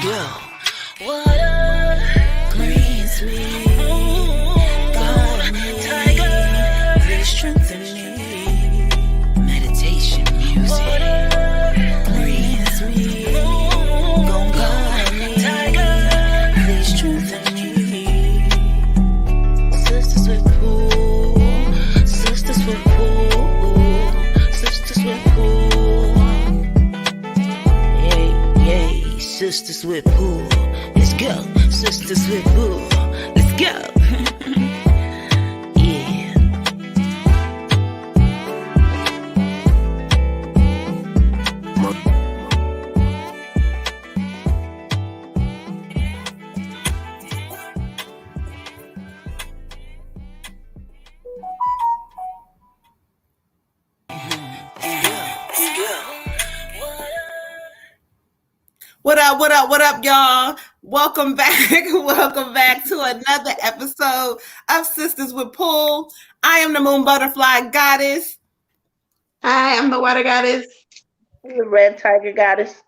go. Water, green, sweet, God, tiger, please strengthen me. Meditation music, green, sweet, God, tiger, please strengthen me. Sisters with pool, sisters with pool, sisters with pool. Yay, sisters with pool. Let's go. Sisters with pool. Let's go. Yeah. What up, y'all? Welcome back. Welcome back to another episode of Sisters with Pool. I am the Moon Butterfly Goddess. Hi, I'm the Water Goddess. The Red Tiger Goddess.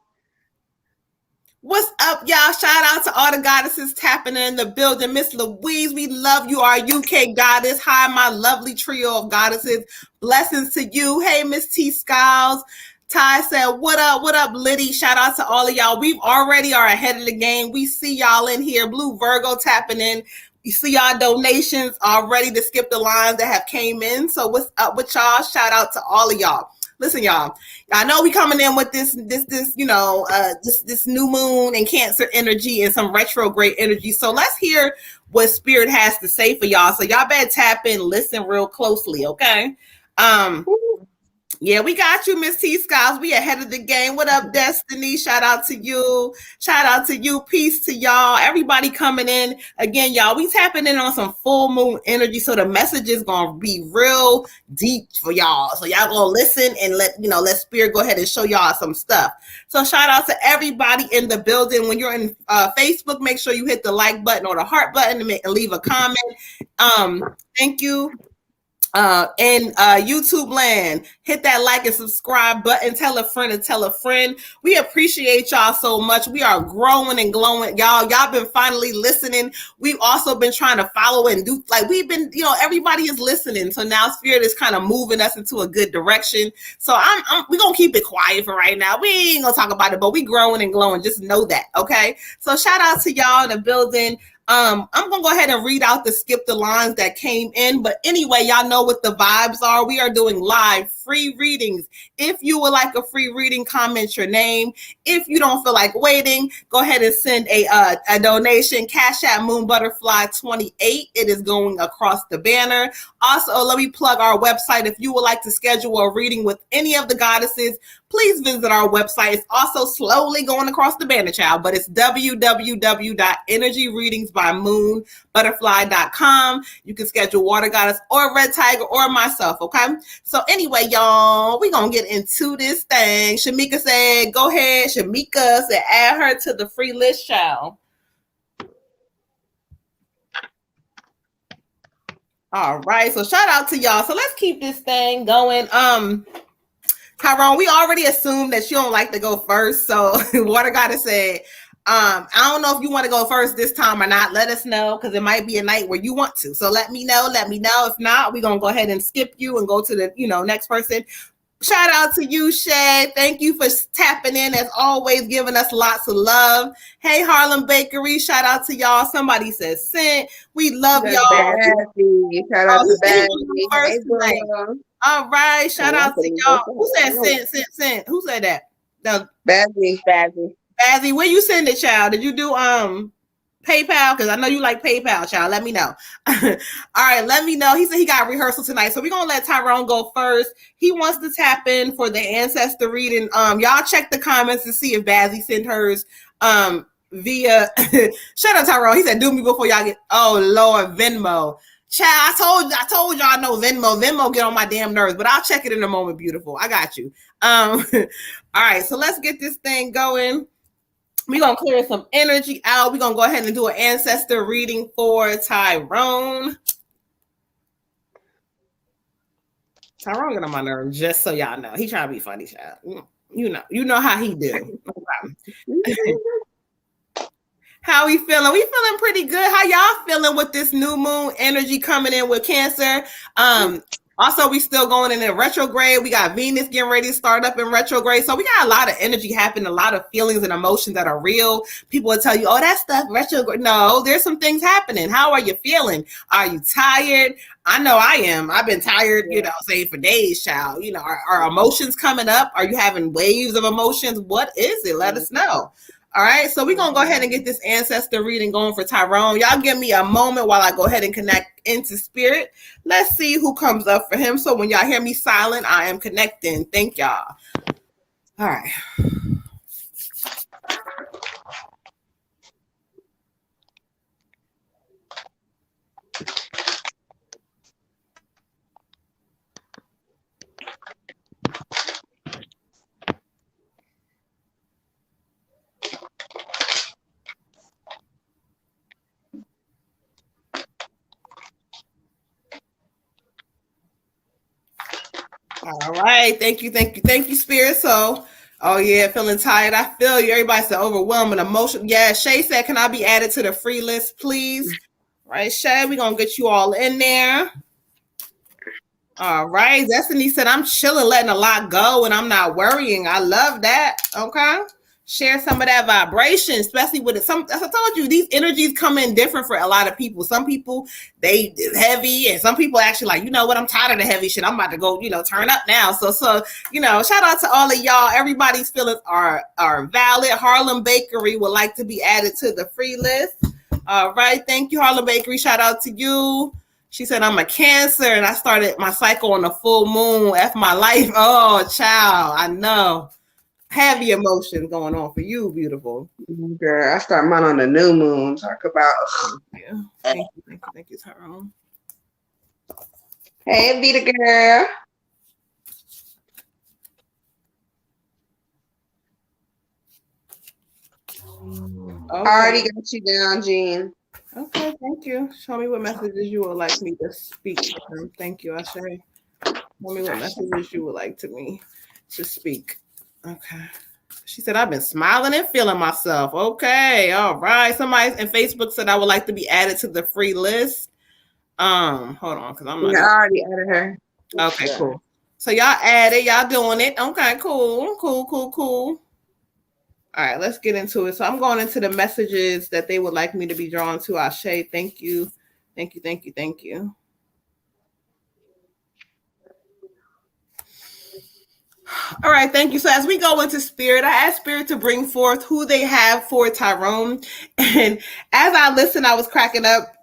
What's up, y'all? Shout out to all the goddesses tapping in the building. Miss Louise, we love you, our UK goddess. Hi, my lovely trio of goddesses. Blessings to you. Hey, Miss T. Skiles. Ty said, what up, Liddy? Shout out to all of y'all. We already are ahead of the game. We see y'all in here. Blue Virgo tapping in. You see y'all donations all ready to skip the lines that have came in. So what's up with y'all? Shout out to all of y'all. Listen, y'all. I know we coming in with this new moon and Cancer energy and some retrograde energy. So let's hear what Spirit has to say for y'all. So y'all better tap in, listen real closely, okay? Yeah, we got you, Miss T. Skiles. We ahead of the game. What up, Destiny? Shout out to you. Shout out to you. Peace to y'all. Everybody coming in. Again, y'all, we tapping in on some full moon energy. So the message is going to be real deep for y'all. So y'all going to listen and let Spirit go ahead and show y'all some stuff. So shout out to everybody in the building. When you're in Facebook, make sure you hit the like button or the heart button and leave a comment. Thank you. In YouTube land, hit that like and subscribe button. Tell a friend and tell a friend. We appreciate y'all so much. We are growing and glowing. Y'all been finally listening. We've also been trying to follow and do, like, we've been, everybody is listening. So now Spirit is kind of moving us into a good direction. So we're going to keep it quiet for right now. We ain't going to talk about it, but we growing and glowing. Just know that. Okay. So shout out to y'all in the building. I'm going to go ahead and read out the skip the lines that came in. But anyway, y'all know what the vibes are. We are doing live free readings. If you would like a free reading, comment your name. If you don't feel like waiting, go ahead and send a donation. Cash App Moon Butterfly 28. It is going across the banner. Also, let me plug our website. If you would like to schedule a reading with any of the goddesses, please visit our website. It's also slowly going across the banner, child, but it's www.energyreadingsbymoonbutterfly.com. You can schedule Water Goddess or Red Tiger or myself, okay? So anyway, y'all, we're going to get into this thing. Shamika said, go ahead. Shamika said, add her to the free list, child. All right, so shout out to y'all. So let's keep this thing going. Tyrone, we already assumed that you don't like to go first. So Water Goddess said, I don't know if you want to go first this time or not. Let us know, because it might be a night where you want to. So let me know. If not, we're going to go ahead and skip you and go to the, next person. Shout out to you, Shay. Thank you for tapping in, as always, giving us lots of love. Hey, Harlem Bakery. Shout out to y'all. Somebody says sent. We love y'all. Shout out to Bazzy. Hey, all right. Shout out to y'all. Who said sent? Who said that? Bazzy. Bazzy, where you send it, child? Did you do PayPal? Because I know you like PayPal, child. Let me know. All right, let me know. He said he got rehearsal tonight. So we're gonna let Tyrone go first. He wants to tap in for the ancestor reading. Y'all check the comments to see if Bazzy sent hers via shut up, Tyrone. He said, do me before y'all get Lord, Venmo. Child, I told y'all I know Venmo. Venmo get on my damn nerves, but I'll check it in a moment, beautiful. I got you. All right, so let's get this thing going. We're going to clear some energy out. We're going to go ahead and do an ancestor reading for Tyrone. Tyrone get on my nerves, just so y'all know. He trying to be funny, child. You know how he do. How we feeling? We feeling pretty good. How y'all feeling with this new moon energy coming in with Cancer? Also, we still going in retrograde. We got Venus getting ready to start up in retrograde. So we got a lot of energy happening, a lot of feelings and emotions that are real. People will tell you, oh, that stuff retrograde. No, there's some things happening. How are you feeling? Are you tired? I know I am. I've been tired, say for days, child. Are emotions coming up? Are you having waves of emotions? What is it? Let us know. All right, so we're going to go ahead and get this ancestor reading going for Tyrone. Y'all give me a moment while I go ahead and connect into spirit. Let's see who comes up for him. So when y'all hear me silent, I am connecting. Thank y'all. All right. All right. Thank you, Spirit. So, oh yeah, feeling tired. I feel you. Everybody said overwhelming emotion. Yeah, Shay said, can I be added to the free list, please? Right, Shay, we're going to get you all in there. All right. Destiny said, I'm chilling, letting a lot go, and I'm not worrying. I love that. Okay. Share some of that vibration, especially with as I told you, these energies come in different for a lot of people. Some people, they heavy, and some people actually like, you know what, I'm tired of the heavy shit. I'm about to go, turn up now. So, shout out to all of y'all. Everybody's feelings are valid. Harlem Bakery would like to be added to the free list. All right. Thank you, Harlem Bakery. Shout out to you. She said, I'm a Cancer, and I started my cycle on the full moon. F my life. Oh, child, I know. Heavy emotions going on for you, beautiful. Girl, I start mine on the new moon. Talk about. Thank you, Tyrone. Hey, Vita girl. Okay. I already got you down, Jean. Okay, thank you. Show me what messages you would like me to speak. Thank you, Ashe. Show me what messages you would like me to speak. Okay. She said, I've been smiling and feeling myself. Okay. All right. Somebody in Facebook said I would like to be added to the free list. Hold on, because I'm not. I already added her. Okay, cool. So y'all added, y'all doing it. Okay, cool. All right, let's get into it. So I'm going into the messages that they would like me to be drawn to. Ashe, thank you. All right, thank you. So as we go into spirit, I asked spirit to bring forth who they have for Tyrone. And as I listened, I was cracking up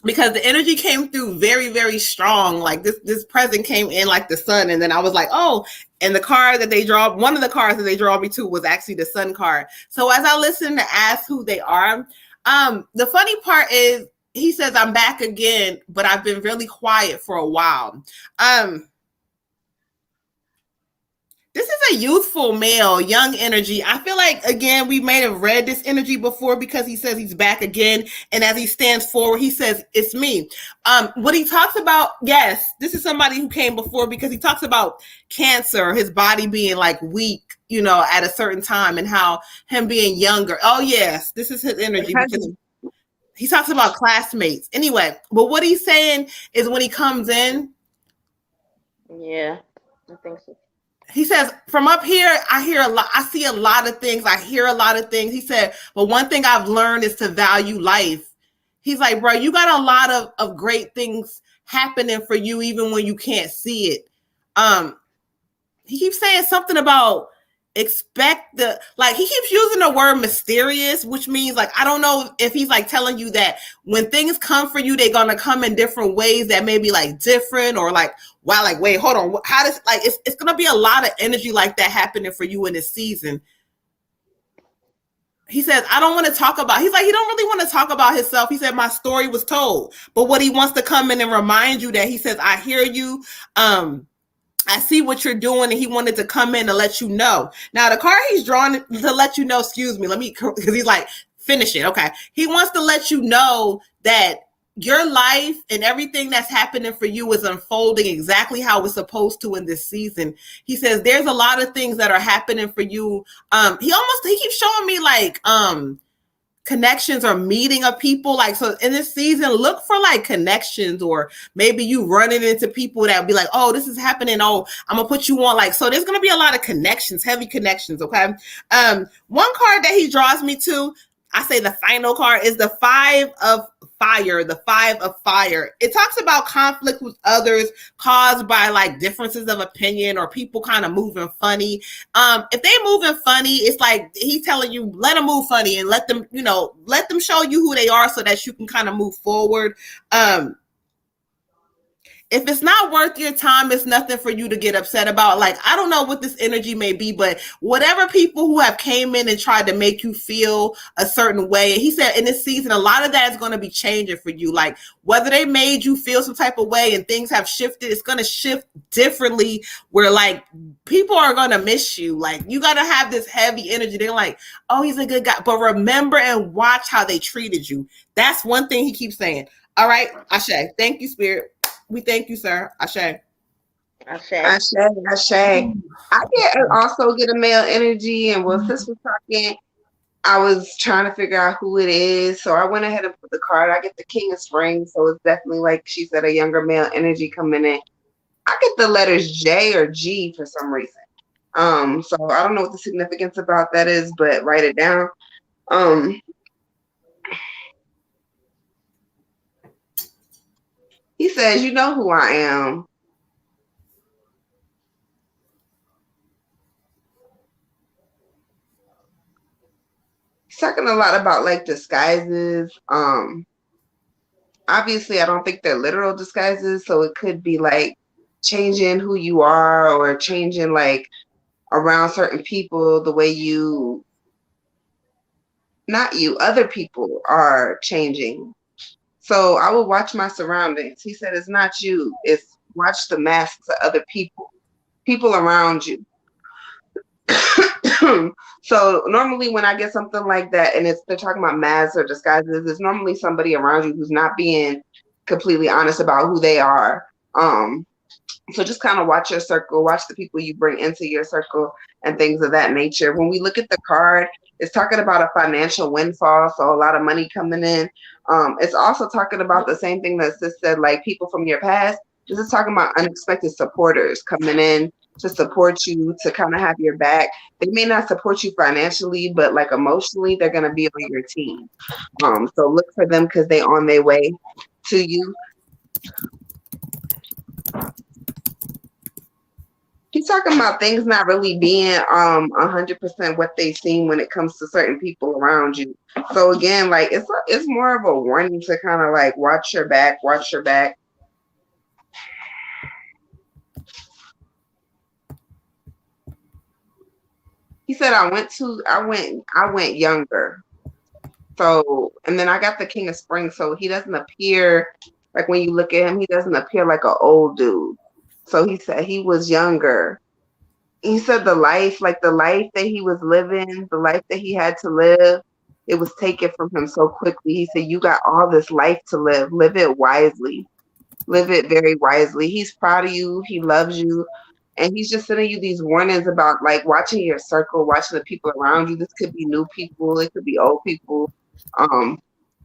because the energy came through very, very strong. Like this present came in like the sun. And then I was like, oh, and the card that they draw, one of the cards that they draw me to was actually the sun card. So as I listened to ask who they are, the funny part is he says, I'm back again, but I've been really quiet for a while. This is a youthful male, young energy. I feel like, again, we may have read this energy before because he says he's back again. And as he stands forward, he says, it's me. What he talks about, yes, this is somebody who came before because he talks about cancer, his body being like weak, at a certain time and how him being younger. Oh, yes, this is his energy because he talks about classmates. Anyway, but what he's saying is when he comes in. Yeah, I think so. He says, from up here, I hear a lot. I see a lot of things. I hear a lot of things. He said, but one thing I've learned is to value life. He's like, bro, you got a lot of great things happening for you, even when you can't see it. He keeps saying something about he keeps using the word mysterious, which means like, I don't know if he's like telling you that when things come for you, they're going to come in different ways that may be like different or like, wow, like, wait, hold on. How does it's going to be a lot of energy like that happening for you in this season. He says, I don't want to talk about, he's like, he don't really want to talk about himself. He said, my story was told, but what he wants to come in and remind you that he says, I hear you. I see what you're doing, and he wanted to come in to let you know. Now, the card he's drawing to let you know, because he's like, finish it. Okay. He wants to let you know that your life and everything that's happening for you is unfolding exactly how it's supposed to in this season. He says, there's a lot of things that are happening for you. He keeps showing me like, connections or meeting of people. Like, so in this season, look for like connections, or maybe you running into people that be like, oh, this is happening. Oh, I'm gonna put you on. Like, so there's gonna be a lot of connections, heavy connections. Okay. One card that he draws me to, I say the final card, is the Five of Fire. The Five of Fire. It talks about conflict with others caused by like differences of opinion or people kind of moving funny. If they moving funny, it's like he's telling you, let them move funny and let them, let them show you who they are so that you can kind of move forward. If it's not worth your time, it's nothing for you to get upset about. Like, I don't know what this energy may be, but whatever people who have came in and tried to make you feel a certain way, and he said in this season, a lot of that is going to be changing for you. Like, whether they made you feel some type of way and things have shifted, it's going to shift differently, where like people are going to miss you. Like, you got to have this heavy energy. They're like, oh, he's a good guy. But remember and watch how they treated you. That's one thing he keeps saying. All right, Ashe. Thank you, Spirit. We thank you, sir. Ashe. Ashe. I also get a male energy, and while Sis was talking, I was trying to figure out who it is. So I went ahead and put the card. I get the King of Spring, so it's definitely, like she said, a younger male energy coming in. I get the letters J or G for some reason. So I don't know what the significance about that is, but write it down. He says, you know who I am. He's talking a lot about like disguises. Obviously, I don't think they're literal disguises, so it could be like changing who you are or changing like around certain people the way you, not you, other people are changing. So I will watch my surroundings. He said, it's not you. It's watch the masks of other people around you. So normally when I get something like that, and they're talking about masks or disguises, it's normally somebody around you who's not being completely honest about who they are. So just kind of watch your circle, watch the people you bring into your circle and things of that nature. When we look at the card, it's talking about a financial windfall, so a lot of money coming in. It's also talking about the same thing that Sis said, like people from your past. This is talking about unexpected supporters coming in to support you, to kind of have your back. They may not support you financially, but like emotionally, they're going to be on your team. So look for them because they're on their way to you. He's talking about things not really being 100% what they seem when it comes to certain people around you. So again, like it's more of a warning to kind of like watch your back. He said I went younger. So, and then I got the King of Spring, so he doesn't appear like, when you look at him, he doesn't appear like an old dude. So he said he was younger. He said the life that he was living, the life that he had to live, it was taken from him so quickly. He said, you got all this life to live. Live it wisely. Live it very wisely. He's proud of you. He loves you. And he's just sending you these warnings about like watching your circle, watching the people around you. This could be new people. It could be old people.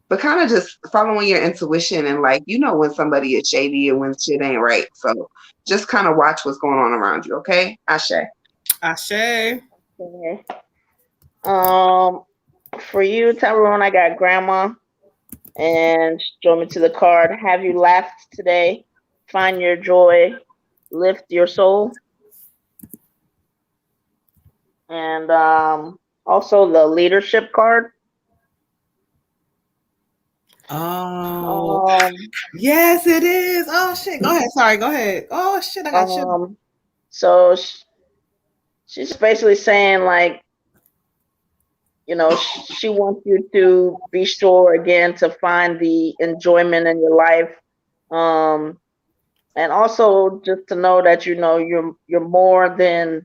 But kind of just following your intuition and like, when somebody is shady and when shit ain't right. So just kind of watch what's going on around you. Okay. Ashe. Ashe. Okay. For you, Tyrone, I got grandma, and she drew me to the card. Have you laughed today? Find your joy. Lift your soul. And also the leadership card. Oh, yes, it is. Oh shit! Go ahead. Sorry. Go ahead. Oh shit! I got you. So she's basically saying like, she wants you to be sure again to find the enjoyment in your life, and also just to know that you're more than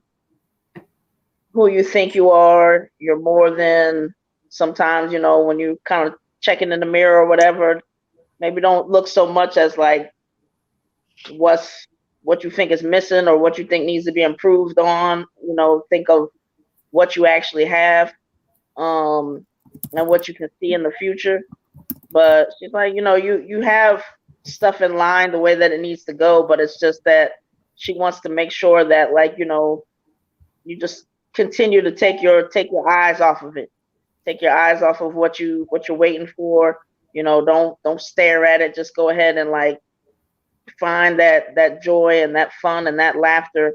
who you think you are. You're more than sometimes when you kind of checking in the mirror or whatever, maybe don't look so much as like what you think is missing or what you think needs to be improved on. Think of what you actually have. and what you can see in the future. But she's like, you have stuff in line the way that it needs to go, but it's just that she wants to make sure that, like, you just continue to take your eyes off of it. Take your eyes off of what you're waiting for. Don't stare at it. Just go ahead and like find that joy and that fun and that laughter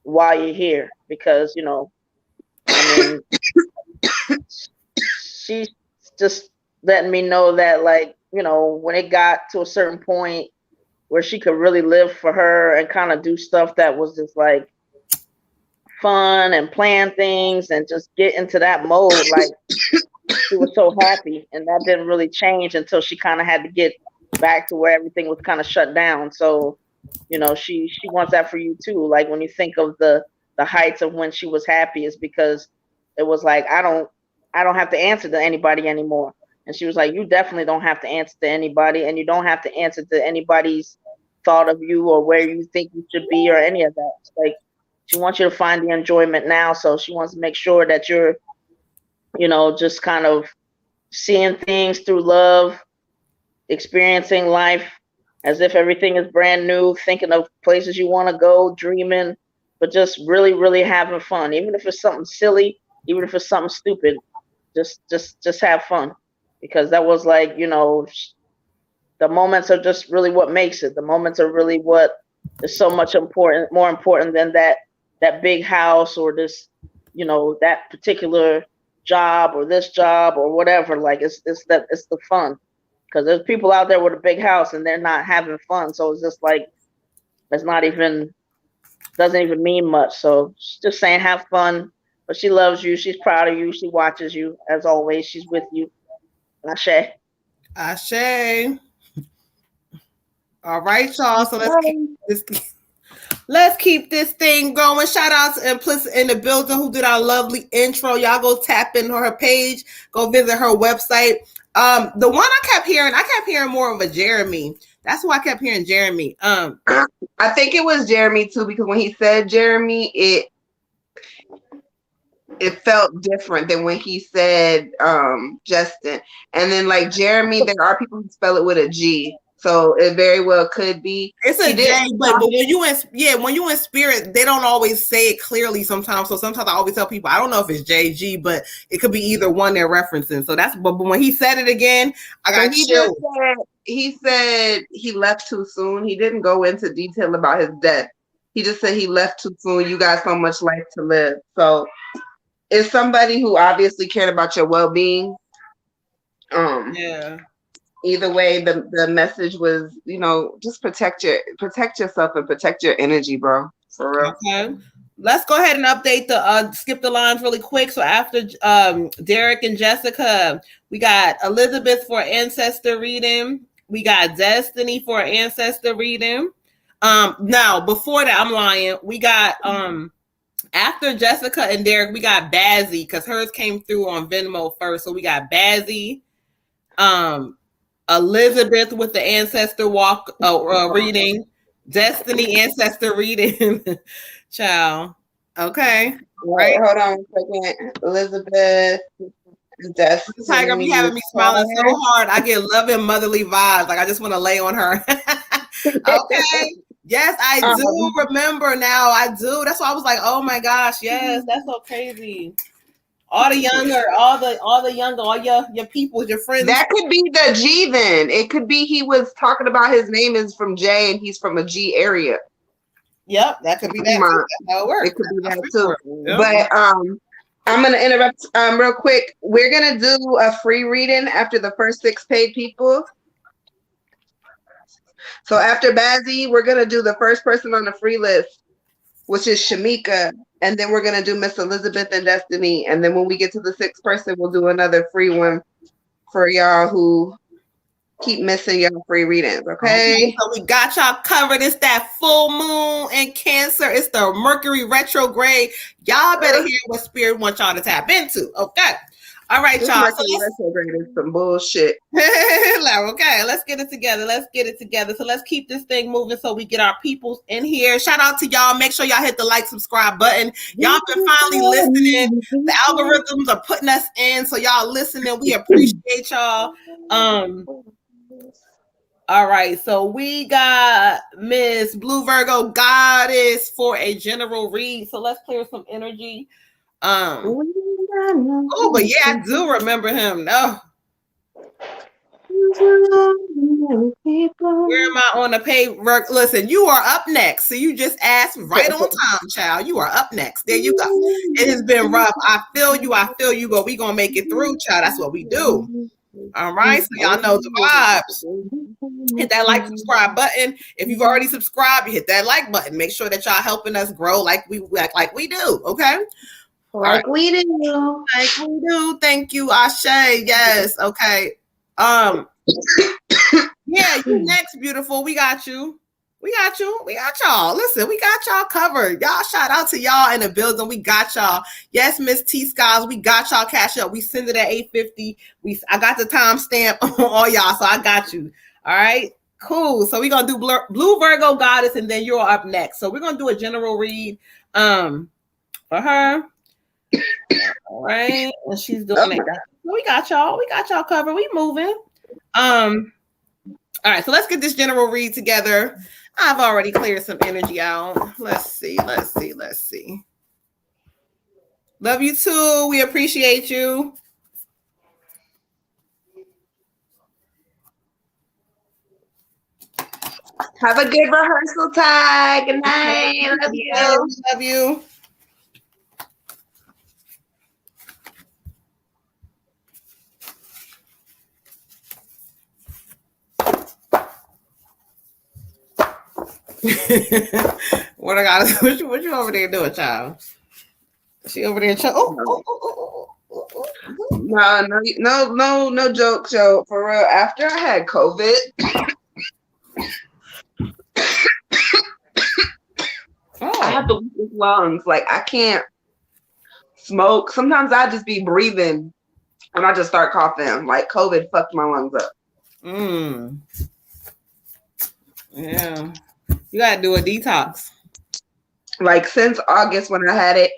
while you're here, because I mean, she's just letting me know that, like, when it got to a certain point where she could really live for her and kind of do stuff that was just like fun and plan things and just get into that mode, like she was so happy, and that didn't really change until she kind of had to get back to where everything was kind of shut down. So she wants that for you too. Like, when you think of the heights of when she was happy, is because it was like, I don't have to answer to anybody anymore. And she was like, you definitely don't have to answer to anybody, and you don't have to answer to anybody's thought of you or where you think you should be or any of that. Like, she wants you to find the enjoyment now. So she wants to make sure that you're, just kind of seeing things through love, experiencing life as if everything is brand new, thinking of places you want to go, dreaming, but just really, really having fun. Even if it's something silly, even if it's something stupid, just have fun. Because that was like, the moments are just really what makes it. The moments are really what is so much more important than that big house or this, that particular job or this job or whatever. Like, it's the fun. Because there's people out there with a big house and they're not having fun. So it's just like, doesn't even mean much. So she's just saying, have fun. But she loves you. She's proud of you. She watches you. As always, she's with you. Ashe. Ashe. All right, y'all. So let's keep this thing going. Shout out to Implicit in the building, who did our lovely intro. Y'all go tap into her page. Go visit her website. The one I kept hearing more of a Jeremy. That's why I kept hearing Jeremy. I think it was Jeremy too, because when he said Jeremy, it felt different than when he said Justin. And then, like, Jeremy, there are people who spell it with a G. So it very well could be. It's a J, but when you in spirit, they don't always say it clearly sometimes. So sometimes I always tell people, I don't know if it's JG, but it could be either one they're referencing. So but when he said it again, I got chills. He said he left too soon. He didn't go into detail about his death. He just said he left too soon. You got so much life to live. So it's somebody who obviously cared about your well-being. Yeah. Either way, the message was, just protect yourself and protect your energy, bro. For real. Okay. Let's go ahead and update skip the lines really quick. So after Derek and Jessica, we got Elizabeth for ancestor reading. We got Destiny for ancestor reading. Now before that, I'm lying. We got after Jessica and Derek, we got Bazzy, because hers came through on Venmo first. So we got Bazzy, Elizabeth with the ancestor walk reading, Destiny ancestor reading. Child. Okay. Right. Hold on a second. Elizabeth, Destiny. Tiger be having me smiling so hard. I get loving motherly vibes. Like, I just want to lay on her. Okay. Yes, I do remember now. I do. That's why I was like, oh my gosh, yes, that's so crazy. All the younger, all your people, your friends. That could be the G then. It could be he was talking about his name is from J and he's from a G area. Yep, that could be that. That's how it works. It could be that too. Yep. But I'm gonna interrupt real quick. We're gonna do a free reading after the first 6 paid people. So after Bazzy, we're gonna do the first person on the free list, which is Shamika, and then we're gonna do Miss Elizabeth and Destiny, and then when we get to the 6th person, we'll do another free one for y'all who keep missing your free readings. Okay. So we got y'all covered. It's that full moon in Cancer. It's the Mercury retrograde. Y'all better hear what Spirit wants y'all to tap into. Okay. All right, This y'all. So Mercury retrograde is some bullshit. okay, let's get it together. Let's get it together. So let's keep this thing moving so we get our peoples in here. Shout out to y'all. Make sure y'all hit the like, subscribe button. Y'all been finally listening. The algorithms are putting us in, so y'all listening. We appreciate y'all. All right, so we got Miss Blue Virgo Goddess for a general read. So let's clear some energy. Oh, but yeah, I do remember him. No. Where am I on the pay? Listen, you are up next. So you just asked right on time, child. You are up next. There you go. It has been rough. I feel you, but we gonna make it through, child. That's what we do. All right, so y'all know the vibes. Hit that like, subscribe button. If you've already subscribed, you hit that like button. Make sure that y'all helping us grow like we do. Okay. Like we do. Like we do. Thank you, Ashe. Yes. Okay. Yeah, you next, beautiful. We got you. We got y'all. Listen, we got y'all covered. Y'all, shout out to y'all in the building. We got y'all. Yes, Miss T Skiles, we got y'all cash up. We send it at 8:50. I got the timestamp on all y'all, so I got you. All right. Cool. So we're gonna do Blue Virgo Goddess, and then you're up next. So we're gonna do a general read for her. All right, and she's doing it. We got y'all covered. We moving. All right, so let's get this general read together. I've already cleared some energy out. Let's see. Love you too. We appreciate you. Have a good rehearsal, Ty. Good night. Love you. Love you. What you over there doing, child? She over there. No joke, Joe. For real. After I had COVID, I have the weakest lungs. Like I can't smoke. Sometimes I just be breathing and I just start coughing. Like COVID fucked my lungs up. Yeah. You gotta do a detox. Like since August when I had it,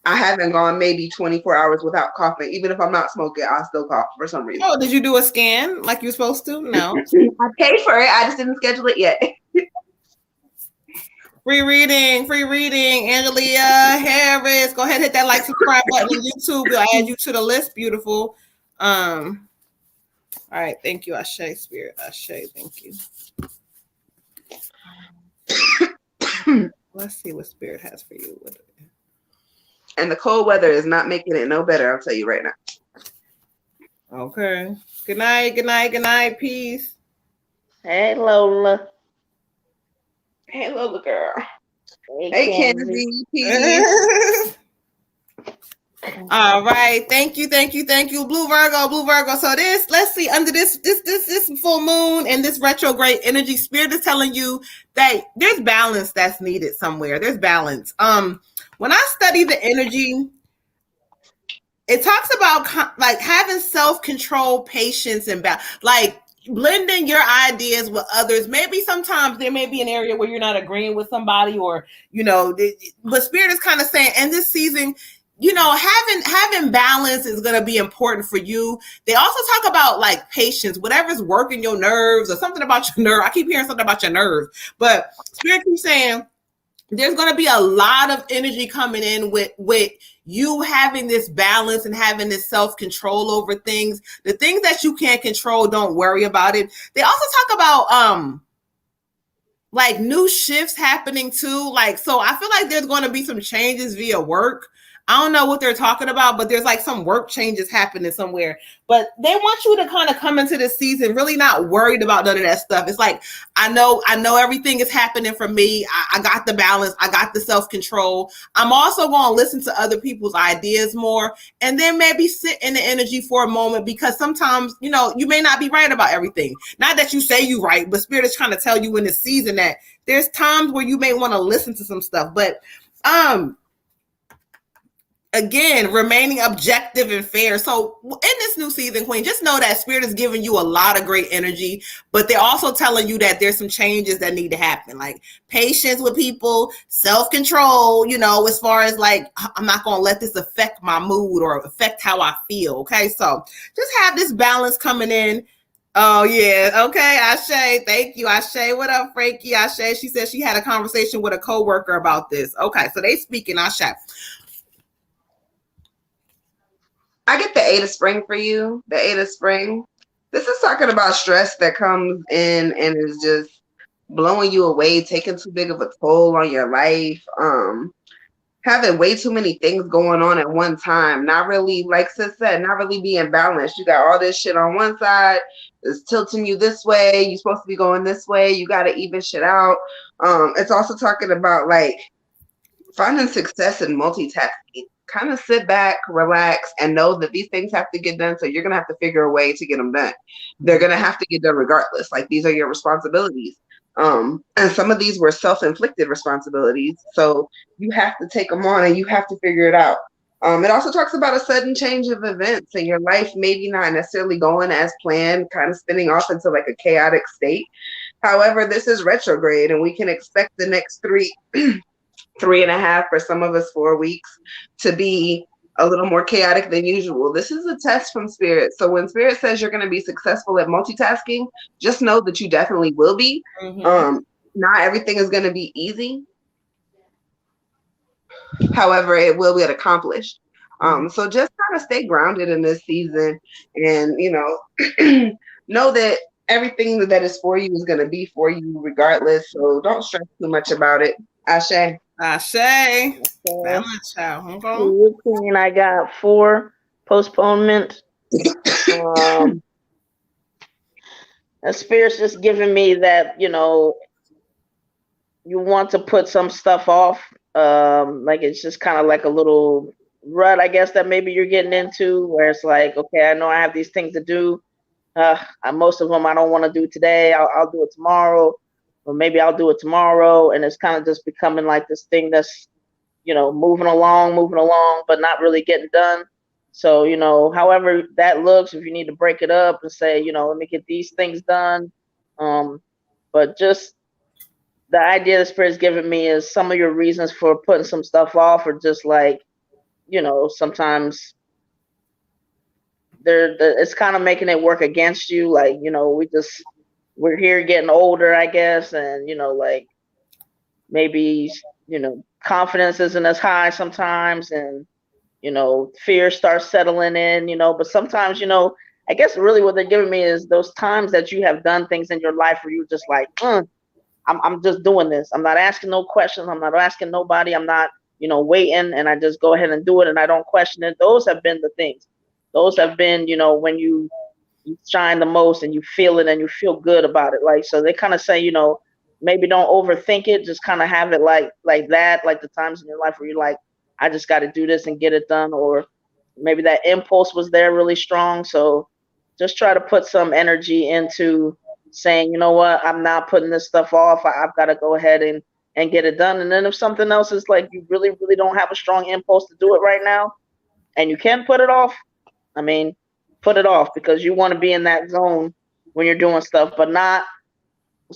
I haven't gone maybe 24 hours without coughing. Even if I'm not smoking, I still cough for some reason. Oh, did you do a scan like you're supposed to? No. I paid for it. I just didn't schedule it yet. Free reading. Angelia Harris. Go ahead and hit that like, subscribe button on YouTube. We'll add you to the list, beautiful. All right. Thank you, Ashe, Spirit. Ashe, thank you. Let's see what Spirit has for you. And the cold weather is not making it no better, I'll tell you right now. Okay. Good night. Peace. Hey, Lola. Hey, Lola girl. Hey, Kenzie. Peace. All right. Thank you. Blue Virgo. So let's see, under this full moon and this retrograde energy, Spirit is telling you that there's balance that's needed somewhere. There's balance. When I study the energy, it talks about like having self-control, patience, and like blending your ideas with others. Maybe sometimes there may be an area where you're not agreeing with somebody, or but Spirit is kind of saying in this season, having balance is going to be important for you. They also talk about like patience, whatever's working your nerves or something about your nerve. I keep hearing something about your nerves, but Spirit keeps saying there's going to be a lot of energy coming in with you having this balance and having this self-control over things. The things that you can't control, don't worry about it. They also talk about like new shifts happening too. Like, so I feel like there's going to be some changes via work. I don't know what they're talking about, but there's like some work changes happening somewhere. But they want you to kind of come into this season really not worried about none of that stuff. It's like, I know everything is happening for me. I got the balance. I got the self-control. I'm also going to listen to other people's ideas more, and then maybe sit in the energy for a moment, because sometimes, you may not be right about everything. Not that you say you're right, but Spirit is trying to tell you in this season that there's times where you may want to listen to some stuff. But again, remaining objective and fair. So in this new season, Queen, just know that Spirit is giving you a lot of great energy, but they're also telling you that there's some changes that need to happen, like patience with people, self-control, as far as like, I'm not going to let this affect my mood or affect how I feel. Okay. So just have this balance coming in. Oh, yeah. Okay. Ashe. Thank you. Ashe. What up, Frankie? Ashe. She said she had a conversation with a coworker about this. Okay. So they speaking. Ashe. I get the 8 of spring for you. The 8 of spring. This is talking about stress that comes in and is just blowing you away, taking too big of a toll on your life. Having way too many things going on at one time. Not really, like Sis said, not really being balanced. You got all this shit on one side. It's tilting you this way. You're supposed to be going this way. You got to even shit out. It's also talking about like finding success in multitasking. Kind of sit back, relax, and know that these things have to get done. So you're going to have to figure a way to get them done. They're going to have to get done regardless. Like these are your responsibilities. And some of these were self-inflicted responsibilities. So you have to take them on and you have to figure it out. It also talks about a sudden change of events in your life, maybe not necessarily going as planned, kind of spinning off into like a chaotic state. However, this is retrograde and we can expect the next 3.5, for some of us 4 weeks, to be a little more chaotic than usual. This is a test from Spirit. So when Spirit says you're going to be successful at multitasking, just know that you definitely will be. Mm-hmm. Not everything is going to be easy. However, it will get accomplished. So just kind of stay grounded in this season and, know that everything that is for you is going to be for you regardless. So don't stress too much about it. Ashe. Ashe. Balance, child. Queen, I got 4 postponement. The Spirit's just giving me that, you want to put some stuff off. Like it's just kind of like a little rut, I guess, that maybe you're getting into where it's like, okay, I know I have these things to do. Most of them I don't want to do today. I'll do it tomorrow. Or maybe I'll do it tomorrow. And it's kind of just becoming like this thing that's, moving along, but not really getting done. So, however that looks, if you need to break it up and say, let me get these things done. But just the idea the Spirit's giving me is some of your reasons for putting some stuff off are just like, sometimes it's kind of making it work against you. Like, we're here getting older, I guess. And, like maybe, confidence isn't as high sometimes. And, fear starts settling in, but sometimes, I guess really what they're giving me is those times that you have done things in your life where you're just like, I'm just doing this. I'm not asking no questions. I'm not asking nobody. I'm not, waiting, and I just go ahead and do it and I don't question it. Those have been the things. Those have been, when you shine the most and you feel it and you feel good about it. Like, so they kind of say, maybe don't overthink it. Just kind of have it like that, like the times in your life where you're like, I just got to do this and get it done. Or maybe that impulse was there really strong. So just try to put some energy into saying, you know what, I'm not putting this stuff off. I've got to go ahead and get it done. And then if something else is like, you really, really don't have a strong impulse to do it right now and you can put it off, I mean, put it off, because you want to be in that zone when you're doing stuff, but not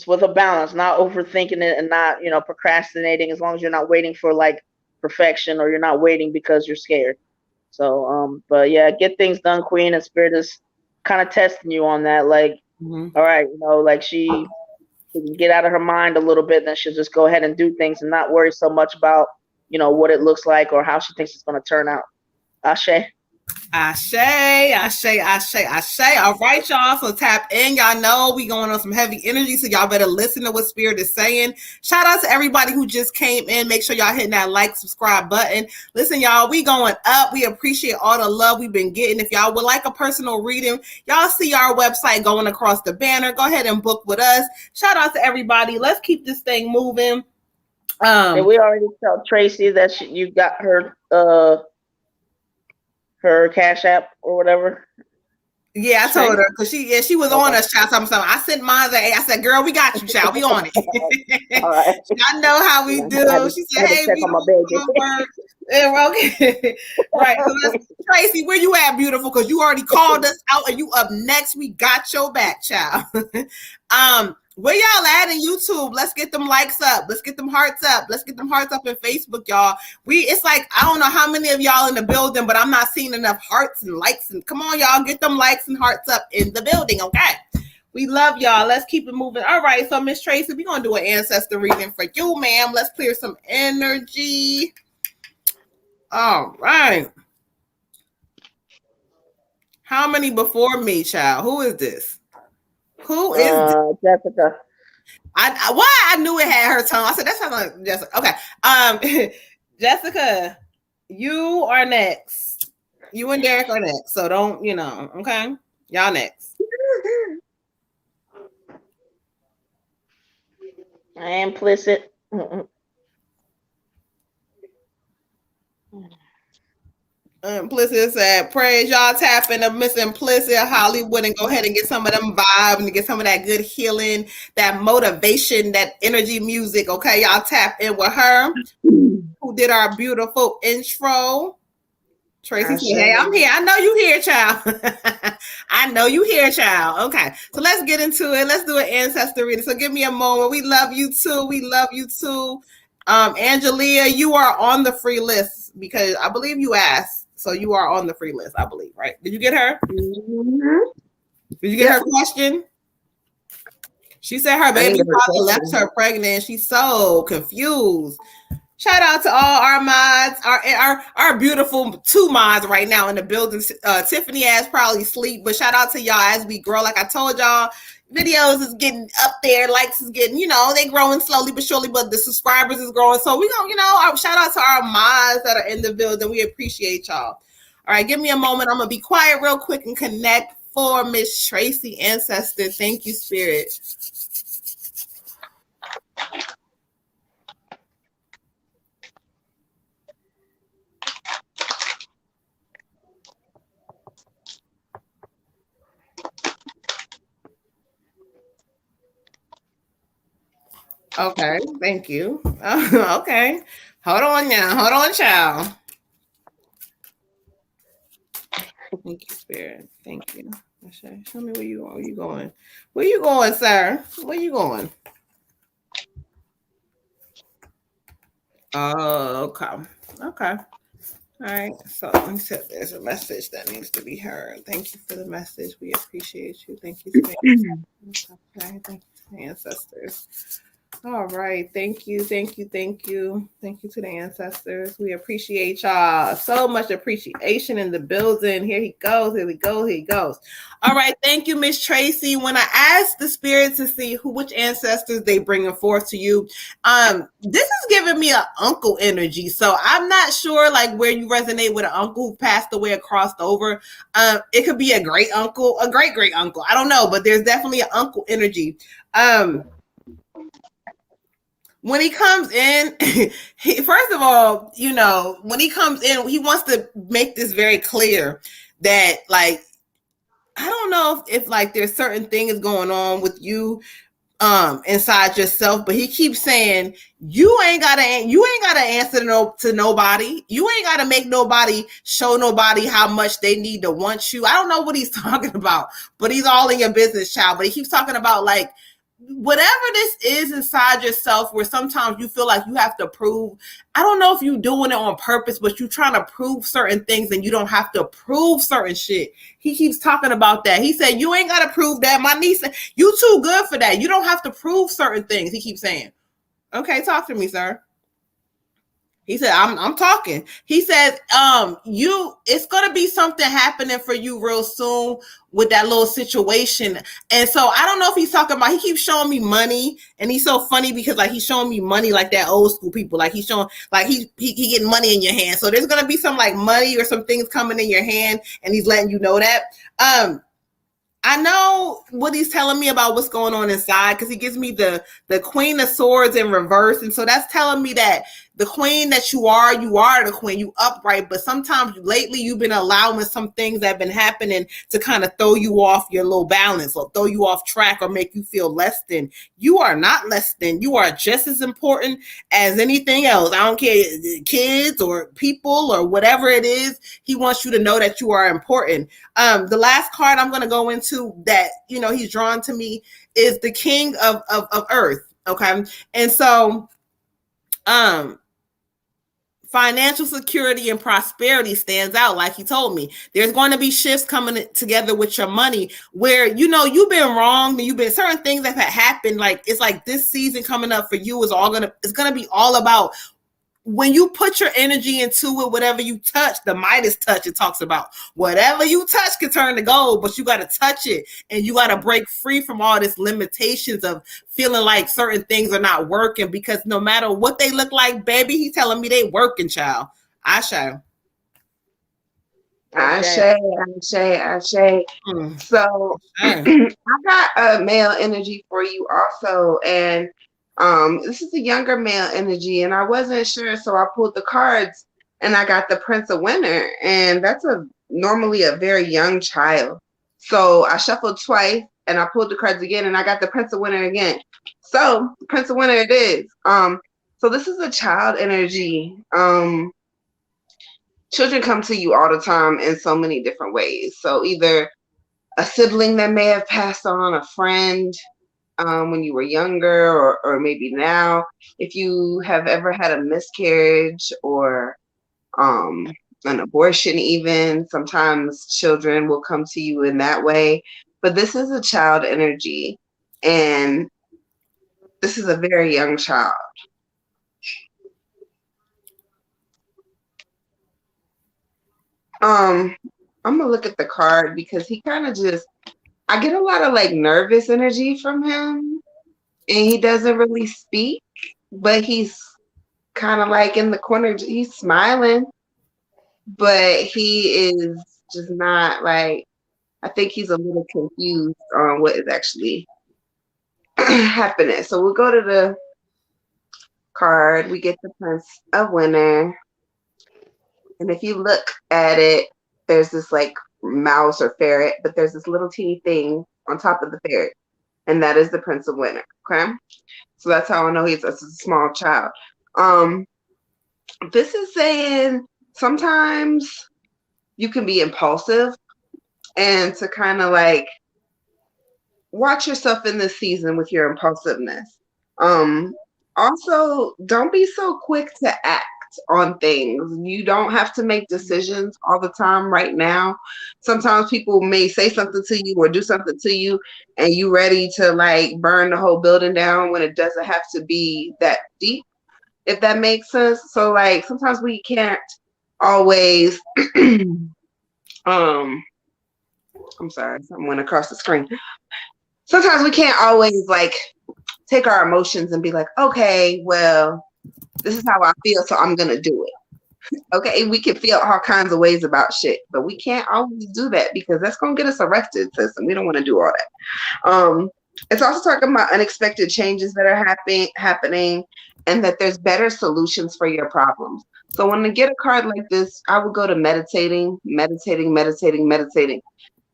with a balance, not overthinking it and not, procrastinating, as long as you're not waiting for like perfection or you're not waiting because you're scared. So, but yeah, get things done, Queen, and Spirit is kind of testing you on that. Like, all right, like she can get out of her mind a little bit, then she'll just go ahead and do things and not worry so much about, what it looks like or how she thinks it's going to turn out. Ashe. Ashe. All right, y'all. So tap in. Y'all know we going on some heavy energy, so y'all better listen to what Spirit is saying. Shout out to everybody who just came in. Make sure y'all hitting that like, subscribe button. Listen, y'all, we going up. We appreciate all the love we've been getting. If y'all would like a personal reading, y'all see our website going across the banner. Go ahead and book with us. Shout out to everybody. Let's keep this thing moving. Did we already tell Tracy that you got her Cash App or whatever? Yeah, I told her because she was on us, child. Something. I sent mine. I said, "Girl, we got you, child. We on it." All right. I know how we do. She said, "Hey, we Okay. Right. So Tracy, where you at, beautiful? Because you already called us out and you up next. We got your back, child. Where y'all at in YouTube? Let's get them likes up. Let's get them hearts up. Let's get them hearts up in Facebook, y'all. It's like, I don't know how many of y'all in the building, but I'm not seeing enough hearts and likes. And come on, y'all, get them likes and hearts up in the building, okay? We love y'all. Let's keep it moving. All right, so Miss Tracy, we're going to do an ancestor reading for you, ma'am. Let's clear some energy. All right. How many before me, child? Who is this? Who is this? Jessica. I knew it had her tongue. I said, that sounds like Jessica. Okay. Jessica, you are next. You and Derek are next. So don't, okay? Y'all next. Implicit. Implicit said, praise y'all, tap into Miss Implicit Hollywood and go ahead and get some of them vibes and get some of that good healing, that motivation, that energy music. Okay, y'all tap in with her, who did our beautiful intro. Tracy said, hey, I'm here. I know you here, child. I know you here, child. Okay, so let's get into it. Let's do an ancestor reading. So give me a moment. We love you too. We love you too. Angelia, you are on the free list because I believe you asked. So you are on the free list, I believe, right? Did you get her? Mm-hmm. Did you get her question? She said her baby father left her pregnant. She's so confused. Shout out to all our mods, our beautiful 2 mods right now in the building. Tiffany ass probably sleep, but shout out to y'all as we grow. Like I told y'all, videos is getting up there, likes is getting, they growing slowly but surely, but the subscribers is growing. So we gonna, shout out to our mods that are in the building. We appreciate y'all. All right, give me a moment. I'm gonna be quiet real quick and connect for Miss Tracy Ancestor. Thank you, Spirit. Okay, thank you. Okay, hold on now. Hold on, child. Thank you, Spirit. Thank you. Show me where you are. Where you going? Where you going, sir? Where you going? Oh, okay. Okay. All right. So let me say there's a message that needs to be heard. Thank you for the message. We appreciate you. Thank you. Okay. Thank you to the ancestors. All right. Thank you. Thank you. Thank you. Thank you to the ancestors. We appreciate y'all. So much appreciation in the building. Here he goes. Here we go. Here he goes. All right. Thank you, Miss Tracy. When I asked the spirits to see which ancestors they bringing forth to you, this is giving me an uncle energy. So I'm not sure like where you resonate with an uncle who passed away or crossed over. It could be a great uncle, a great great uncle. I don't know, but there's definitely an uncle energy. When he comes in, first of all, when he comes in, he wants to make this very clear that, like, I don't know if like there's certain things going on with you inside yourself, but he keeps saying you ain't gotta answer to nobody. You ain't gotta make nobody show nobody how much they need to want you. I don't know what he's talking about, but he's all in your business, child. But he keeps talking about like whatever this is inside yourself where sometimes you feel like you have to prove. I don't know if you're doing it on purpose, but you're trying to prove certain things and you don't have to prove certain shit. He keeps talking about that. He said, you ain't got to prove that. My niece, you too good for that. You don't have to prove certain things. He keeps saying, okay, talk to me, sir. He said, I'm talking. He says, it's going to be something happening for you real soon with that little situation. And so I don't know if he's talking about, he keeps showing me money, and he's so funny because like he's showing me money like that old school people. Like he's showing, like he getting money in your hand. So there's going to be some like money or some things coming in your hand, and he's letting you know that. I know what he's telling me about what's going on inside because he gives me the Queen of Swords in reverse. And so that's telling me that the queen that you are the queen, you upright, but sometimes lately you've been allowing some things that have been happening to kind of throw you off your little balance or throw you off track or make you feel less than. You are not less than. You are just as important as anything else. I don't care, kids or people or whatever it is. He wants you to know that you are important. The last card I'm going to go into that, he's drawn to me is the king of earth. Okay. And so, financial security and prosperity stands out. Like he told me, there's going to be shifts coming together with your money where, you've been wrong and certain things that have happened. Like, it's like this season coming up for you it's going to be all about when you put your energy into it. Whatever you touch, the Midas touch, it talks about whatever you touch can turn to gold, but you got to touch it and you got to break free from all this limitations of feeling like certain things are not working, because no matter what they look like, baby, he's telling me they working, child. So I got a male energy for you also, and this is a younger male energy, and I wasn't sure, so I pulled the cards, and I got the Prince of Winter, and that's normally a very young child. So I shuffled twice, and I pulled the cards again, and I got the Prince of Winter again. So Prince of Winter it is. So this is a child energy. Children come to you all the time in so many different ways. So either a sibling that may have passed on, a friend, when you were younger, or maybe now, if you have ever had a miscarriage or an abortion, even sometimes children will come to you in that way. But this is a child energy, and this is a very young child. I'm gonna look at the card because he kind of I get a lot of like nervous energy from him, and he doesn't really speak, but he's kind of like in the corner, he's smiling, but he is just not like, I think he's a little confused on what is actually happening. So we'll go to the card. We get the Prince of Winter. And if you look at it, there's this like mouse or ferret, but there's this little teeny thing on top of the ferret, and that is the Prince of Winter. Okay, so that's how I know he's a small child. This is saying sometimes you can be impulsive, and to kind of like watch yourself in this season with your impulsiveness. Also, don't be so quick to act on things. You don't have to make decisions all the time right now. Sometimes people may say something to you or do something to you, and you ready to like burn the whole building down when it doesn't have to be that deep, if that makes sense. So like sometimes we can't always I'm sorry, something went across the screen. Sometimes we can't always like take our emotions and be like, okay, well, this is how I feel, so I'm gonna do it. Okay, we can feel all kinds of ways about shit, but we can't always do that because that's gonna get us arrested, sis, and we don't want to do all that. It's also talking about unexpected changes that are happening, and that there's better solutions for your problems. So when I get a card like this, I would go to meditating.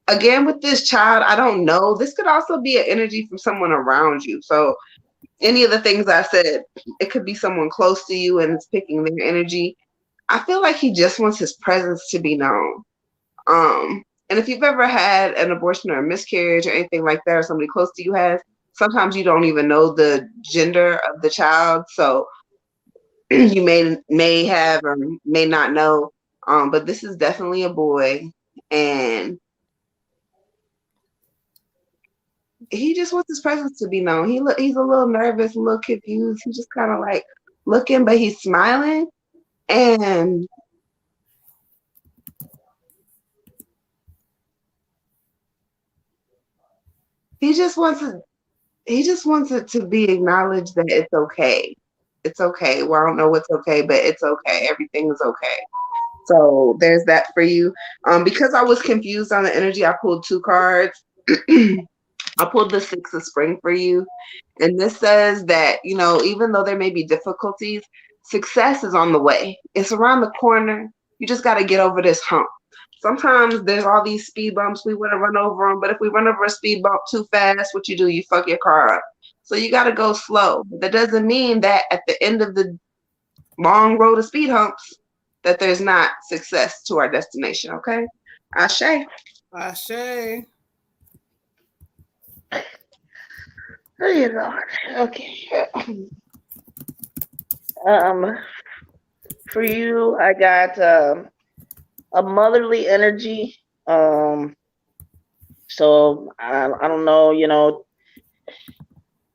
Again, with this child, I don't know. This could also be an energy from someone around you. So any of the things I said, it could be someone close to you and it's picking their energy. I feel like he just wants his presence to be known. And if you've ever had an abortion or a miscarriage or anything like that, or somebody close to you has, sometimes you don't even know the gender of the child. So you may have or may not know. But this is definitely a boy, and he just wants his presence to be known. He's a little nervous, a little confused. He's just kind of like looking, but he's smiling, and he just wants it to be acknowledged that it's okay. It's okay. Well, I don't know what's okay, but it's okay. Everything is okay. So there's that for you. Because I was confused on the energy, I pulled 2 cards. I pulled the 6 of Spring for you. And this says that, even though there may be difficulties, success is on the way. It's around the corner. You just got to get over this hump. Sometimes there's all these speed bumps. We want to run over them, but if we run over a speed bump too fast, what you do? You fuck your car up. So you got to go slow. That doesn't mean that at the end of the long road of speed humps that there's not success to our destination. Okay, Ashe. Ashe. You know, okay. For you, I got a motherly energy. So I don't know, you know,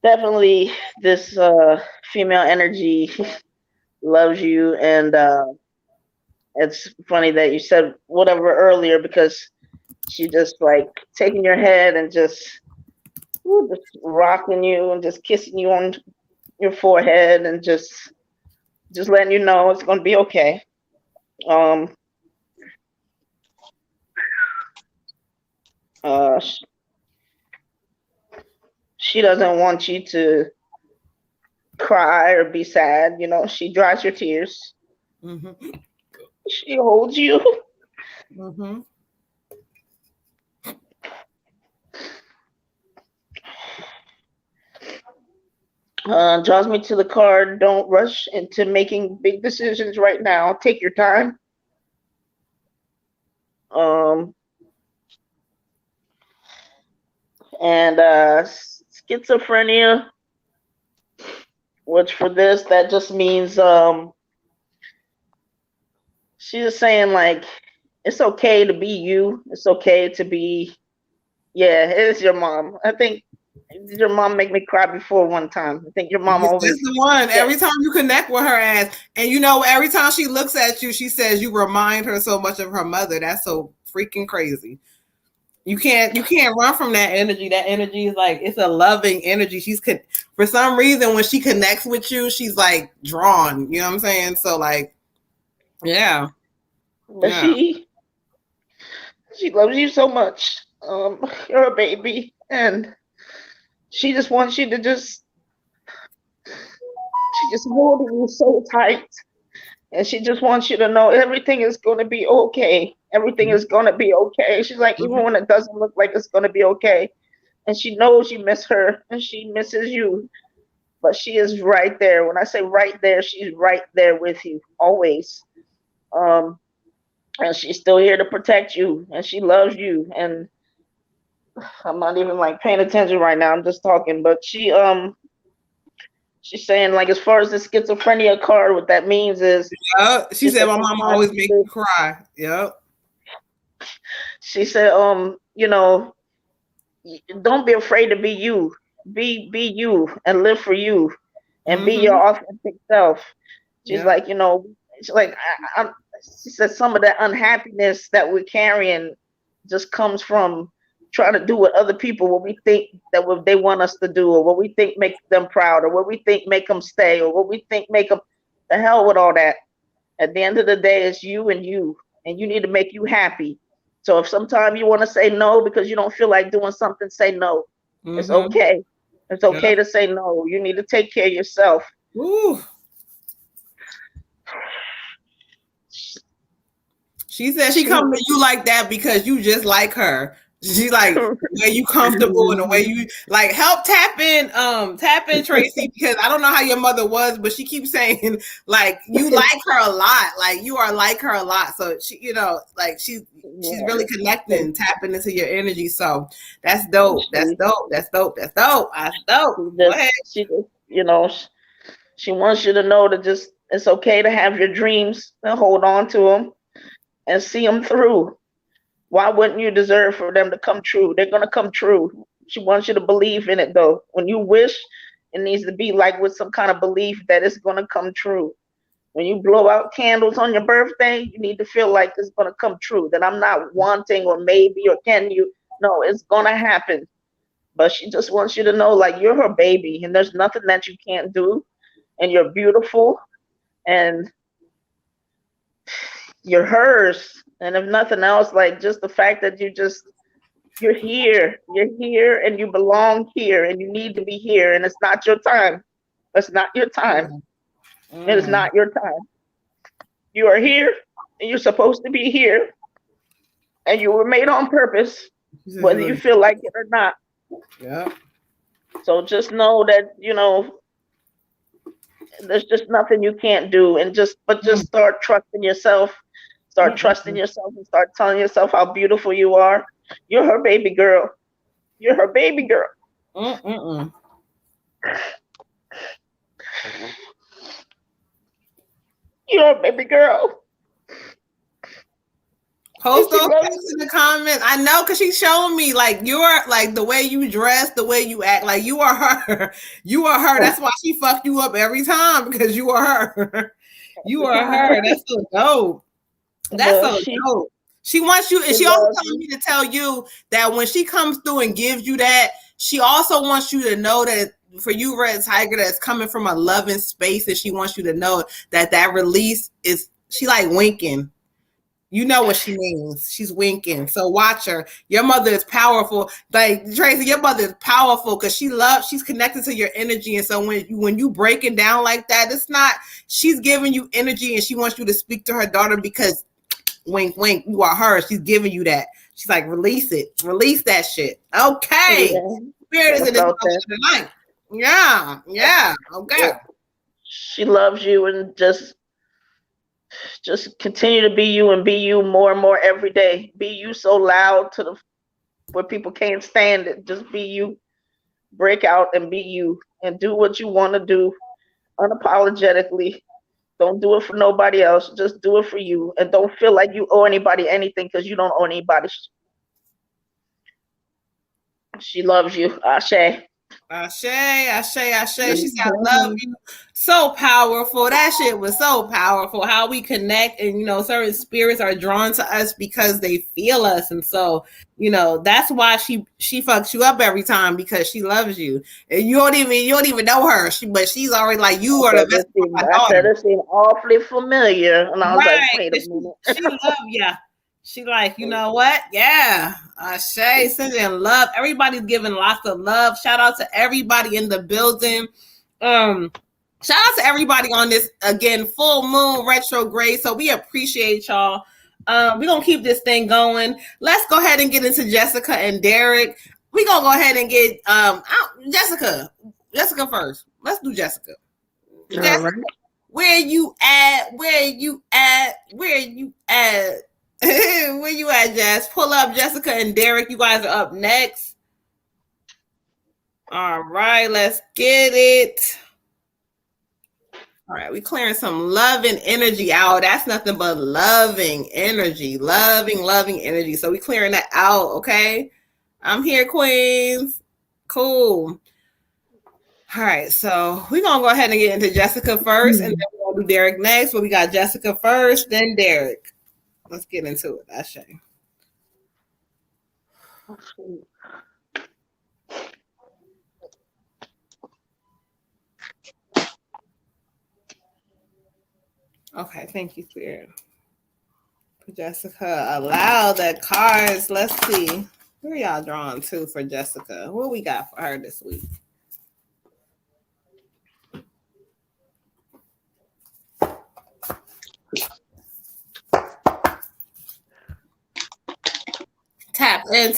definitely this female energy loves you, and it's funny that you said whatever earlier, because she just like taking your head and just rocking you and just kissing you on your forehead and just letting you know it's gonna be okay. Uh, she doesn't want you to cry or be sad. You know, she dries your tears. Mm-hmm. She holds you. Mm-hmm. Draws me to the card. Don't rush into making big decisions right now. Take your time. And schizophrenia, which for this, that just means she's just saying like it's okay to be you. It's okay to be, yeah, it is your mom. I think your mom make me cry before one time. I think your mom always. That's the one. Yeah. Every time you connect with her ass, and you know, every time she looks at you, she says you remind her so much of her mother. That's so freaking crazy. You can't run from that energy. That energy is like, it's a loving energy. For some reason, when she connects with you, she's like drawn. You know what I'm saying? So like, yeah. But yeah. She loves you so much. You're a baby, and she just wants you to she's just holding you so tight, and she just wants you to know everything is going to be okay. Everything is going to be okay. She's like, even when it doesn't look like it's going to be okay, and she knows you miss her and she misses you, but she is right there. When I say right there, she's right there with you always. And she's still here to protect you, and she loves you. And I'm not even like paying attention right now. I'm just talking, but she's saying like, as far as the schizophrenia card, what that means is, she said my mom always makes me cry. Yep. She said, you know, don't be afraid to be you. Be you and live for you, and be your authentic self. She's like, you know, she's like, she said some of that unhappiness that we're carrying just comes from trying to do what other people, what we think that what they want us to do, or what we think make them proud, or what we think make them stay, or what we think make them. The hell with all that. At the end of the day, it's you, and you need to make you happy. So if sometimes you want to say no because you don't feel like doing something, say no. It's okay. It's okay to say no. You need to take care of yourself. Ooh. She said she come to you like that because you just like her. She like the way you comfortable and the way you like help tap in Tracy, because I don't know how your mother was, but she keeps saying like you like her a lot, like you are like her a lot. So she, you know, like she's really connecting, tapping into your energy. So that's dope. That's dope. That's dope. That's dope. That's dope. Go ahead. She, you know, she wants you to know that just it's okay to have your dreams and hold on to them and see them through. Why wouldn't you deserve for them to come true? They're going to come true. She wants you to believe in it, though. When you wish, it needs to be like with some kind of belief that it's going to come true. When you blow out candles on your birthday, you need to feel like it's going to come true, that I'm not wanting or maybe or can you. No, it's going to happen. But she just wants you to know, like, you're her baby, and there's nothing that you can't do, and you're beautiful, and you're hers. And if nothing else, like just the fact that you're here and you belong here and you need to be here, and it's not your time. It's not your time. It is not your time. You are here, and you're supposed to be here, and you were made on purpose, whether you feel like it or not. Yeah. So just know that, there's just nothing you can't do, and just start trusting yourself. Start trusting yourself and start telling yourself how beautiful you are. You're her baby girl. You're her baby girl. You're a baby girl. Post those things in the comments. I know, because she's showing me like you're like the way you dress, the way you act, like you are her. You are her. That's why she fucked you up every time, because you are her. You are her. That's so dope. That's so dope. She wants you, and she also telling me to tell you that when she comes through and gives you that, she also wants you to know that for you, Red Tiger, that's coming from a loving space, and she wants you to know that that release is, she like winking. You know what she means. She's winking. So watch her. Your mother is powerful. Like Tracy, your mother is powerful because she's connected to your energy. And so when you break it down like that, it's not, she's giving you energy and she wants you to speak to her daughter because wink, wink, you are her. She's giving you that. She's like, release it. Release that shit. Okay. Yeah. Spirit is in this tonight. Yeah. Yeah. Okay. She loves you, and just continue to be you and be you more and more every day. Be you so loud where people can't stand it. Just be you. Break out and be you and do what you want to do unapologetically. Don't do it for nobody else. Just do it for you. And don't feel like you owe anybody anything, because you don't owe anybody. She loves you. Ashe. Ashe, Ashe, Ashe. She said, I love you. So powerful. That shit was so powerful. How we connect, and certain spirits are drawn to us because they feel us. And so, that's why she fucks you up every time, because she loves you. And you don't even know her. But she's already like, you are the best. I said it seemed awfully familiar. And I was like, wait a minute. She loves you. She like, you know what? Yeah. Shay, sending love. Everybody's giving lots of love. Shout out to everybody in the building. Shout out to everybody on this, again, full moon retrograde. So we appreciate y'all. We're going to keep this thing going. Let's go ahead and get into Jessica and Derek. We're going to go ahead and get Jessica first. Let's do Jessica. Jessica, right. Where you at? Where you at? Where you at? Where you at, Jess? Pull up Jessica and Derek. You guys are up next. All right, let's get it. All right, we clearing some loving energy out. That's nothing but loving energy. Loving energy. So we clearing that out, okay? I'm here, queens. Cool. All right, so we're going to go ahead and get into Jessica first, and then we're going to do Derek next. But we got Jessica first, then Derek. Let's get into it. Ashe. Okay, thank you, Spirit. For Jessica, allow the cards. Let's see. Where y'all drawn to for Jessica? What we got for her this week? Tap in.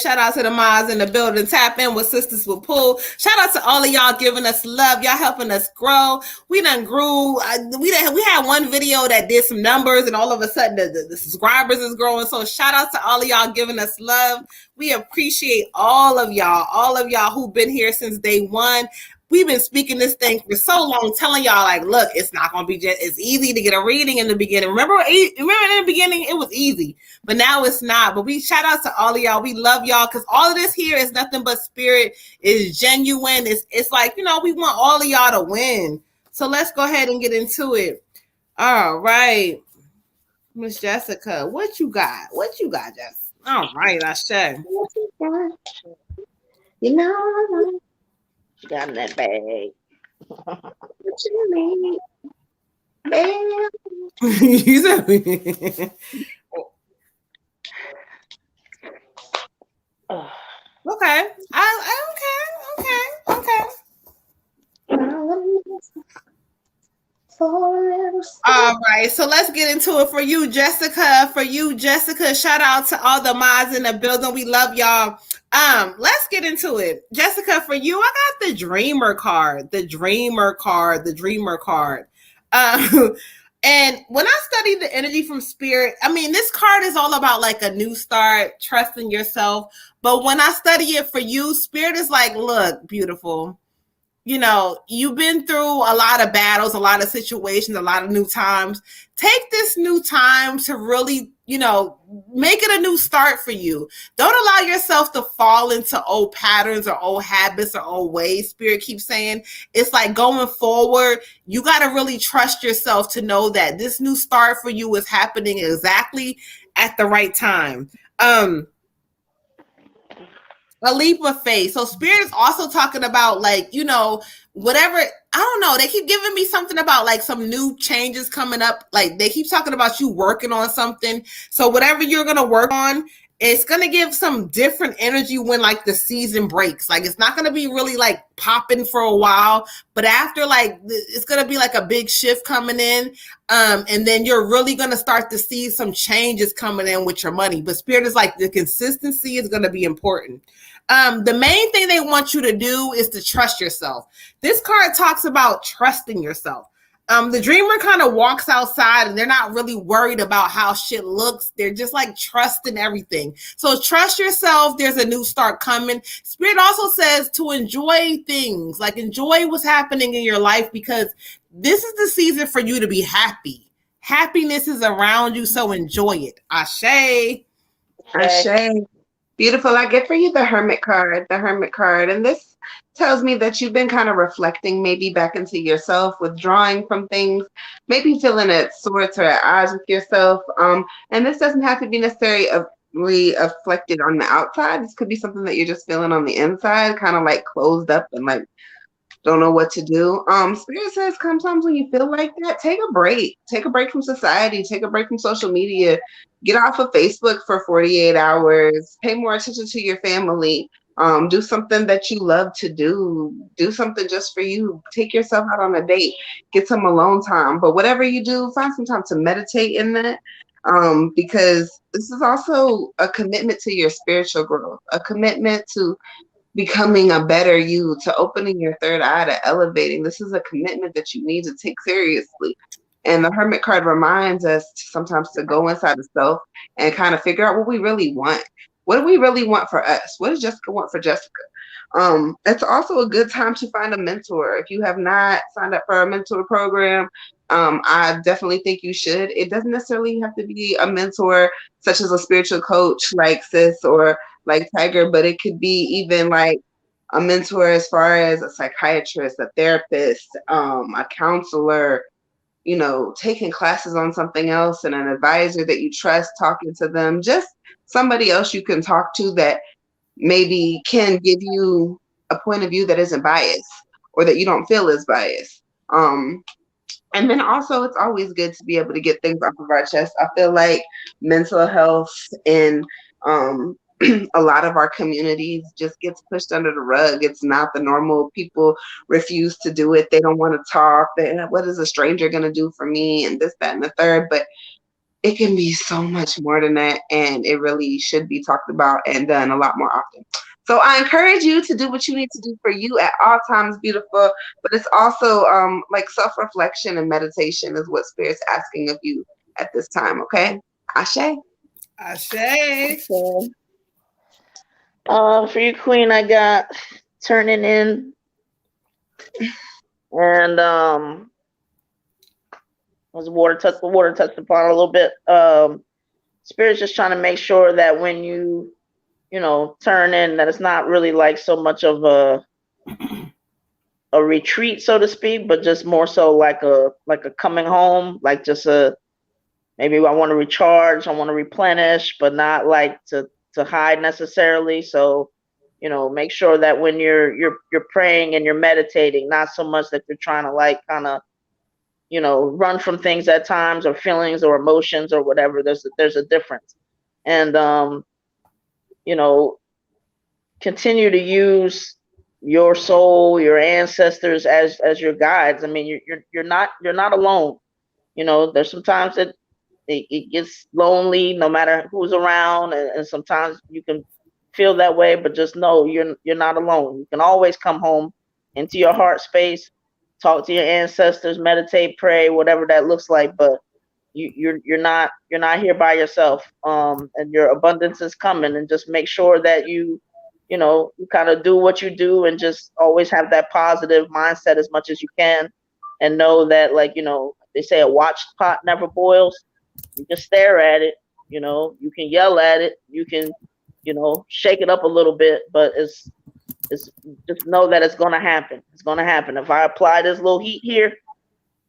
Shout out to the mods in the building. Tap in with Sistas with Pool. Shout out to all of y'all giving us love. Y'all helping us grow. We done grew. We had one video that did some numbers, and all of a sudden the subscribers is growing. So shout out to all of y'all giving us love. We appreciate all of y'all who've been here since day one. We've been speaking this thing for so long, telling y'all, like, look, it's not going to be it's easy to get a reading in the beginning. Remember in the beginning, it was easy, but now it's not. But we shout out to all of y'all. We love y'all, because all of this here is nothing but spirit. Is genuine. It's like, we want all of y'all to win. So let's go ahead and get into it. All right. Miss Jessica, what you got? Jess? All right, Ashe. She got in that bag. What you mean? You said me. Okay. Okay. All right, so let's get into it. For you, Jessica, shout out to all the mods in the building. We love y'all. Let's get into it. Jessica, for you, I got the dreamer card. And when I study the energy from spirit, I mean, this card is all about like a new start, trusting yourself. But when I study it for you, spirit is like, look, beautiful. You know, you've been through a lot of battles, a lot of situations, a lot of new times. Take this new time to really, you know, make it a new start for you. Don't allow yourself to fall into old patterns or old habits or old ways. Spirit keeps saying it's like going forward. You got to really trust yourself to know that this new start for you is happening exactly at the right time. A leap of faith. So spirit is also talking about like, you know, whatever, I don't know. They keep giving me something about like some new changes coming up. Like they keep talking about you working on something. So whatever you're going to work on, it's going to give some different energy when like the season breaks. Like it's not going to be really like popping for a while, but after like it's going to be like a big shift coming in. And then you're really going to start to see some changes coming in with your money. But spirit is like the consistency is going to be important. The main thing they want you to do is to trust yourself. This card talks about trusting yourself. The dreamer kind of walks outside and they're not really worried about how shit looks. They're just like trusting everything. So trust yourself. There's a new start coming. Spirit also says to enjoy things, like enjoy what's happening in your life because this is the season for you to be happy. Happiness is around you, so enjoy it. Ashe. Ashe. Beautiful. I get for you the Hermit card, and this tells me that you've been kind of reflecting maybe back into yourself, withdrawing from things, maybe feeling at sorts or at odds with yourself. And this doesn't have to be necessarily reflected on the outside. This could be something that you're just feeling on the inside, kind of like closed up and like don't know what to do. Spirit says sometimes when you feel like that, take a break. Take a break from society, take a break from social media, get off of Facebook for 48 hours, pay more attention to your family, do something that you love to do something just for you, take yourself out on a date, get some alone time. But whatever you do, find some time to meditate in that. Because this is also a commitment to your spiritual growth, a commitment to becoming a better you, to opening your third eye, to elevating. This is a commitment that you need to take seriously. And the Hermit card reminds us sometimes to go inside the self and kind of figure out what we really want. What do we really want for us? What does Jessica want for Jessica? It's also a good time to find a mentor. If you have not signed up for a mentor program, I definitely think you should. It doesn't necessarily have to be a mentor such as a spiritual coach like Sis or like Tiger, but it could be even like a mentor as far as a psychiatrist, a therapist, a counselor, you know, taking classes on something else, and an advisor that you trust, talking to them, just somebody else you can talk to that maybe can give you a point of view that isn't biased or that you don't feel is biased. And then also it's always good to be able to get things off of our chest. I feel like mental health in a lot of our communities just gets pushed under the rug. It's not the normal. People refuse to do it. They don't want to talk. What is a stranger going to do for me? And this, that, and the third. But it can be so much more than that. And it really should be talked about and done a lot more often. So I encourage you to do what you need to do for you at all times, beautiful. But it's also like self-reflection and meditation is what Spirit's asking of you at this time, okay? Ashe? Ashe. For you, Queen, I got turning in, and was water touched upon a little bit. Spirit's just trying to make sure that when you turn in, that it's not really like so much of a retreat, so to speak, but just more so like a coming home, like just maybe I want to recharge, I want to replenish, but not like to hide necessarily. So, make sure that when you're praying and you're meditating, not so much that you're trying to like kind of, run from things at times or feelings or emotions or whatever. There's a difference. And, continue to use your soul, your ancestors as your guides. I mean, you're not alone. You know, there's sometimes it gets lonely no matter who's around, and sometimes you can feel that way, but just know you're not alone. You can always come home into your heart space, talk to your ancestors, meditate, pray, whatever that looks like, but you're not here by yourself. And your abundance is coming, and just make sure that you kind of do what you do, and just always have that positive mindset as much as you can, and know that, like, they say a watched pot never boils. You can stare at it, you can yell at it, you can, shake it up a little bit, but it's just know that it's gonna happen. It's gonna happen. If I apply this little heat here,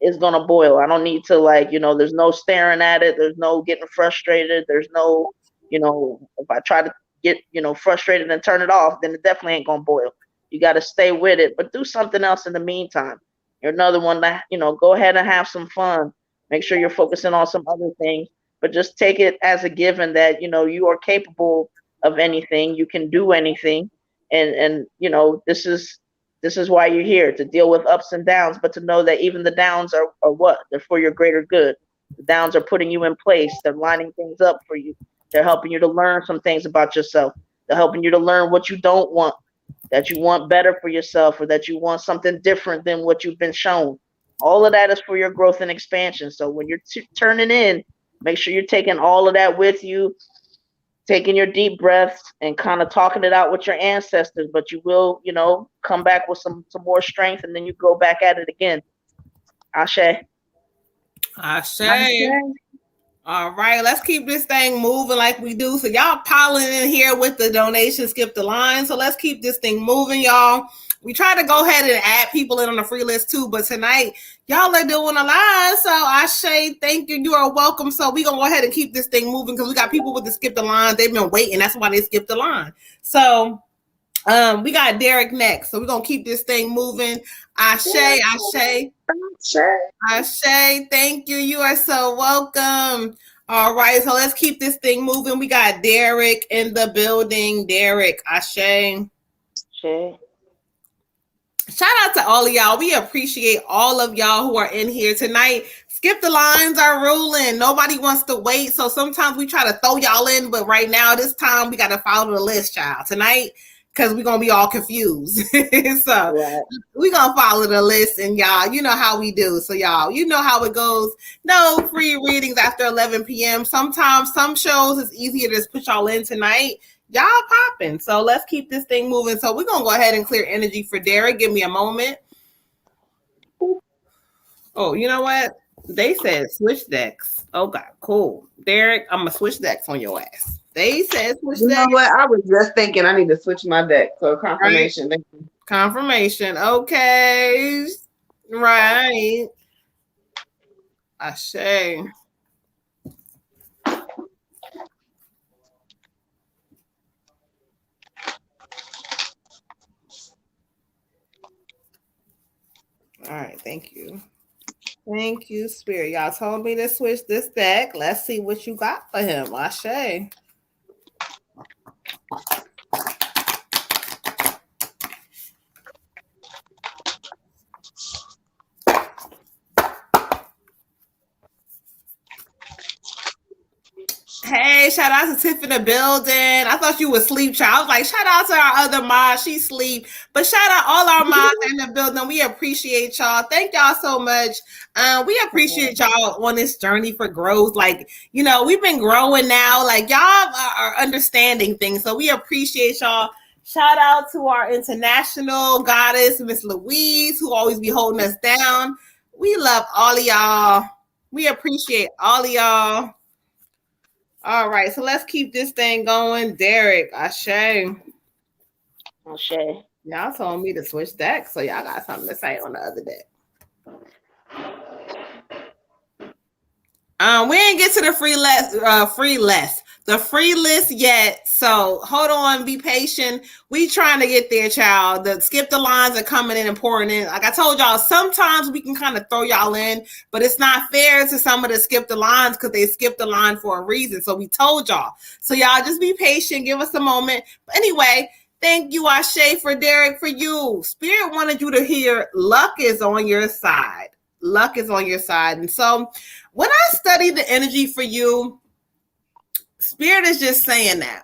it's gonna boil. I don't need to, like, there's no staring at it, there's no getting frustrated, there's no, if I try to get, frustrated and turn it off, then it definitely ain't gonna boil. You gotta stay with it, but do something else in the meantime. You're another one that, go ahead and have some fun. Make sure you're focusing on some other things, but just take it as a given that, you are capable of anything, you can do anything. And this is why you're here, to deal with ups and downs, but to know that even the downs are what? They're for your greater good. The downs are putting you in place. They're lining things up for you. They're helping you to learn some things about yourself. They're helping you to learn what you don't want, that you want better for yourself, or that you want something different than what you've been shown. All of that is for your growth and expansion. So when you're turning in, make sure you're taking all of that with you, taking your deep breaths and kind of talking it out with your ancestors, but you will, come back with some more strength, and then you go back at it again. Ashe. Ashe. All right, let's keep this thing moving like we do. So y'all piling in here with the donation, skip the line. So let's keep this thing moving, y'all. We try to go ahead and add people in on the free list too, but tonight y'all are doing a line. So Ashe, thank you. You are welcome. So we're gonna go ahead and keep this thing moving because we got people with the skip the line. They've been waiting. That's why they skipped the line. So we got Derek next. So we're gonna keep this thing moving. Ashe, Ashe. Ashe, thank you. You are so welcome. All right, so let's keep this thing moving. We got Derek in the building. Derek, Ashe. Ashe. Shout out to all of y'all. We appreciate all of y'all who are in here tonight. Skip the lines are ruling. Nobody wants to wait. So sometimes we try to throw y'all in, but right now, this time, we got to follow the list, child. Tonight, because we're going to be all confused. So we're going to follow the list, and y'all, you know how we do. So y'all, you know how it goes. No free readings after 11 p.m. Sometimes some shows it's easier to just put y'all in tonight. Y'all popping. So let's keep this thing moving. So we're going to go ahead and clear energy for Derek. Give me a moment. Oh, you know what? They said switch decks. Oh, God, cool. Derek, I'm going to switch decks on your ass. They said switch decks. You know what? I was just thinking I need to switch my deck. So confirmation. Right. Confirmation. Okay. Right. Ashe. All right, thank you. Thank you, Spirit. Y'all told me to switch this deck. Let's see what you got for him. Ashe. Hey, shout out to Tiff in the building. I thought you would sleep, child. I was like, shout out to our other mod. She sleep. But shout out all our mods in the building. We appreciate y'all. Thank y'all so much. We appreciate y'all on this journey for growth. Like, we've been growing now. Like, y'all are understanding things. So we appreciate y'all. Shout out to our international goddess, Miss Louise, who always be holding us down. We love all of y'all. We appreciate all of y'all. All right, so let's keep this thing going. Derek, Ashe. Ashe. Y'all told me to switch decks, so y'all got something to say on the other deck. We didn't get to the free list yet. So hold on, be patient. We trying to get there, child. The skip the lines are coming in and pouring in. Like I told y'all, sometimes we can kind of throw y'all in, but it's not fair to some of the skip the lines because they skipped the line for a reason. So we told y'all. So y'all just be patient. Give us a moment. But anyway, Thank you, Ashe, for Derek, for you. Spirit wanted you to hear luck is on your side. Luck is on your side. And so when I study the energy for you, Spirit is just saying that.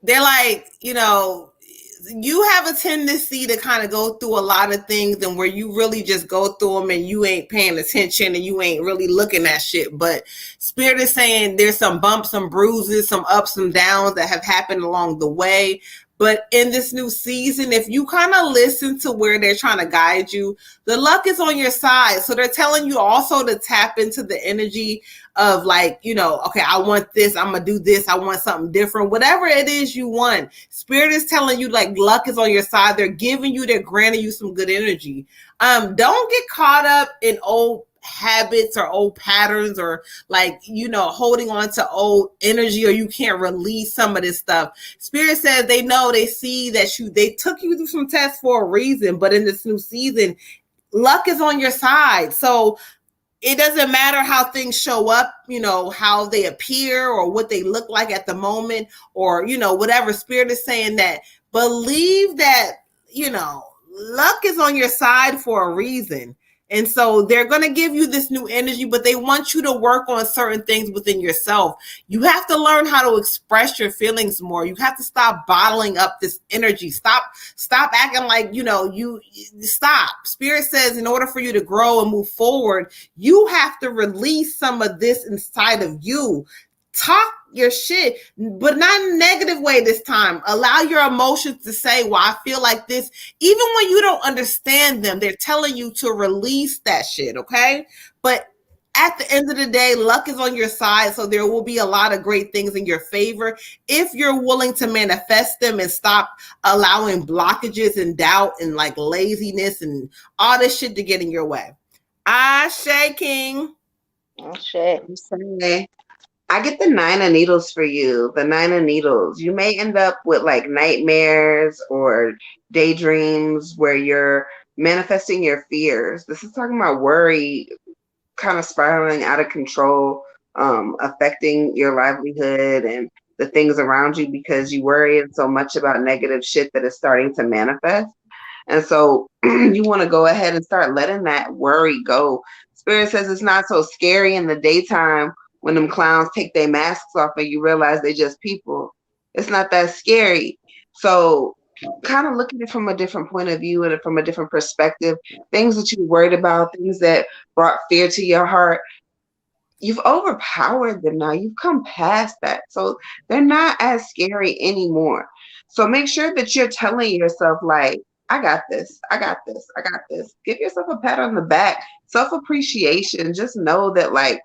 They're like, you have a tendency to kind of go through a lot of things and where you really just go through them and you ain't paying attention and you ain't really looking at shit. But Spirit is saying there's some bumps, some bruises, some ups and downs that have happened along the way. But in this new season, if you kind of listen to where they're trying to guide you, the luck is on your side. So they're telling you also to tap into the energy of like, okay, I want this, I'm gonna do this, I want something different, whatever it is you want. Spirit is telling you like luck is on your side. They're granting you some good energy. Don't get caught up in old habits or old patterns or like holding on to old energy, or you can't release some of this stuff. Spirit says they see that they took you through some tests for a reason, but in this new season, luck is on your side. So it doesn't matter how things show up, how they appear or what they look like at the moment, or whatever. Spirit is saying that believe that luck is on your side for a reason. And so they're going to give you this new energy, but they want you to work on certain things within yourself. You have to learn how to express your feelings more. You have to stop bottling up this energy. Stop acting like, you stop. Spirit says in order for you to grow and move forward, you have to release some of this inside of you. Talk your shit, but not in a negative way this time. Allow your emotions to say, well, I feel like this. Even when you don't understand them, they're telling you to release that shit, okay? But at the end of the day, luck is on your side, so there will be a lot of great things in your favor if you're willing to manifest them and stop allowing blockages and doubt and like laziness and all this shit to get in your way. Ashe, King. Ashe. I get the 9 of needles for you. The 9 of needles. You may end up with like nightmares or daydreams where you're manifesting your fears. This is talking about worry kind of spiraling out of control, affecting your livelihood and the things around you because you worry so much about negative shit that is starting to manifest. And so you want to go ahead and start letting that worry go. Spirit says it's not so scary in the daytime when them clowns take their masks off and you realize they just people. It's not that scary. So kind of look at it from a different point of view and from a different perspective. Things that you worried about, things that brought fear to your heart, you've overpowered them now. You've come past that. So they're not as scary anymore. So make sure that you're telling yourself like, I got this. I got this. I got this. Give yourself a pat on the back. Self-appreciation. Just know that like,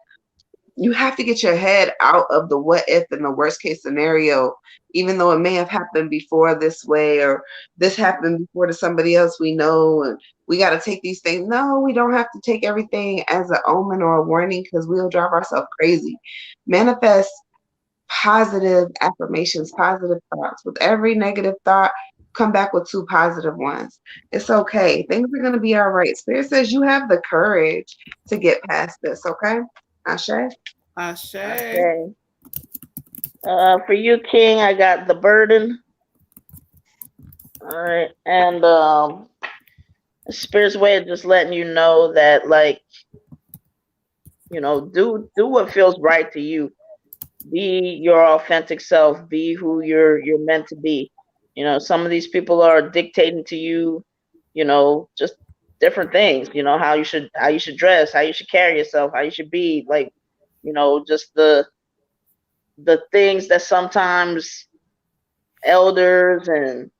you have to get your head out of the what if and the worst case scenario, even though it may have happened before this way, or this happened before to somebody else we know, and we got to take these things. No, we don't have to take everything as an omen or a warning because we'll drive ourselves crazy. Manifest positive affirmations, positive thoughts. With every negative thought, come back with 2 positive ones. It's okay. Things are going to be all right. Spirit says you have the courage to get past this, okay? Ashe? Ashe. Okay. For you, King, I got the burden. All right. And Spirit's way of just letting you know that, like, do what feels right to you. Be your authentic self. Be who you're meant to be. Some of these people are dictating to you, just different things. How you should dress, how you should carry yourself, how you should be, like, just the things that sometimes elders and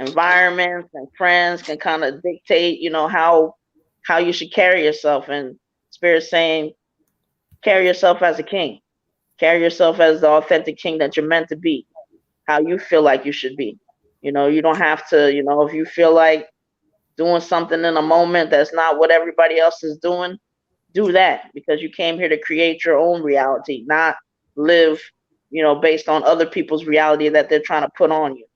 environments and friends can kind of dictate, how you should carry yourself. And Spirit saying, carry yourself as a king. Carry yourself as the authentic king that you're meant to be, how you feel like you should be. You don't have to, if you feel like doing something in a moment that's not what everybody else is doing, do that, because you came here to create your own reality, not live, based on other people's reality that they're trying to put on you,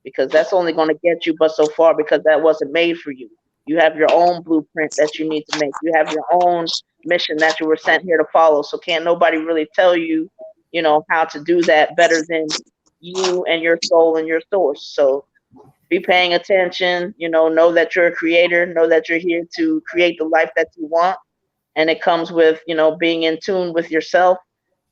because that's only going to get you but so far, because that wasn't made for you. You have your own blueprint that you need to make. You have your own mission that you were sent here to follow. So can't nobody really tell you, how to do that better than you and your soul and your source. So be paying attention, know that you're a creator, know that you're here to create the life that you want. And it comes with, being in tune with yourself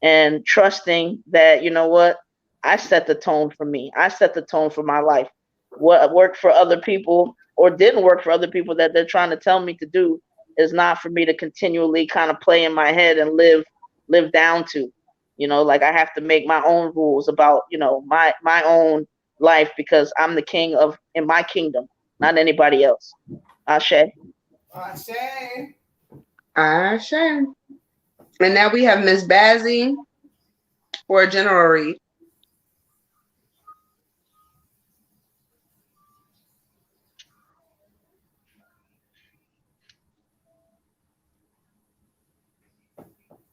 and trusting that, what, I set the tone for me. I set the tone for my life. What worked for other people or didn't work for other people that they're trying to tell me to do is not for me to continually kind of play in my head and live down to. Like I have to make my own rules about, my own life, because I'm the king in my kingdom, not anybody else. Ashe. Ashe. Ashe. And now we have Miss Bazzy for a general read.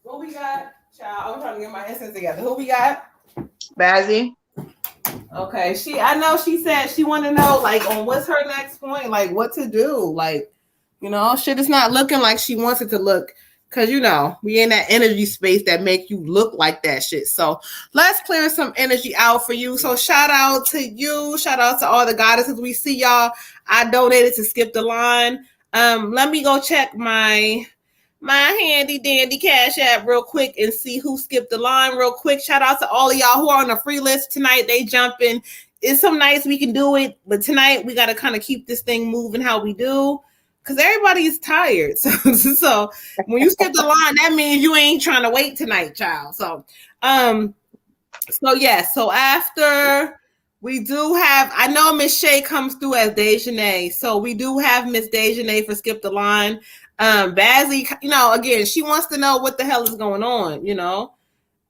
Who we got? Child, I'm trying to get my instance together. Who we got? Bazzy. Okay, I know she said she want to know, like, on what's her next point, like what to do, like, shit is not looking like she wants it to look, because we in that energy space that make you look like that shit. So let's clear some energy out for you. So shout out to you, shout out to all the goddesses we see, y'all. I donated to Skip the Line. Let me go check my handy dandy Cash App real quick and see who skipped the line real quick. Shout out to all of y'all who are on the free list tonight. They jumping. It's some nights we can do it, but tonight we got to kind of keep this thing moving how we do, because everybody is tired. So when you skip the line, that means you ain't trying to wait tonight, child. So after we do have, I know Miss Shay comes through as Dejanay, so we do have Miss Dejanay for Skip the Line. Bazzy, again, she wants to know what the hell is going on,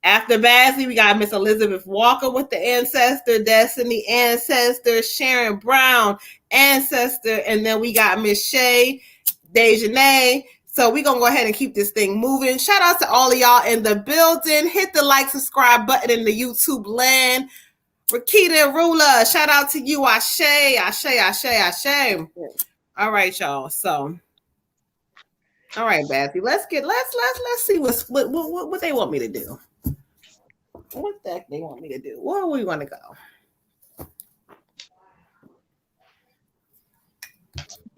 After Bazzy, we got Miss Elizabeth Walker with the Ancestor, Destiny Ancestor, Sharon Brown Ancestor, and then we got Miss Shay, Dejanay. So we're going to go ahead and keep this thing moving. Shout out to all of y'all in the building. Hit the like, subscribe button in the YouTube land. Rakita Rula, shout out to you. Ashe, Ashe, Ashe, Ashe. All right, y'all. So, all right, Bazzy, let's see what they want me to do. What the heck they want me to do? Where do we want to go?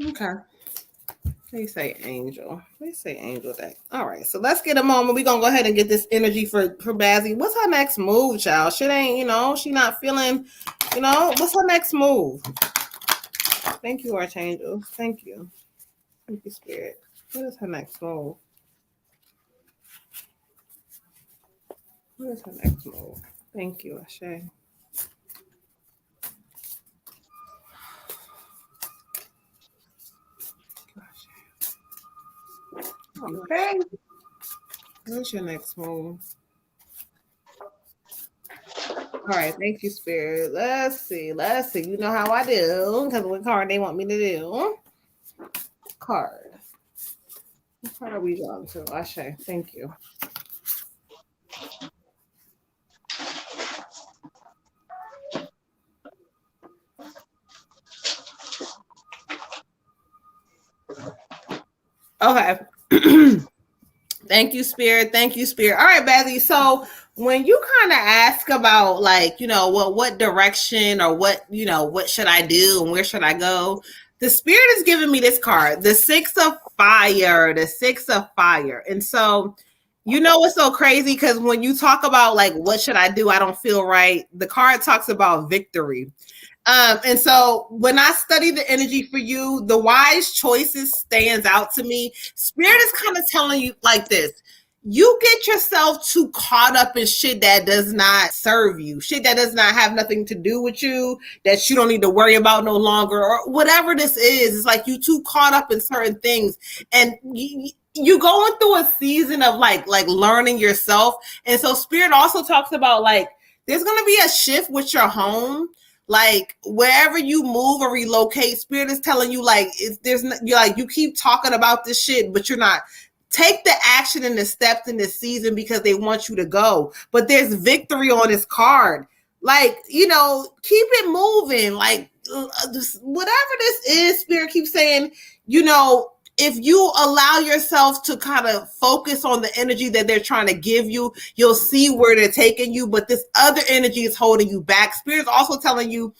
Okay. They say angel. They say angel deck. All right, so let's get a moment. We're gonna go ahead and get this energy for Bazzy. What's her next move, child? Shit ain't, she not feeling, what's her next move? Thank you, Archangel. Thank you. Thank you, Spirit. What is her next move? What is her next move? Thank you, Ashe. Okay. What's your next move? All right, thank you, Spirit. Let's see. You know how I do, because what card they want me to do? Card. What card are we going to? Ashe, thank you. Okay. Thank you, Spirit. Thank you, Spirit. All right, Bazzy. So when you kind of ask about, like, what direction or what should I do and where should I go? The Spirit is giving me this card, the Six of Fire, And so, what's so crazy? Because when you talk about, like, what should I do? I don't feel right. The card talks about victory. And so when I study the energy for you, the wise choices stands out to me. Spirit is kind of telling you like this. You get yourself too caught up in shit that does not serve you, shit that does not have nothing to do with you, that you don't need to worry about no longer, or whatever this is. It's like you too caught up in certain things, and you going through a season of like learning yourself. And so Spirit also talks about, like, there's going to be a shift with your home. Like, wherever you move or relocate, Spirit is telling you, like, you keep talking about this shit, but you're not. Take the action and the steps in this season because they want you to go. But there's victory on this card. Like, keep it moving. Like, whatever this is, Spirit keeps saying, if you allow yourself to kind of focus on the energy that they're trying to give you, you'll see where they're taking you. But this other energy is holding you back. Spirit is also telling you,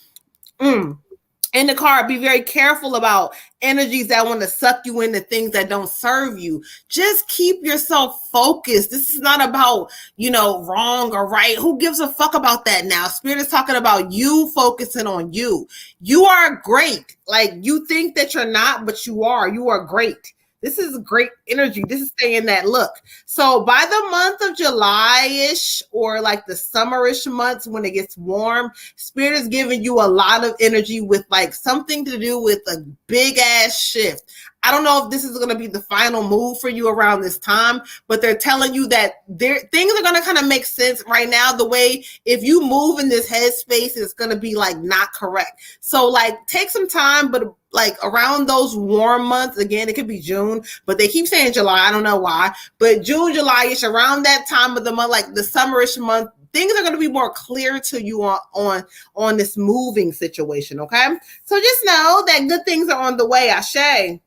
in the card, be very careful about energies that want to suck you into things that don't serve you. Just keep yourself focused. This is not about, wrong or right. Who gives a fuck about that now? Spirit is talking about you focusing on you. You are great. Like, you think that you're not, but you are. You are great. This is great energy. This is saying that, look, so by the month of July-ish, or like the summerish months when it gets warm, Spirit is giving you a lot of energy with like something to do with a big ass shift. I don't know if this is going to be the final move for you around this time, but they're telling you that things are going to kind of make sense right now. The way, if you move in this headspace, it's going to be like not correct. So like take some time, but like around those warm months, again, it could be June, but they keep saying July. I don't know why, but June, July-ish, around that time of the month, like the summerish month, things are going to be more clear to you on this moving situation. Okay. So just know that good things are on the way. Ashe.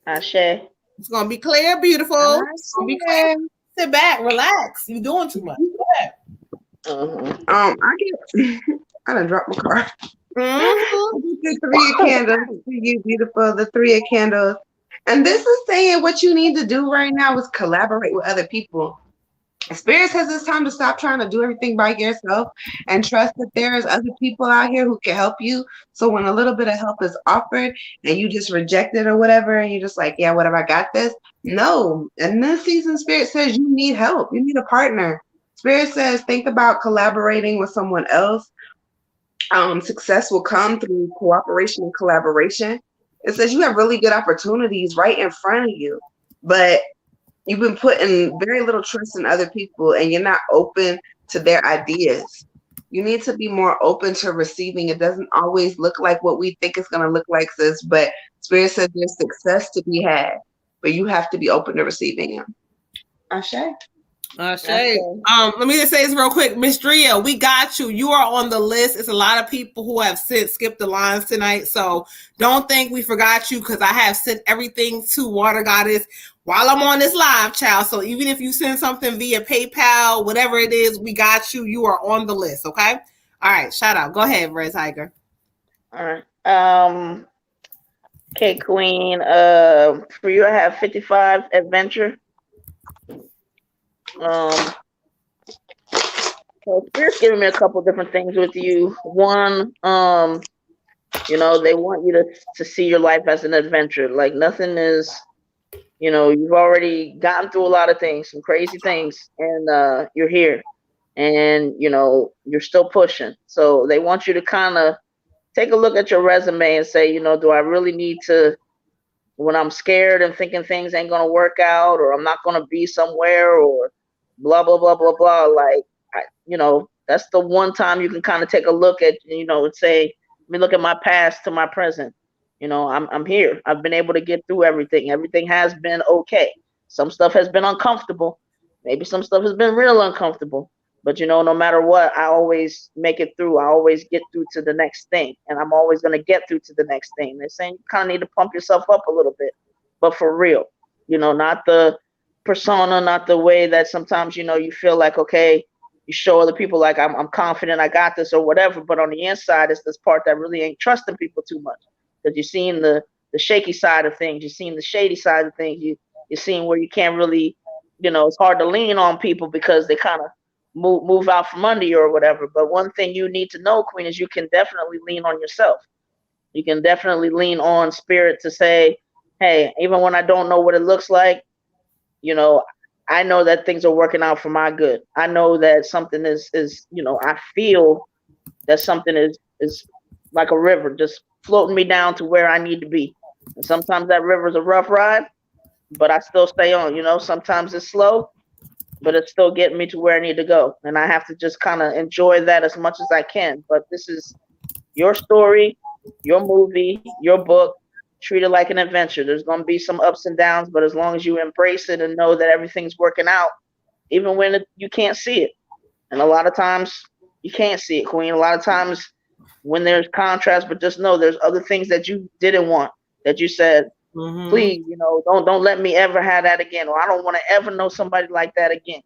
Ashe. It's gonna be clear, beautiful. It's gonna be clear. Sit back, relax. You're doing too much. Go ahead. I done dropped my card. Mm-hmm. The 3 of candles, you beautiful. The 3 of candles, and this is saying what you need to do right now is collaborate with other people. Spirit says it's time to stop trying to do everything by yourself and trust that there's other people out here who can help you. So when a little bit of help is offered and you just reject it or whatever, and you're just like, yeah, whatever, I got this. No. And this season, Spirit says you need help. You need a partner. Spirit says think about collaborating with someone else. Success will come through cooperation and collaboration. It says you have really good opportunities right in front of you, but you've been putting very little trust in other people and you're not open to their ideas. You need to be more open to receiving. It doesn't always look like what we think it's going to look like, sis, but Spirit says there's success to be had, but you have to be open to receiving them. Ashe. Let me just say this real quick. Miss Drea, we got you. You are on the list. It's a lot of people who have skipped the lines tonight. So don't think we forgot you, because I have sent everything to Water Goddess while I'm on this live, child. So even if you send something via PayPal, whatever it is, we got you. You are on the list, okay? All right, shout out. Go ahead, Red Tiger. All right. Okay, Queen. For you, I have 55 Adventure. So Spirit's giving me a couple different things with you. One, they want you to see your life as an adventure. Like nothing is, you've already gotten through a lot of things, some crazy things, and you're here, and you're still pushing. So they want you to kind of take a look at your resume and say, do I really need to, when I'm scared and thinking things ain't gonna work out, or I'm not gonna be somewhere, or blah blah blah blah blah. Like, that's the one time you can kind of take a look at, and say, let me look at my past to my present. I'm here. I've been able to get through everything. Everything has been okay. Some stuff has been uncomfortable. Maybe some stuff has been real uncomfortable. But no matter what, I always make it through. I always get through to the next thing, and I'm always gonna get through to the next thing. They're saying you kind of need to pump yourself up a little bit, but for real. Not the persona, not the way that sometimes you feel like, okay, you show other people like I'm confident, I got this or whatever, but on the inside it's this part that really ain't trusting people too much, because you're seeing the shaky side of things, you're seeing the shady side of things, you're seeing where you can't really, it's hard to lean on people because they kind of move out from under you or whatever. But one thing you need to know, Queen, is you can definitely lean on yourself. You can definitely lean on Spirit to say, hey, even when I don't know what it looks like, I know that things are working out for my good. I know that something is I feel that something is like a river just floating me down to where I need to be. And sometimes that river is a rough ride, but I still stay on. Sometimes it's slow, but it's still getting me to where I need to go. And I have to just kind of enjoy that as much as I can. But this is your story, your movie, your book. Treat it like an adventure. There's going to be some ups and downs, but as long as you embrace it and know that everything's working out, even when you can't see it. And a lot of times you can't see it, Queen. A lot of times when there's contrast, but just know there's other things that you didn't want, that you said, please, don't let me ever have that again, or I don't want to ever know somebody like that again.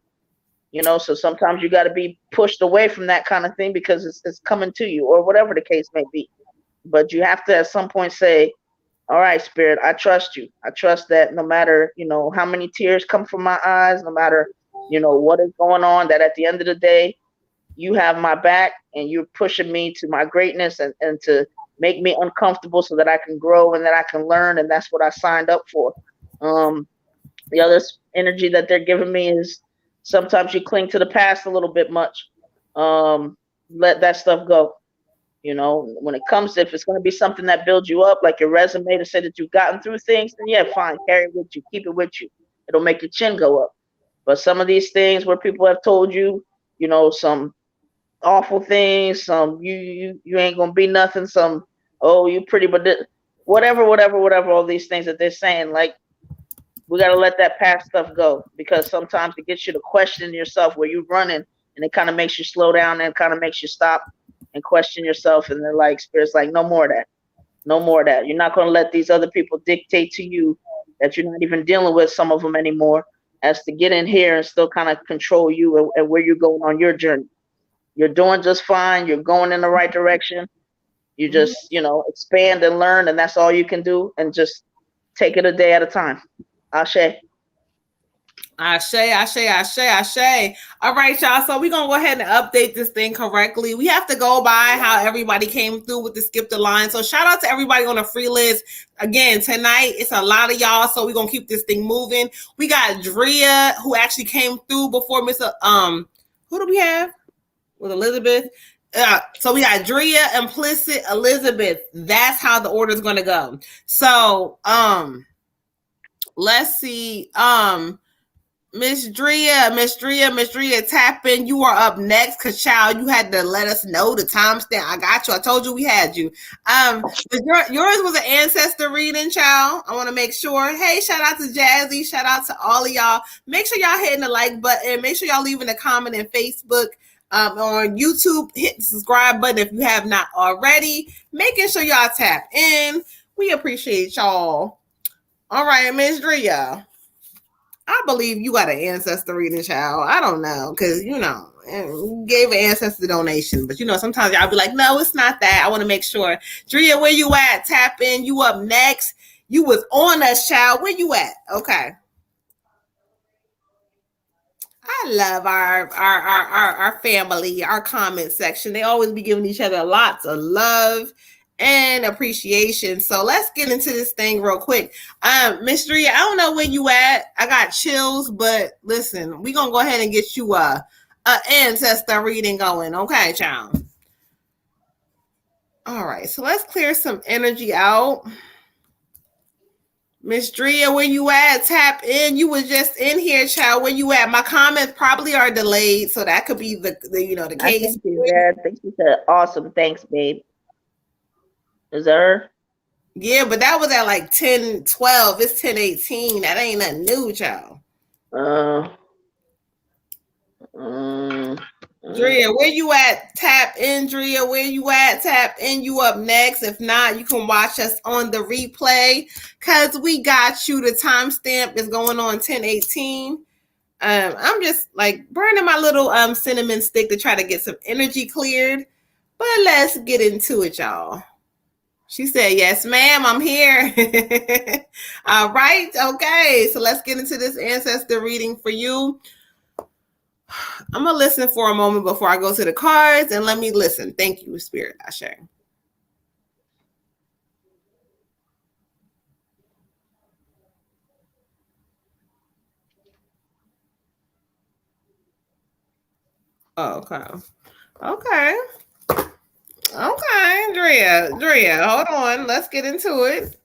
So sometimes you got to be pushed away from that kind of thing because it's coming to you, or whatever the case may be. But you have to at some point say, all right, Spirit, I trust you. I trust that no matter, how many tears come from my eyes, no matter, what is going on, that at the end of the day, you have my back and you're pushing me to my greatness and to make me uncomfortable so that I can grow and that I can learn. And that's what I signed up for. The other energy that they're giving me is sometimes you cling to the past a little bit much. Let that stuff go. When it comes to, if it's going to be something that builds you up, like your resume to say that you've gotten through things, then yeah, fine, carry it with you, keep it with you. It'll make your chin go up. But some of these things where people have told you, some awful things, some you ain't gonna be nothing, some you pretty, but whatever, all these things that they're saying, like, we gotta let that past stuff go, because sometimes it gets you to question yourself where you're running, and it kind of makes you slow down and kind of makes you stop and question yourself. And they're like, Spirit's like, no more of that. No more of that. You're not gonna let these other people dictate to you that you're not even dealing with, some of them anymore, as to get in here and still kind of control you and where you're going on your journey. You're doing just fine. You're going in the right direction. You just, expand and learn, and that's all you can do. And just take it a day at a time. Ashe. Ashe. All right, y'all. So we're going to go ahead and update this thing correctly. We have to go by how everybody came through with the skip the line. So shout out to everybody on the free list. Again, tonight, it's a lot of y'all, so we're going to keep this thing moving. We got Drea, who actually came through before Mr. Who do we have? With Elizabeth. So we got Drea, Implicit, Elizabeth. That's how the order is going to go. So, let's see. Miss Drea, tap in. You are up next, because child, you had to let us know the timestamp. I got you. I told you we had you. Yours was an ancestor reading, child. I want to make sure. Hey, shout out to Jazzy. Shout out to all of y'all. Make sure y'all hitting the like button. Make sure y'all leaving a comment in Facebook. On YouTube, hit the subscribe button if you have not already. Making sure y'all tap in. We appreciate y'all. All right, Miss Drea. I believe you got an ancestor reading, child. I don't know, because, you gave an ancestor donation. But, sometimes y'all be like, no, it's not that. I want to make sure. Drea, where you at? Tap in. You up next. You was on us, child. Where you at? Okay. I love our family, our comment section. They always be giving each other lots of love and appreciation. So let's get into this thing real quick. Miss Drea, I don't know where you at. I got chills, but listen, we're gonna go ahead and get you a ancestor reading going. Okay, child. All right, so let's clear some energy out. Miss Drea, where you at? Tap in. You was just in here, child. Where you at? My comments probably are delayed, so that could be the case. I think she said awesome. Thanks, babe. Is that her? Yeah, but that was at like 10:12. It's 10:18. That ain't nothing new, child. Drea, where you at? Tap in, Drea. Where you at? Tap in. You up next. If not, you can watch us on the replay, because we got you. The timestamp is going on 10:18. I'm just like burning my little cinnamon stick to try to get some energy cleared. But let's get into it, y'all. She said, yes, ma'am, I'm here. All right. Okay. So let's get into this ancestor reading for you. I'm going to listen for a moment before I go to the cards, and let me listen. Thank you, Spirit. Ashe. Oh, okay. Okay, Drea, hold on. Let's get into it.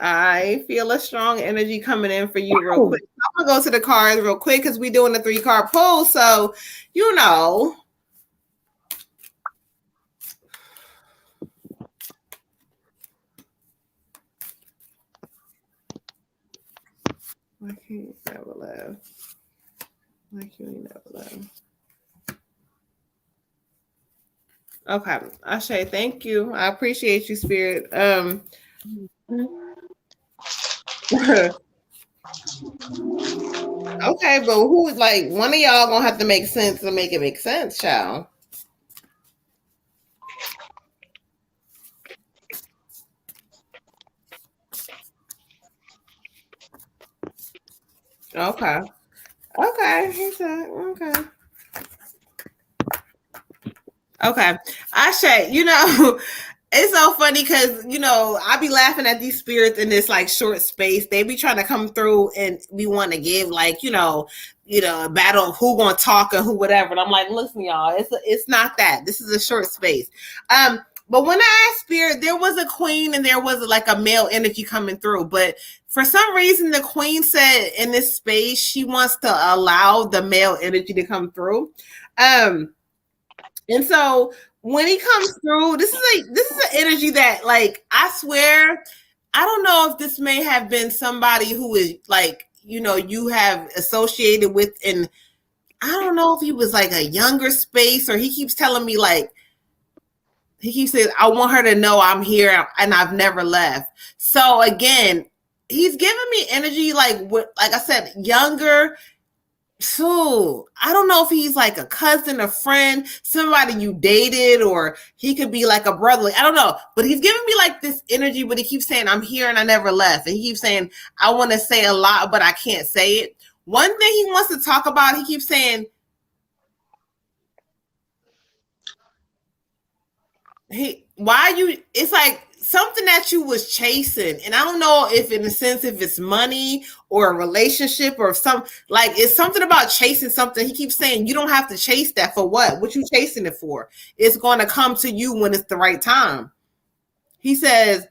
I feel a strong energy coming in for you real quick. I'm going to go to the cards real quick, because we're doing a 3-card pull. So, Like you never left. Like you never left. Okay, Ashe, thank you. I appreciate you, Spirit. Okay, but who, like, one of y'all gonna have to make sense to make it make sense, child. Okay. Okay. He said, okay. Okay. Ashe, it's so funny because, I be laughing at these spirits in this like short space. They be trying to come through and we want to give like, a battle of who gonna talk and who whatever. And I'm like, listen, y'all, it's not that. This is a short space. But when I asked spirit, there was a queen and there was like a male energy coming through. But for some reason, the queen said in this space, she wants to allow the male energy to come through. And so when he comes through, this is an energy that like I swear, I don't know if this may have been somebody who is like, you have associated with, and I don't know if he was like a younger space, or he keeps telling me like, he keeps saying, I want her to know I'm here and I've never left. So again, he's giving me energy like I said, younger. So I don't know if he's like a cousin, a friend, somebody you dated, or he could be like a brother. I don't know, but he's giving me like this energy. But he keeps saying, I'm here and I never left. And he keeps saying, I want to say a lot, but I can't say it. One thing he wants to talk about, he keeps saying, it's like something that you was chasing, and I don't know if in a sense if it's money or a relationship or some, like it's something about chasing something. He keeps saying you don't have to chase that. For what you chasing it for? It's going to come to you when it's the right time. He says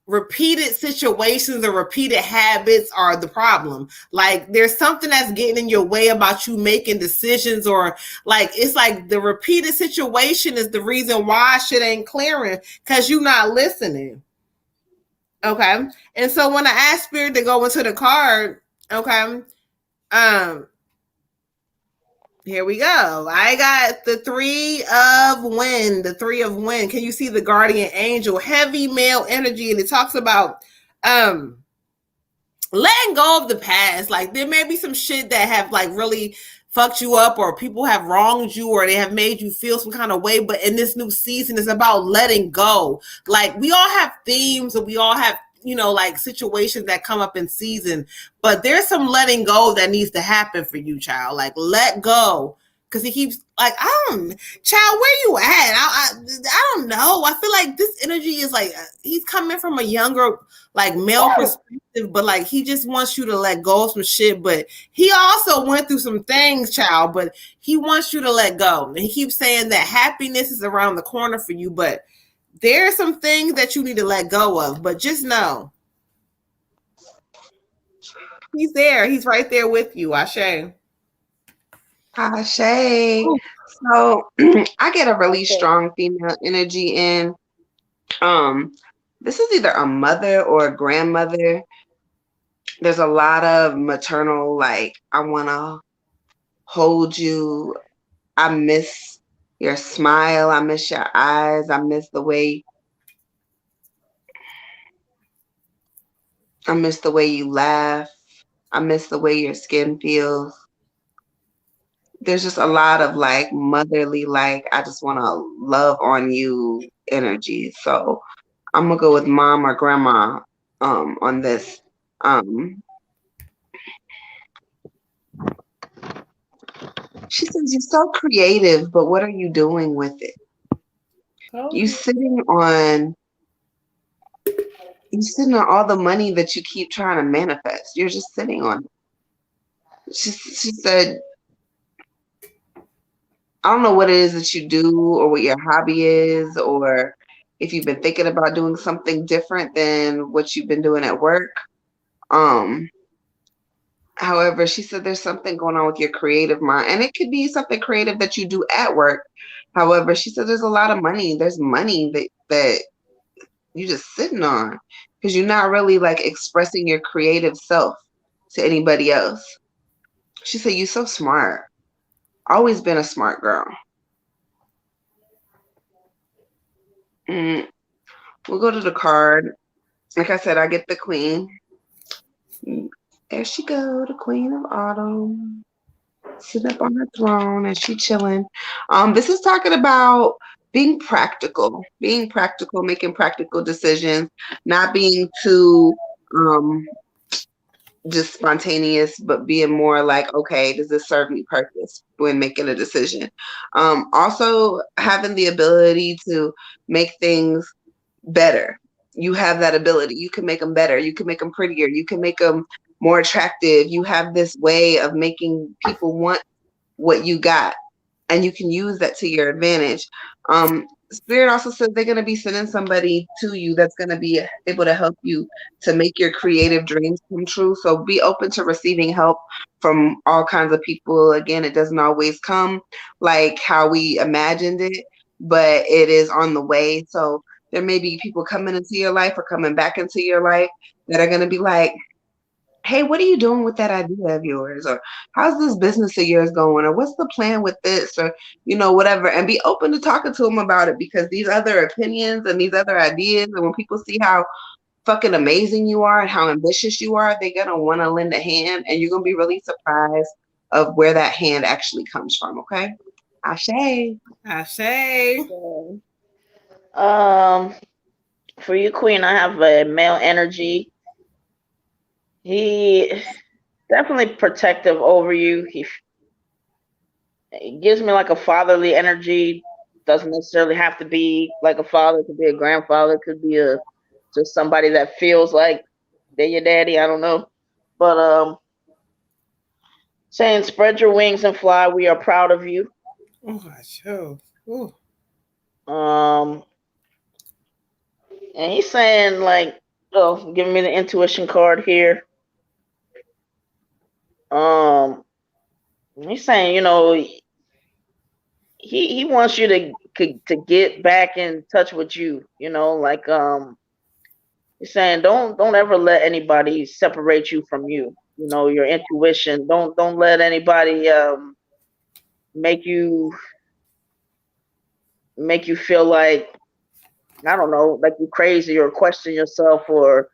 repeated situations or repeated habits are the problem. Like there's something that's getting in your way about you making decisions, or like it's like the repeated situation is the reason why shit ain't clearing, because you're not listening. Okay. And so when I asked spirit to go into the card, okay, here we go. I got the 3 of wind. The 3 of wind. Can you see the guardian angel? Heavy male energy. And it talks about letting go of the past. Like there may be some shit that have like really fucked you up, or people have wronged you, or they have made you feel some kind of way. But in this new season, it's about letting go. Like we all have themes, and we all have like situations that come up in season, but there's some letting go that needs to happen for you, child. Like let go, because he keeps like, child, where you at? I don't know. I feel like this energy is like he's coming from a younger like male perspective, but like he just wants you to let go of some shit. But he also went through some things, child, but he wants you to let go. And he keeps saying that happiness is around the corner for you, but there are some things that you need to let go of, but just know he's there. He's right there with you, Ashe. Ashe. So I get a really strong female energy in. This is either a mother or a grandmother. There's a lot of maternal, like, I want to hold you. I miss your smile. I miss your eyes. I miss the way you laugh. I miss the way your skin feels. There's just a lot of like motherly, like, I just want to love on you energy. So I'm gonna go with mom or grandma on this. She says you're so creative, but what are you doing with it? You sitting on all the money that you keep trying to manifest. You're just sitting on it. She said, I don't know what it is that you do or what your hobby is, or if you've been thinking about doing something different than what you've been doing at work. However, she said there's something going on with your creative mind, and it could be something creative that you do at work. However, she said there's a lot of money. There's money that you're just sitting on because you're not really like expressing your creative self to anybody else. She said, you're so smart. Always been a smart girl. We'll go to the card. Like I said, I get the queen. There she go, the queen of autumn. Sitting up on her throne and she chilling. This is talking about being practical, making practical decisions, not being too just spontaneous, but being more like, okay, does this serve me purpose when making a decision? Also having the ability to make things better. You have that ability. You can make them better. You can make them prettier. You can make them more attractive. You have this way of making people want what you got, and you can use that to your advantage. Spirit also says they're going to be sending somebody to you that's going to be able to help you to make your creative dreams come true. So be open to receiving help from all kinds of people. Again, it doesn't always come like how we imagined it, but it is on the way. So there may be people coming into your life or coming back into your life that are going to be like, hey, what are you doing with that idea of yours? Or how's this business of yours going? Or what's the plan with this? Or, whatever. And be open to talking to them about it, because these other opinions and these other ideas, and when people see how fucking amazing you are and how ambitious you are, they're going to want to lend a hand, and you're going to be really surprised of where that hand actually comes from. Okay. Ashe. Ashe. For you, Queen, I have a male energy. He definitely protective over you. He gives me like a fatherly energy. Doesn't necessarily have to be like a father. It could be a grandfather. It could be just somebody that feels like they're your daddy. I don't know, but saying spread your wings and fly. We are proud of you. Oh, sure. Ooh. And he's saying like, oh, giving me the intuition card here. He's saying, he wants you to get back in touch with you. Like he's saying, don't ever let anybody separate you from you. Your intuition. Don't let anybody make you feel like, I don't know, like you're crazy or question yourself, or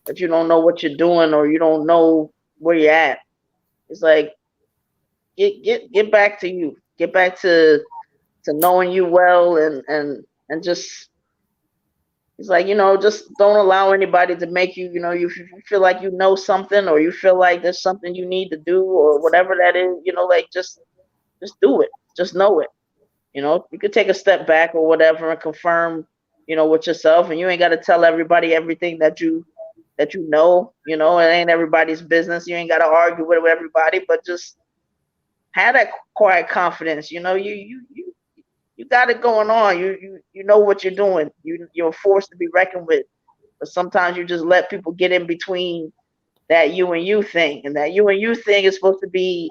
that you don't know what you're doing, or you don't know where you're at. It's like get back to you. Get back to knowing you well, and just, it's like, just don't allow anybody to make you, you feel like you know something, or you feel like there's something you need to do, or whatever that is, like just do it. Just know it. You could take a step back or whatever and confirm, with yourself, and you ain't got to tell everybody everything that you know. It ain't everybody's business. You ain't got to argue with everybody, but just have that quiet confidence. You got it going on. You know what you're doing. You're a force to be reckoned with. But sometimes you just let people get in between that you and you thing, and that you and you thing is supposed to be.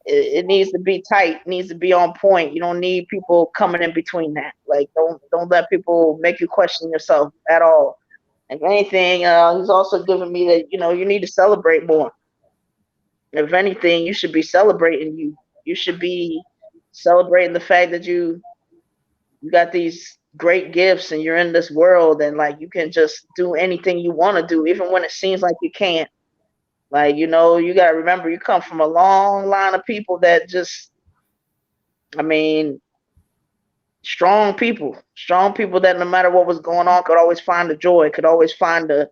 It needs to be tight. It needs to be on point. You don't need people coming in between that. Like don't let people make you question yourself at all. If anything, he's also giving me that you need to celebrate more. If anything, you should be celebrating you. You should be celebrating the fact that you got these great gifts and you're in this world, and like you can just do anything you want to do, even when it seems like you can't. Like, you got to remember, you come from a long line of people that just, I mean, strong people that no matter what was going on could always find the joy, could always find the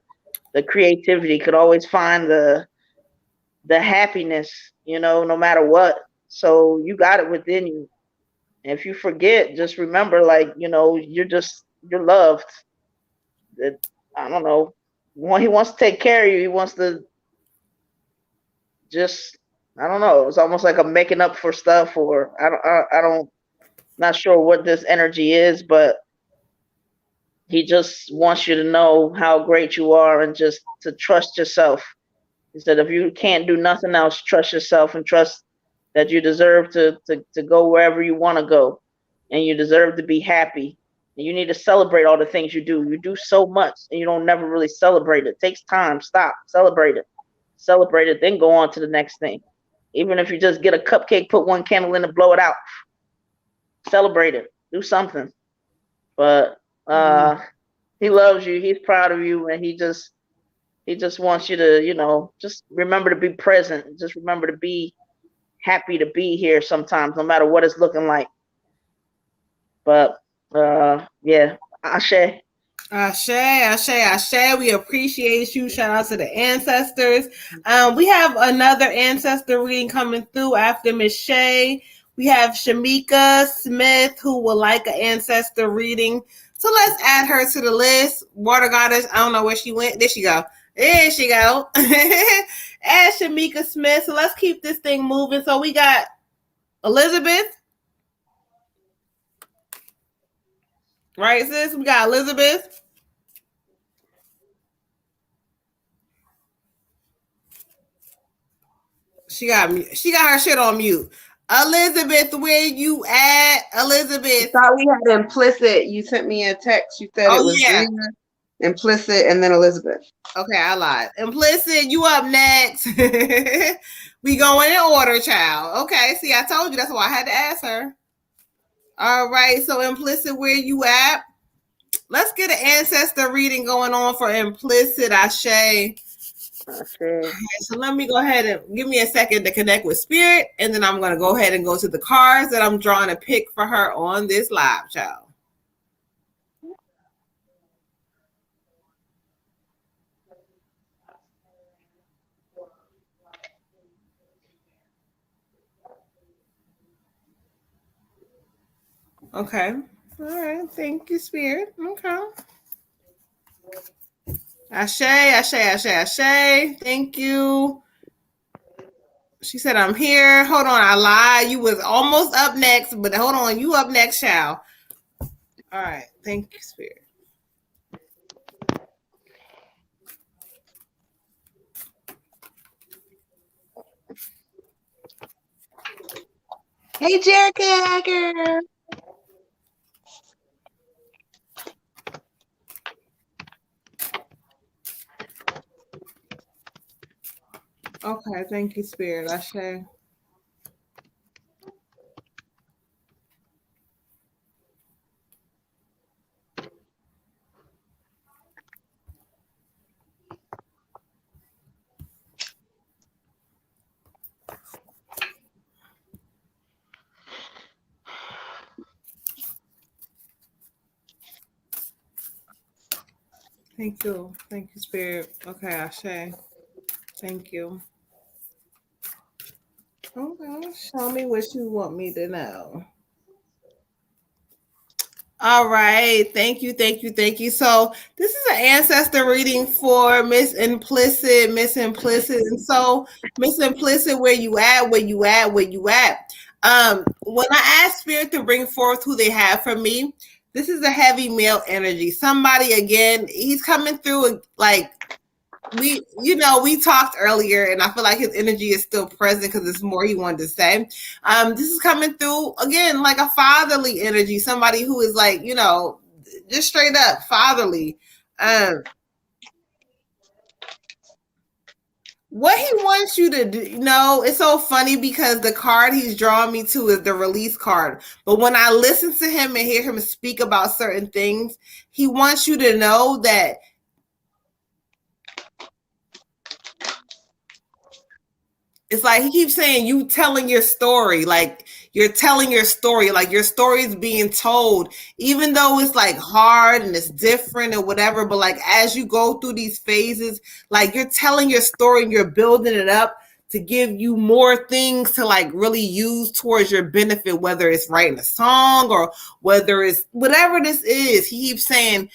creativity, could always find the happiness, no matter what. So you got it within you. And if you forget, just remember, like, you're loved. That, I don't know. He wants to take care of you. He wants to just, I don't know. It's almost like I'm making up for stuff, or I don't, not sure what this energy is, but he just wants you to know how great you are and just to trust yourself. He said, if you can't do nothing else, trust yourself and trust that you deserve to go wherever you want to go, and you deserve to be happy. And you need to celebrate all the things you do. You do so much and you don't never really celebrate it. It takes time. Stop. Celebrate it, then go on to the next thing. Even if you just get a cupcake, put one candle in and blow it out. Celebrate it. Do something. But he loves you. He's proud of you, and he just wants you to, just remember to be present. Just remember to be happy to be here sometimes, no matter what it's looking like. But yeah, Ashe. Ashe, Ashe, Ashe. We appreciate you. Shout out to the ancestors. We have another ancestor reading coming through after Miss Shay. We have Shamika Smith who would like an ancestor reading. So let's add her to the list. Water goddess, I don't know where she went. There she go. There she go. Add Shamika Smith. So let's keep this thing moving. So we got Elizabeth. Right, sis? We got Elizabeth. She got her shit on mute. Elizabeth, where you at? Elizabeth. I thought we had implicit. You sent me a text. You said it was Drina, implicit, and then Elizabeth. Okay, I lied. Implicit, you up next. We going in order, child. Okay, see, I told you. That's why I had to ask her. All right, so Implicit, where you at? Let's get an ancestor reading going on for Implicit, Ashe. Okay, so let me go ahead and give me a second to connect with Spirit, and then I'm going to go ahead and go to the cards that I'm drawing to pick for her on this live, child. Okay. All right. Thank you, Spirit. Okay. Ashe, Ashe, Ashe, Ashe. Thank you. She said, I'm here. Hold on. I lied. You was almost up next, but hold on. You up next, child. All right. Thank you, Spirit. Hey, Jerica. Okay, thank you, Spirit. Ashe. Thank you. Thank you, Spirit. Okay, Ashe. Thank you. Okay, show me what you want me to know. All right. Thank you. Thank you. Thank you. So this is an ancestor reading for Miss Implicit, Miss Implicit. And so Miss Implicit, where you at? Where you at? Where you at? When I ask Spirit to bring forth who they have for me, this is a heavy male energy. Somebody, again, he's coming through like we talked earlier, and I feel like his energy is still present because it's more he wanted to say. This is coming through again like a fatherly energy, somebody who is like, just straight up fatherly. What he wants you to do, it's so funny because the card he's drawing me to is the release card. But when I listen to him and hear him speak about certain things, he wants you to know that it's like he keeps saying you telling your story, like you're telling your story, like your story is being told, even though it's like hard and it's different or whatever. But like as you go through these phases, like you're telling your story and you're building it up to give you more things to like really use towards your benefit, whether it's writing a song or whether it's whatever this is. He keeps saying,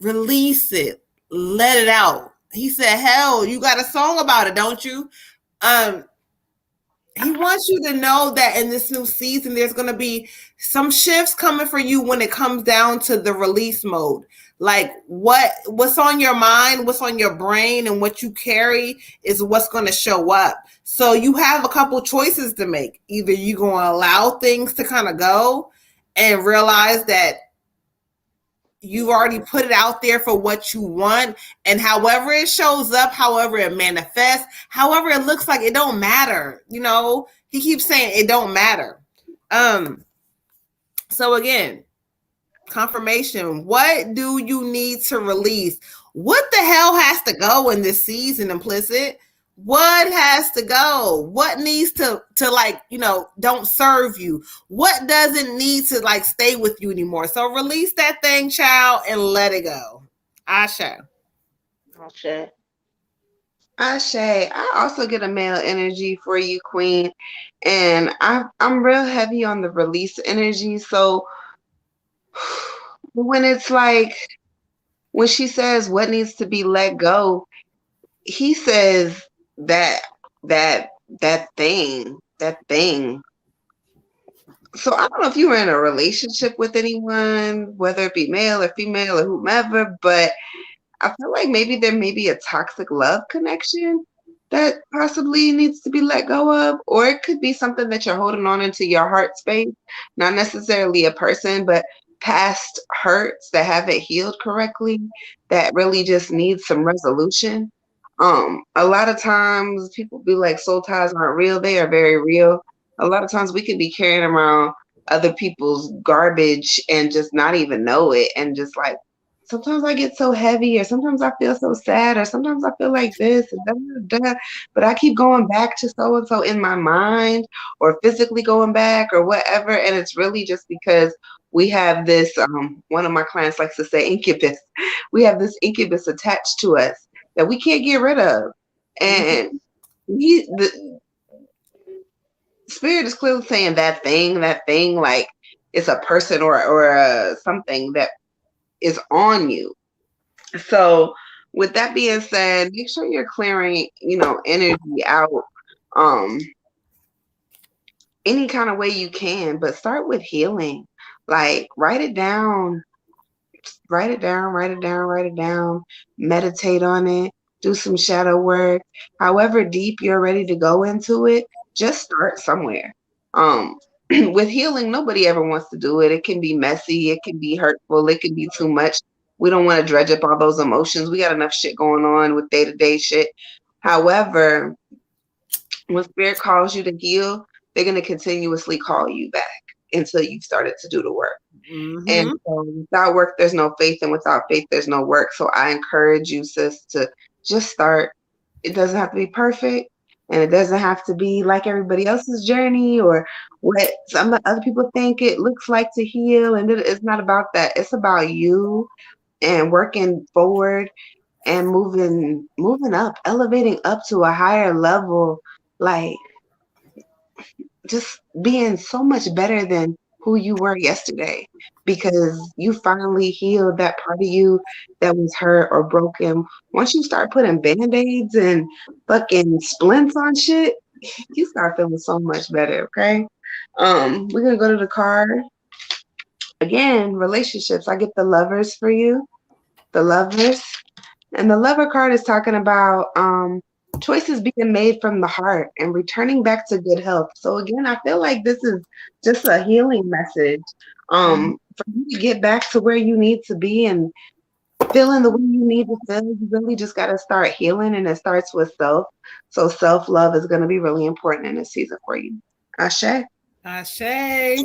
release it, let it out. He said, hell, you got a song about it, don't you? He wants you to know that in this new season, there's going to be some shifts coming for you when it comes down to the release mode. Like what's on your mind, what's on your brain, and what you carry is what's going to show up. So you have a couple choices to make. Either you're going to allow things to kind of go and realize that you've already put it out there for what you want, and however it shows up, however it manifests, however it looks like, it don't matter. He keeps saying it don't matter. So again, confirmation. What do you need to release? What the hell has to go in this season, Implicit? What has to go? What needs to like, don't serve you? What doesn't need to like stay with you anymore? So release that thing, child, and let it go. Asha. Okay. Ashe, I also get a male energy for you, Queen, and I'm real heavy on the release energy. So when it's like when she says what needs to be let go, he says that that that thing. So I don't know if you were in a relationship with anyone, whether it be male or female or whomever, but I feel like maybe there may be a toxic love connection that possibly needs to be let go of, or it could be something that you're holding on into your heart space, not necessarily a person, but past hurts that haven't healed correctly that really just need some resolution. A lot of times people be like soul ties aren't real. They are very real. A lot of times we could be carrying around other people's garbage and just not even know it and just like sometimes I get so heavy, or sometimes I feel so sad, or sometimes I feel like this, and da, da, da, but I keep going back to so and so in my mind, or physically going back, or whatever. And it's really just because we have this. One of my clients likes to say incubus. We have this incubus attached to us that we can't get rid of, and the spirit is clearly saying that thing, like it's a person or something that is on you. So with that being said, make sure you're clearing, energy out um any kind of way you can, but start with healing. Like write it down, write it down, write it down, write it down, meditate on it, do some shadow work. However deep you're ready to go into it, just start somewhere. With healing, nobody ever wants to do it. It can be messy, it can be hurtful, it can be too much. We don't want to dredge up all those emotions. We got enough shit going on with day-to-day shit. However, when spirit calls you to heal, they're going to continuously call you back until you've started to do the work. And so without work, there's no faith, and without faith, there's no work. So I encourage you, sis, to just start. It doesn't have to be perfect, and it doesn't have to be like everybody else's journey or what some other people think it looks like to heal. And it's not about that. It's about you and working forward and moving up, elevating up to a higher level, like just being so much better than who you were yesterday because you finally healed that part of you that was hurt or broken. Once you start putting band-aids and fucking splints on shit, you start feeling so much better, okay? We're gonna go to the card. Again, relationships. I get the lovers for you. The lovers. And the lover card is talking about choices being made from the heart and returning back to good health. So again, I feel like this is just a healing message for you to get back to where you need to be and feeling the way you need to feel. You really just got to start healing, and it starts with self. So self-love is going to be really important in this season for you. Ashe. Ashe.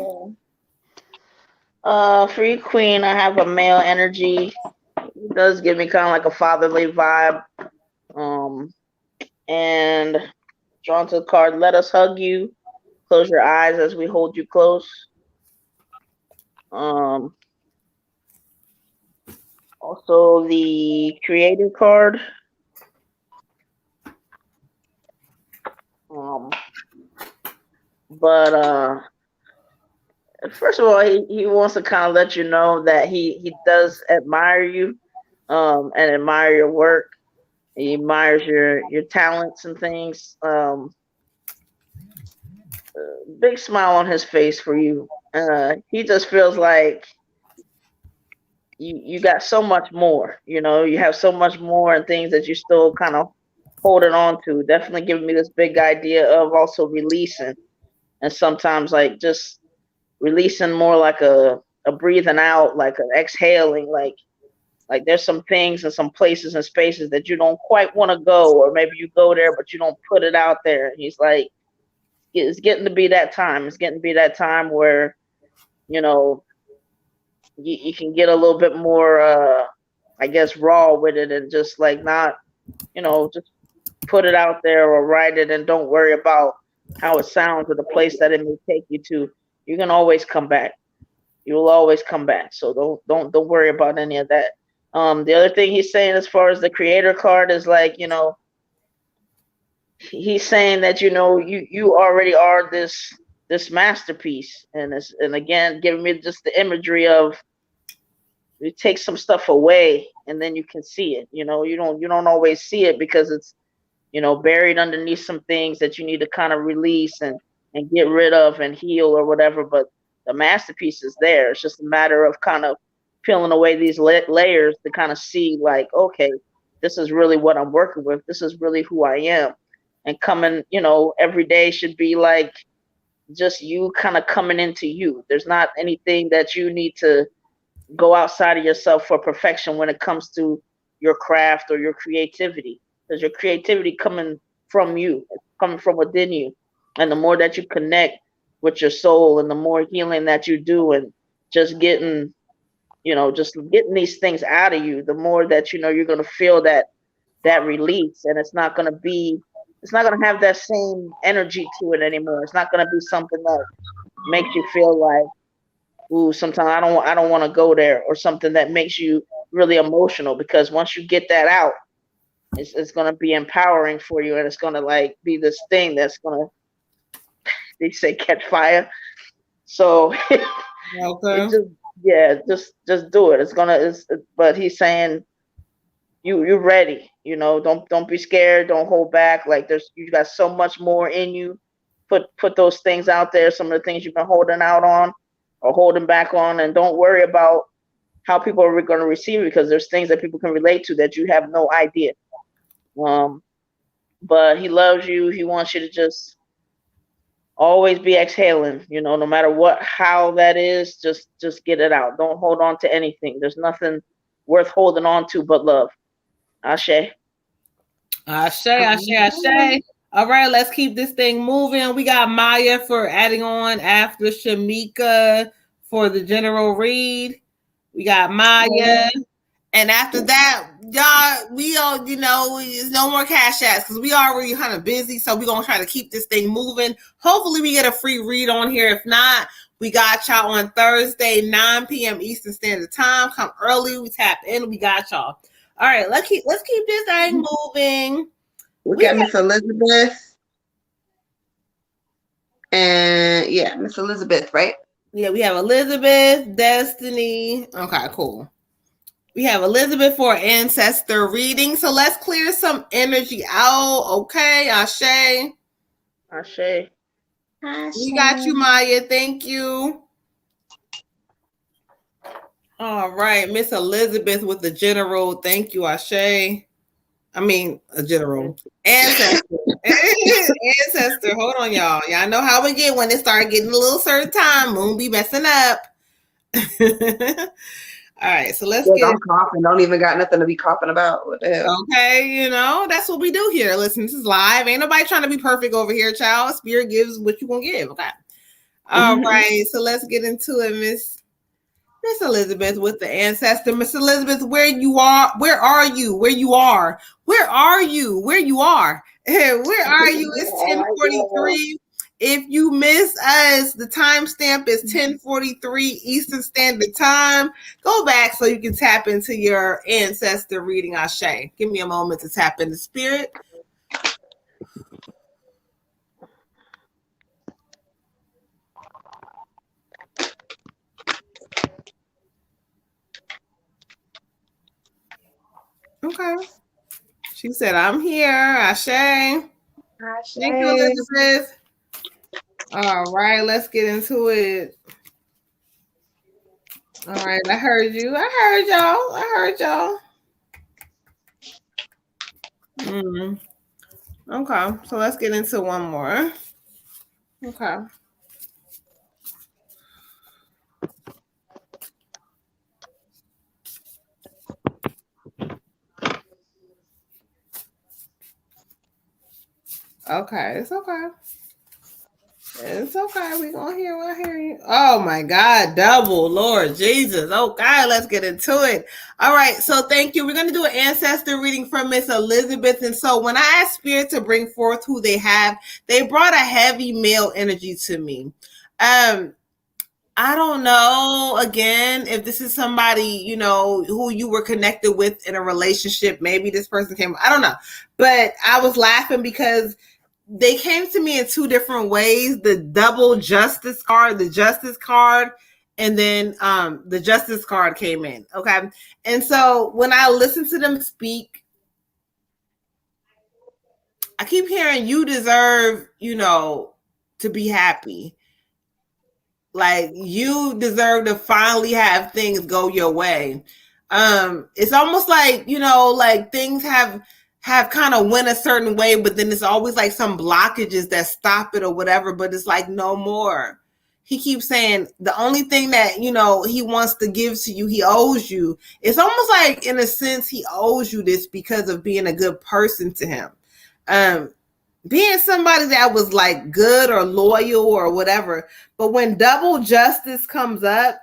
For you, Queen, I have a male energy. It does give me kind of like a fatherly vibe. And drawn to the card, let us hug you. Close your eyes as we hold you close. Also the creative card. But first of all, he wants to kind of let you know that he does admire you, and admire your work. He admires your talents and things. Big smile on his face for you. He just feels like you got so much more. You have so much more and things that you still kind of holding on to. Definitely giving me this big idea of also releasing, and sometimes like just releasing more like a breathing out, like an exhaling, like there's some things and some places and spaces that you don't quite want to go, or maybe you go there but you don't put it out there. He's like, it's getting to be that time. It's getting to be that time where you can get a little bit more I guess raw with it, and just like not just put it out there or write it, and don't worry about how it sounds or the place that it may take you to. You can always come back. You will always come back. So don't worry about any of that. The other thing he's saying as far as the creator card is like, he's saying that you already are this masterpiece, and again giving me just the imagery of you take some stuff away and then you can see it. You don't always see it because it's buried underneath some things that you need to kind of release and get rid of and heal or whatever. But the masterpiece is there. It's just a matter of kind of peeling away these layers to kind of see like, okay, this is really what I'm working with. This is really who I am. And coming, every day should be like just you kind of coming into you. There's not anything that you need to go outside of yourself for perfection when it comes to your craft or your creativity, because your creativity coming from you, coming from within you. And the more that you connect with your soul and the more healing that you do and just getting these things out of you, the more that you're going to feel that release. And it's not going to have that same energy to it anymore. It's not going to be something that makes you feel like, ooh, sometimes I don't want to go there, or something that makes you really emotional, because once you get that out, it's going to be empowering for you, and it's going to like be this thing that's going to, they say, catch fire. So Okay. just do it. But he's saying you're ready. Don't be scared. Don't hold back. Like you got so much more in you. Put those things out there. Some of the things you've been holding out on or holding back on, and don't worry about how people are going to receive it, because there's things that people can relate to that you have no idea. But he loves you. He wants you to just always be exhaling, no matter how that is, just get it out. Don't hold on to anything. There's nothing worth holding on to but love. Ashe. Ashe, ashe, ashe. All right, let's keep this thing moving. We got Maya for adding on after Shamika for the general read. We got Maya. And after that, y'all, we all, no more cash apps because we already kind of busy. So we're going to try to keep this thing moving. Hopefully we get a free read on here. If not, we got y'all on Thursday, 9 p.m. Eastern Standard Time. Come early. We tap in. We got y'all. All right, let's keep this thing moving. We got Miss Elizabeth. And yeah, Miss Elizabeth, right? Yeah, we have Elizabeth, Destiny. Okay, cool. We have Elizabeth for ancestor reading. So let's clear some energy out. Okay, Ashe. Ashe. We got you, Maya. Thank you. All right, Miss Elizabeth with the general. Thank you, Ashe. I mean, a general. Ancestor. Ancestor. Hold on, y'all. Y'all know how we get when it start getting a little certain time. Moon be messing up. All right, so let's get. I'm coughing. Don't even got nothing to be coughing about. What the hell? Okay, that's what we do here. Listen, this is live. Ain't nobody trying to be perfect over here, child. Spirit gives what you gonna give. Okay. All right, so let's get into it, Miss Elizabeth with the ancestor. Miss Elizabeth, where you are? Where are you? Where you are? Where are you? Where you are? Where are you? It's 10:43. If you miss us, the timestamp is 10:43 Eastern Standard Time. Go back so you can tap into your ancestor reading. Ashe. Give me a moment to tap into spirit. Okay. She said, I'm here. Ashe. Thank you, Elizabeth. All right, let's get into it. All right, I heard you. I heard y'all. Okay, so let's get into one more. Okay. Okay, it's okay. It's okay. We're gonna hear you. Oh my God, double Lord Jesus. Okay, let's get into it. All right, so thank you. We're gonna do an ancestor reading from Miss Elizabeth. And so when I asked Spirit to bring forth who they have, they brought a heavy male energy to me. I don't know again if this is somebody, you know, who you were connected with in a relationship. Maybe this person came, I don't know. But I was laughing because they came to me in two different ways: the double justice card, the justice card, and then the justice card came in. Okay. And so when I listen to them speak, I keep hearing you deserve, you know, to be happy. Like you deserve to finally have things go your way. It's almost like, you know, like things have kind of went a certain way, but then it's always like some blockages that stop it or whatever, but it's like no more. He keeps saying the only thing that, you know, he wants to give to you, he owes you. It's almost like in a sense he owes you this because of being a good person to him. Being somebody that was like good or loyal or whatever. But when double justice comes up,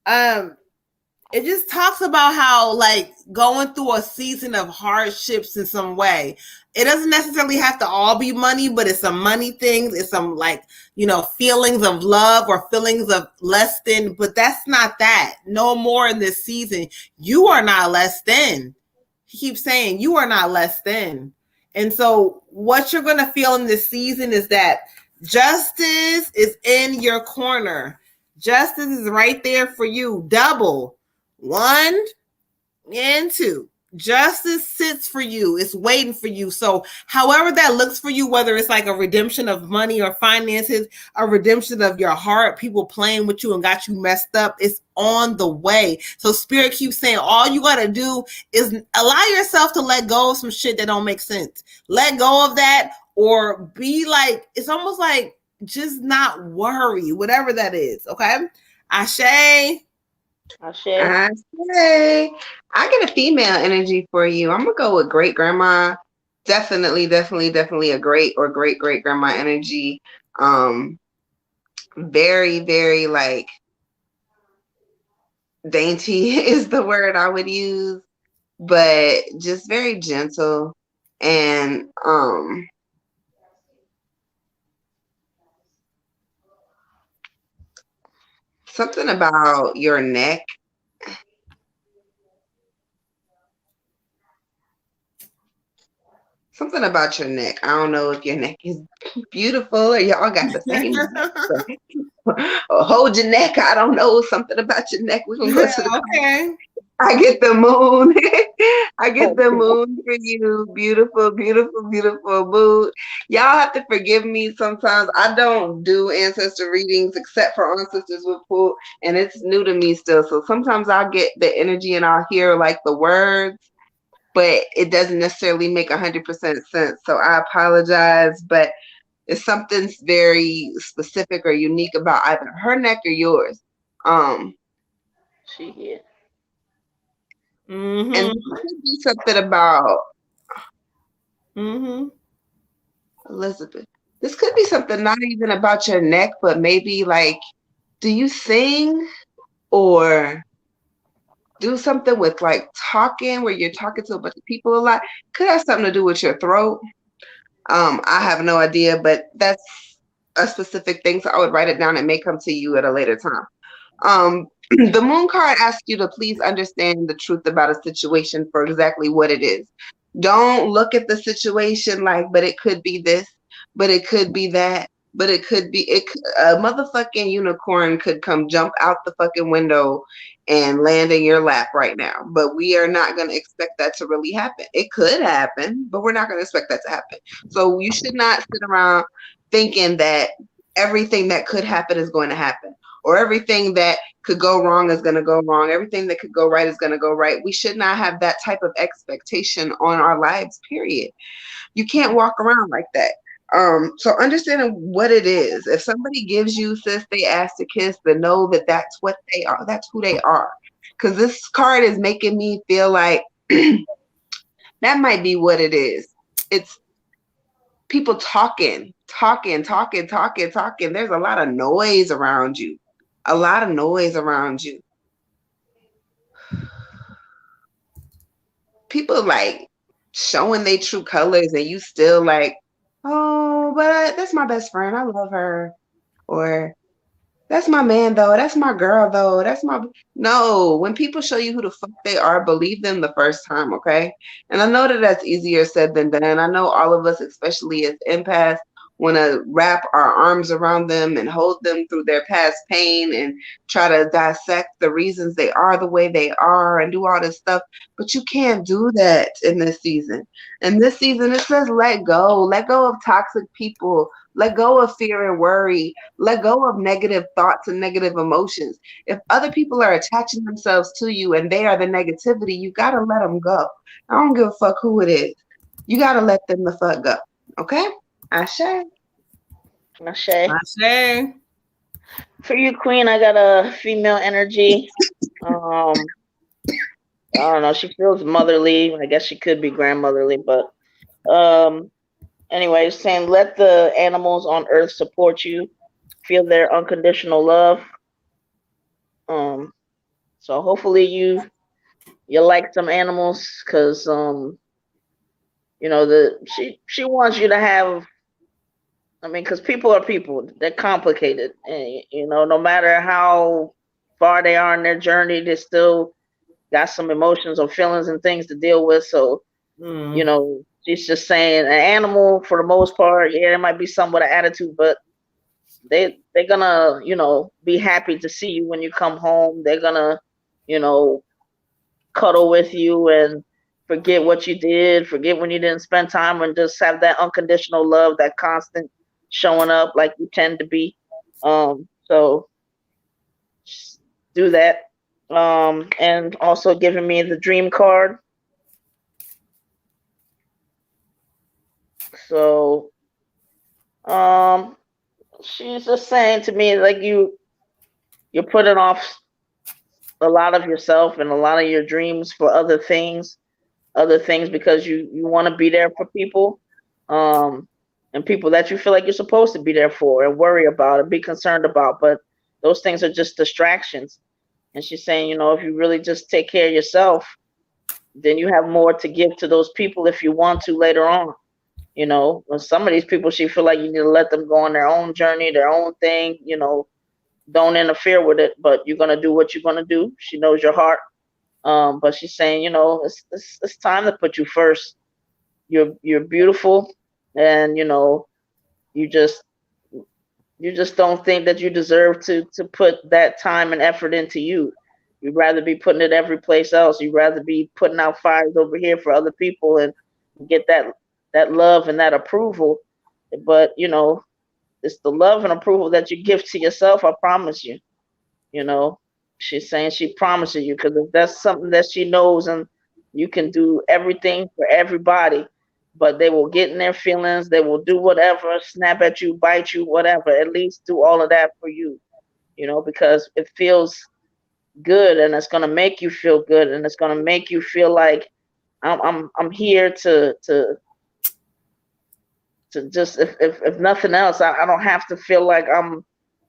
it just talks about how like going through a season of hardships in some way. It doesn't necessarily have to all be money, but it's some money things. It's some like, you know, feelings of love or feelings of less than, but that's not that. No more in this season. You are not less than. He keeps saying you are not less than. And so what you're going to feel in this season is that justice is in your corner. Justice is right there for you. Double. 1 and 2. Justice sits for you. It's waiting for you. So however that looks for you, whether it's like a redemption of money or finances, a redemption of your heart, people playing with you and got you messed up, it's on the way. So Spirit keeps saying all you got to do is allow yourself to let go of some shit that don't make sense. Let go of that, or be like, it's almost like just not worry, whatever that is. Okay. Ashe. I say, I get a female energy for you. I'm gonna go with great grandma. Definitely a great or great grandma energy. Very, very like dainty is the word I would use, but just very gentle and something about your neck. Something about your neck. I don't know if your neck is beautiful or y'all got the same neck. Hold your neck. I don't know. Something about your neck. We're gonna go to the okay. I get the moon. I get the moon for you. Beautiful moon. Y'all have to forgive me sometimes. I don't do ancestor readings except for on Sisters with Pool, and it's new to me still. So sometimes I'll get the energy and I'll hear like the words, but it doesn't necessarily make 100% sense. So I apologize, but it's something very specific or unique about either her neck or yours. She here. Mm-hmm. And it could be something about Elizabeth. This could be something not even about your neck, but maybe like, do you sing or do something with like talking where you're talking to a bunch of people a lot? Could have something to do with your throat. I have no idea, but that's a specific thing. So I would write it down. It may come to you at a later time. The moon card asks you to please understand the truth about a situation for exactly what it is. Don't look at the situation like, but it could be this, but it could be that, but it could be a motherfucking unicorn could come jump out the fucking window and land in your lap right now. But we are not going to expect that to really happen. It could happen, but we're not going to expect that to happen. So you should not sit around thinking that everything that could happen is going to happen, or everything that could go wrong is going to go wrong. Everything that could go right is going to go right. We should not have that type of expectation on our lives, period. You can't walk around like that. So understanding what it is. If somebody gives you, sis, they ask to kiss, then know that that's what they are. That's who they are. Because this card is making me feel like that might be what it is. It's people talking. There's a lot of noise around you. A lot of noise around you. People like showing their true colors and you still like, oh, but that's my best friend. I love her. Or that's my man though. That's my girl though. That's my no. When people show you who the fuck they are, believe them the first time, okay? And I know that that's easier said than done. I know all of us, especially as empaths, want to wrap our arms around them and hold them through their past pain and try to dissect the reasons they are the way they are and do all this stuff. But you can't do that in this season. In this season, it says let go. Let go of toxic people. Let go of fear and worry. Let go of negative thoughts and negative emotions. If other people are attaching themselves to you and they are the negativity, you got to let them go. I don't give a fuck who it is. You got to let them the fuck go. Okay? Ashe. For you, Queen, I got a female energy. I don't know. She feels motherly. I guess she could be grandmotherly, but anyway, saying let the animals on Earth support you, feel their unconditional love. So hopefully you like some animals, because she wants you to have. I mean, because people are people. They're complicated, and no matter how far they are in their journey, they still got some emotions or feelings and things to deal with. So, she's just saying an animal for the most part. Yeah, there might be some with an attitude, but they're gonna, be happy to see you when you come home. They're gonna, cuddle with you and forget what you did, forget when you didn't spend time, and just have that unconditional love, that constant showing up like you tend to be. So just do that. And also giving me the dream card. So she's just saying to me, like, you're putting off a lot of yourself and a lot of your dreams for other things because you want to be there for people, and people that you feel like you're supposed to be there for and worry about and be concerned about, but those things are just distractions. And she's saying, if you really just take care of yourself, then you have more to give to those people if you want to later on. Some of these people, she feel like you need to let them go on their own journey, their own thing, don't interfere with it, but you're going to do what you're going to do. She knows your heart. But she's saying, it's time to put you first. You're beautiful, and you just don't think that you deserve to put that time and effort into you. You'd rather be putting it every place else. You'd rather be putting out fires over here for other people and get that love and that approval. But it's the love and approval that you give to yourself. I promise you. She's saying she promises you, because if that's something that she knows, and you can do everything for everybody, but they will get in their feelings, they will do whatever, snap at you, bite you, whatever. At least do all of that for you, because it feels good, and it's gonna make you feel good, and it's gonna make you feel like I'm here to just, if nothing else, I don't have to feel like I'm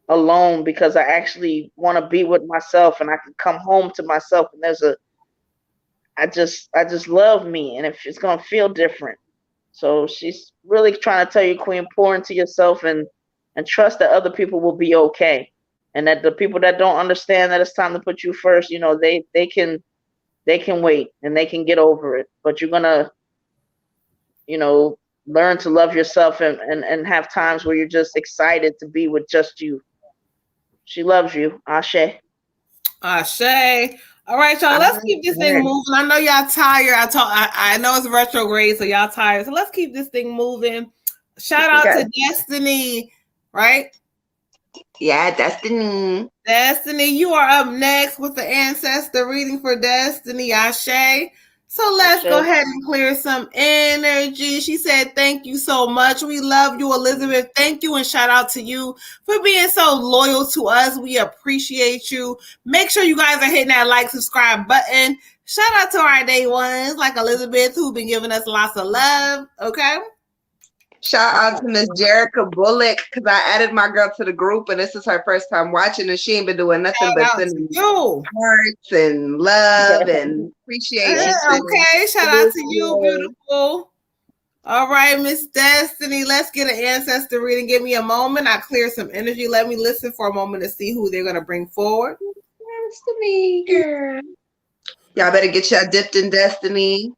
alone, because I actually want to be with myself, and I can come home to myself, and I just love me, and if it's gonna feel different. So she's really trying to tell you, Queen, pour into yourself and trust that other people will be okay, and that the people that don't understand that it's time to put you first, they can wait and they can get over it. But you're gonna, learn to love yourself and have times where you're just excited to be with just you. She loves you. Ashe. Ashe. All right, y'all. Let's keep this thing moving. I know y'all tired. I know it's retrograde, so y'all tired. So let's keep this thing moving. Shout out to Destiny, right? Yeah, Destiny. Destiny, you are up next with the ancestor reading for Destiny. Ashe. So let's go ahead and clear some energy. She said, thank you so much. We love you, Elizabeth. Thank you, and shout out to you for being so loyal to us. We appreciate you. Make sure you guys are hitting that like, subscribe button. Shout out to our day ones like Elizabeth, who've been giving us lots of love. Okay? Shout out to Miss Jerica Bullock because I added my girl to the group and this is her first time watching and she ain't been doing nothing Shout but out to sending you. hearts and love and appreciation. Okay, shout out to you, beautiful. All right, Miss Destiny, let's get an ancestor reading. Give me a moment. I clear some energy. Let me listen for a moment to see who they're going to bring forward. Destiny, girl. Y'all better get y'all dipped in destiny.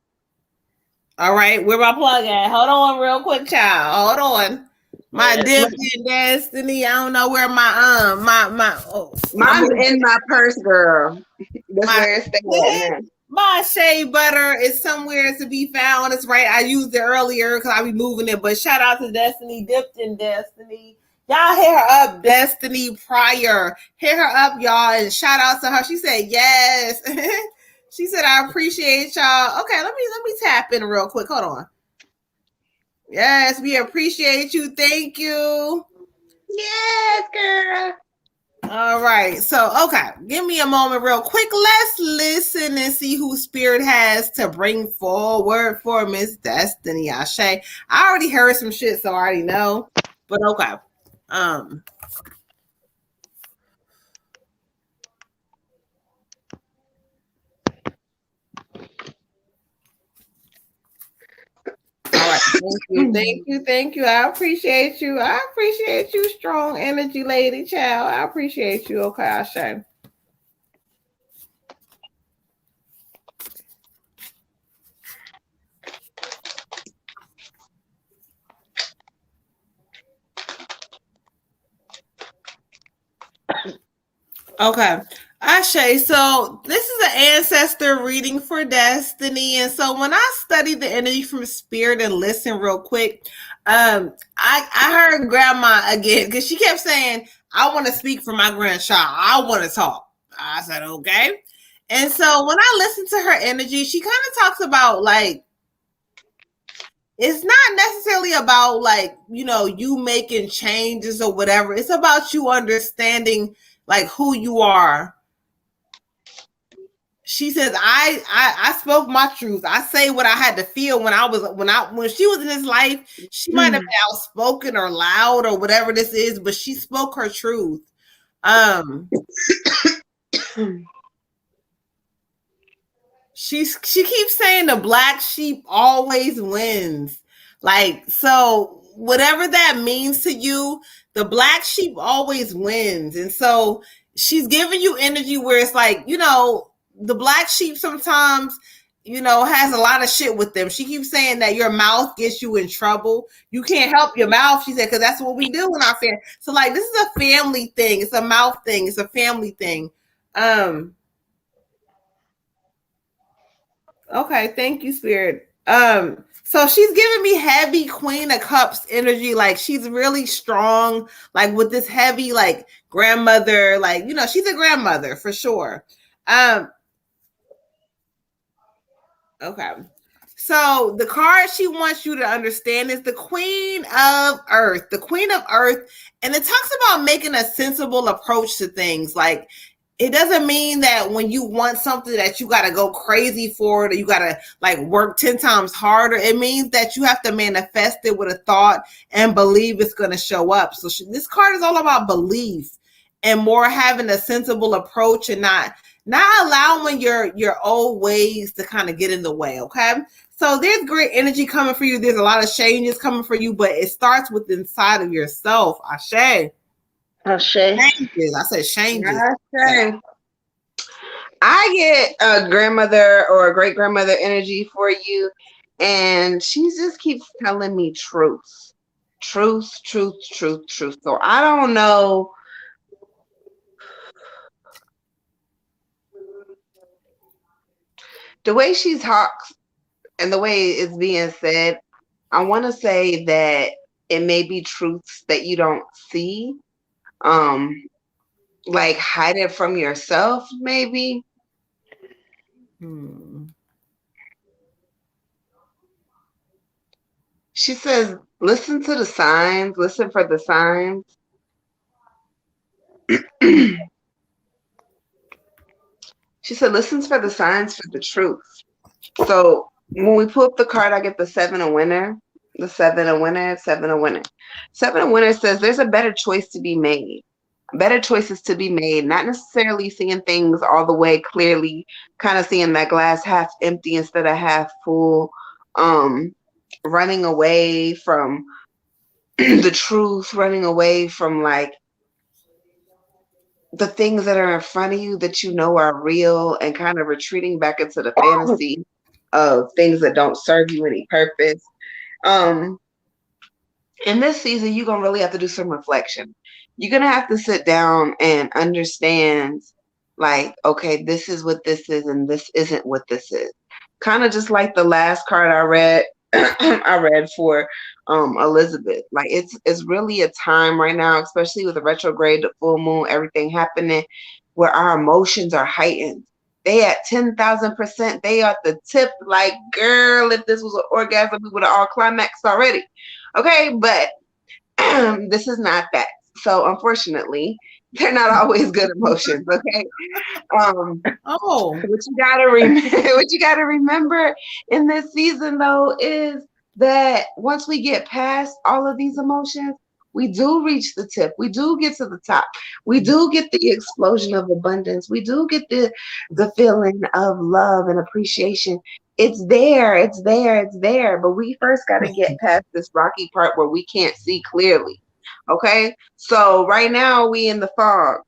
All right, where my plug at? Hold on real quick, child. Hold on. My dipped in destiny. I don't know where Mine's in my purse, girl. That's where it's staying at now. My shea butter is somewhere to be found. It's right. I used it earlier because I be moving it. But shout out to Destiny, dipped in destiny. Y'all hit her up, Destiny Pryor. Hit her up, y'all, and shout out to her. She said yes. She said I appreciate y'all. Okay, let me tap in real quick. Hold on. Yes, we appreciate you. Thank you. Yes, girl. All right. So, okay. Give me a moment real quick. Let's listen and see who Spirit has to bring forward for Miss Destiny Ashe. I already heard some shit, so I already know. But okay. All right. Thank you. I appreciate you. Strong energy, lady, child. I appreciate you. Okay, Ashe. Okay. Ashe, so this is an ancestor reading for Destiny. And so when I study the energy from Spirit and listen real quick, I heard grandma again because she kept saying, I want to speak for my grandchild. I want to talk. I said, okay. And so when I listen to her energy, she kind of talks about like, it's not necessarily about like, you making changes or whatever. It's about you understanding like who you are. She says, I spoke my truth. I say what I had to feel when she was in this life. She might have been outspoken or loud or whatever this is, but she spoke her truth. She keeps saying the black sheep always wins. Like, so whatever that means to you, the black sheep always wins. And so she's giving you energy where it's like, the black sheep sometimes, has a lot of shit with them. She keeps saying that your mouth gets you in trouble. You can't help your mouth, she said, because that's what we do in our family. So like, this is a family thing. It's a mouth thing. It's a family thing. Okay, thank you, Spirit. So she's giving me heavy Queen of Cups energy. Like she's really strong, like with this heavy, like grandmother, like, she's a grandmother for sure. Okay. So the card she wants you to understand is the Queen of Earth. The Queen of Earth. And it talks about making a sensible approach to things. Like, it doesn't mean that when you want something that you got to go crazy for it or you got to like work 10 times harder. It means that you have to manifest it with a thought and believe it's going to show up. So this card is all about belief and more having a sensible approach and not allowing your old ways to kind of get in the way. Okay. So there's great energy coming for you. There's a lot of changes coming for you, but it starts with inside of yourself. Ashe. Changes. I said changes. Ashe. I get a grandmother or a great grandmother energy for you, and she just keeps telling me truth. So I don't know. The way she talks and the way it's being said, I want to say that it may be truths that you don't see. Like hide it from yourself, maybe. She says, listen to the signs, listen for the signs. She said, listen for the signs for the truth. So when we pull up the card, I get the 7 of winter. The seven of winners, seven of winners. Seven of winners says there's a better choice to be made. Better choices to be made, not necessarily seeing things all the way clearly, kind of seeing that glass half empty instead of half full, running away from the truth, running away from like the things that are in front of you that you know are real, and kind of retreating back into the fantasy of things that don't serve you any purpose. Um, in this season, you're going to really have to do some reflection. You're going to have to sit down and understand, like, okay, this is what this is, and this isn't what this is. Kind of just like the last card I read, I read for Elizabeth. Like, it's really a time right now, especially with the retrograde, the full moon, everything happening, where our emotions are heightened. They at 10,000%. They are at the tip. Like, girl, if this was an orgasm, we would have all climaxed already. Okay, but this is not that. So unfortunately, they're not always good emotions. Okay. Oh, What you gotta remember in this season though is that once we get past all of these emotions, we do reach the tip. We do get to the top. We do get the explosion of abundance. We do get the feeling of love and appreciation. It's there, it's there, it's there. But we first got to get past this rocky part where we can't see clearly. Okay? So right now we in the fog.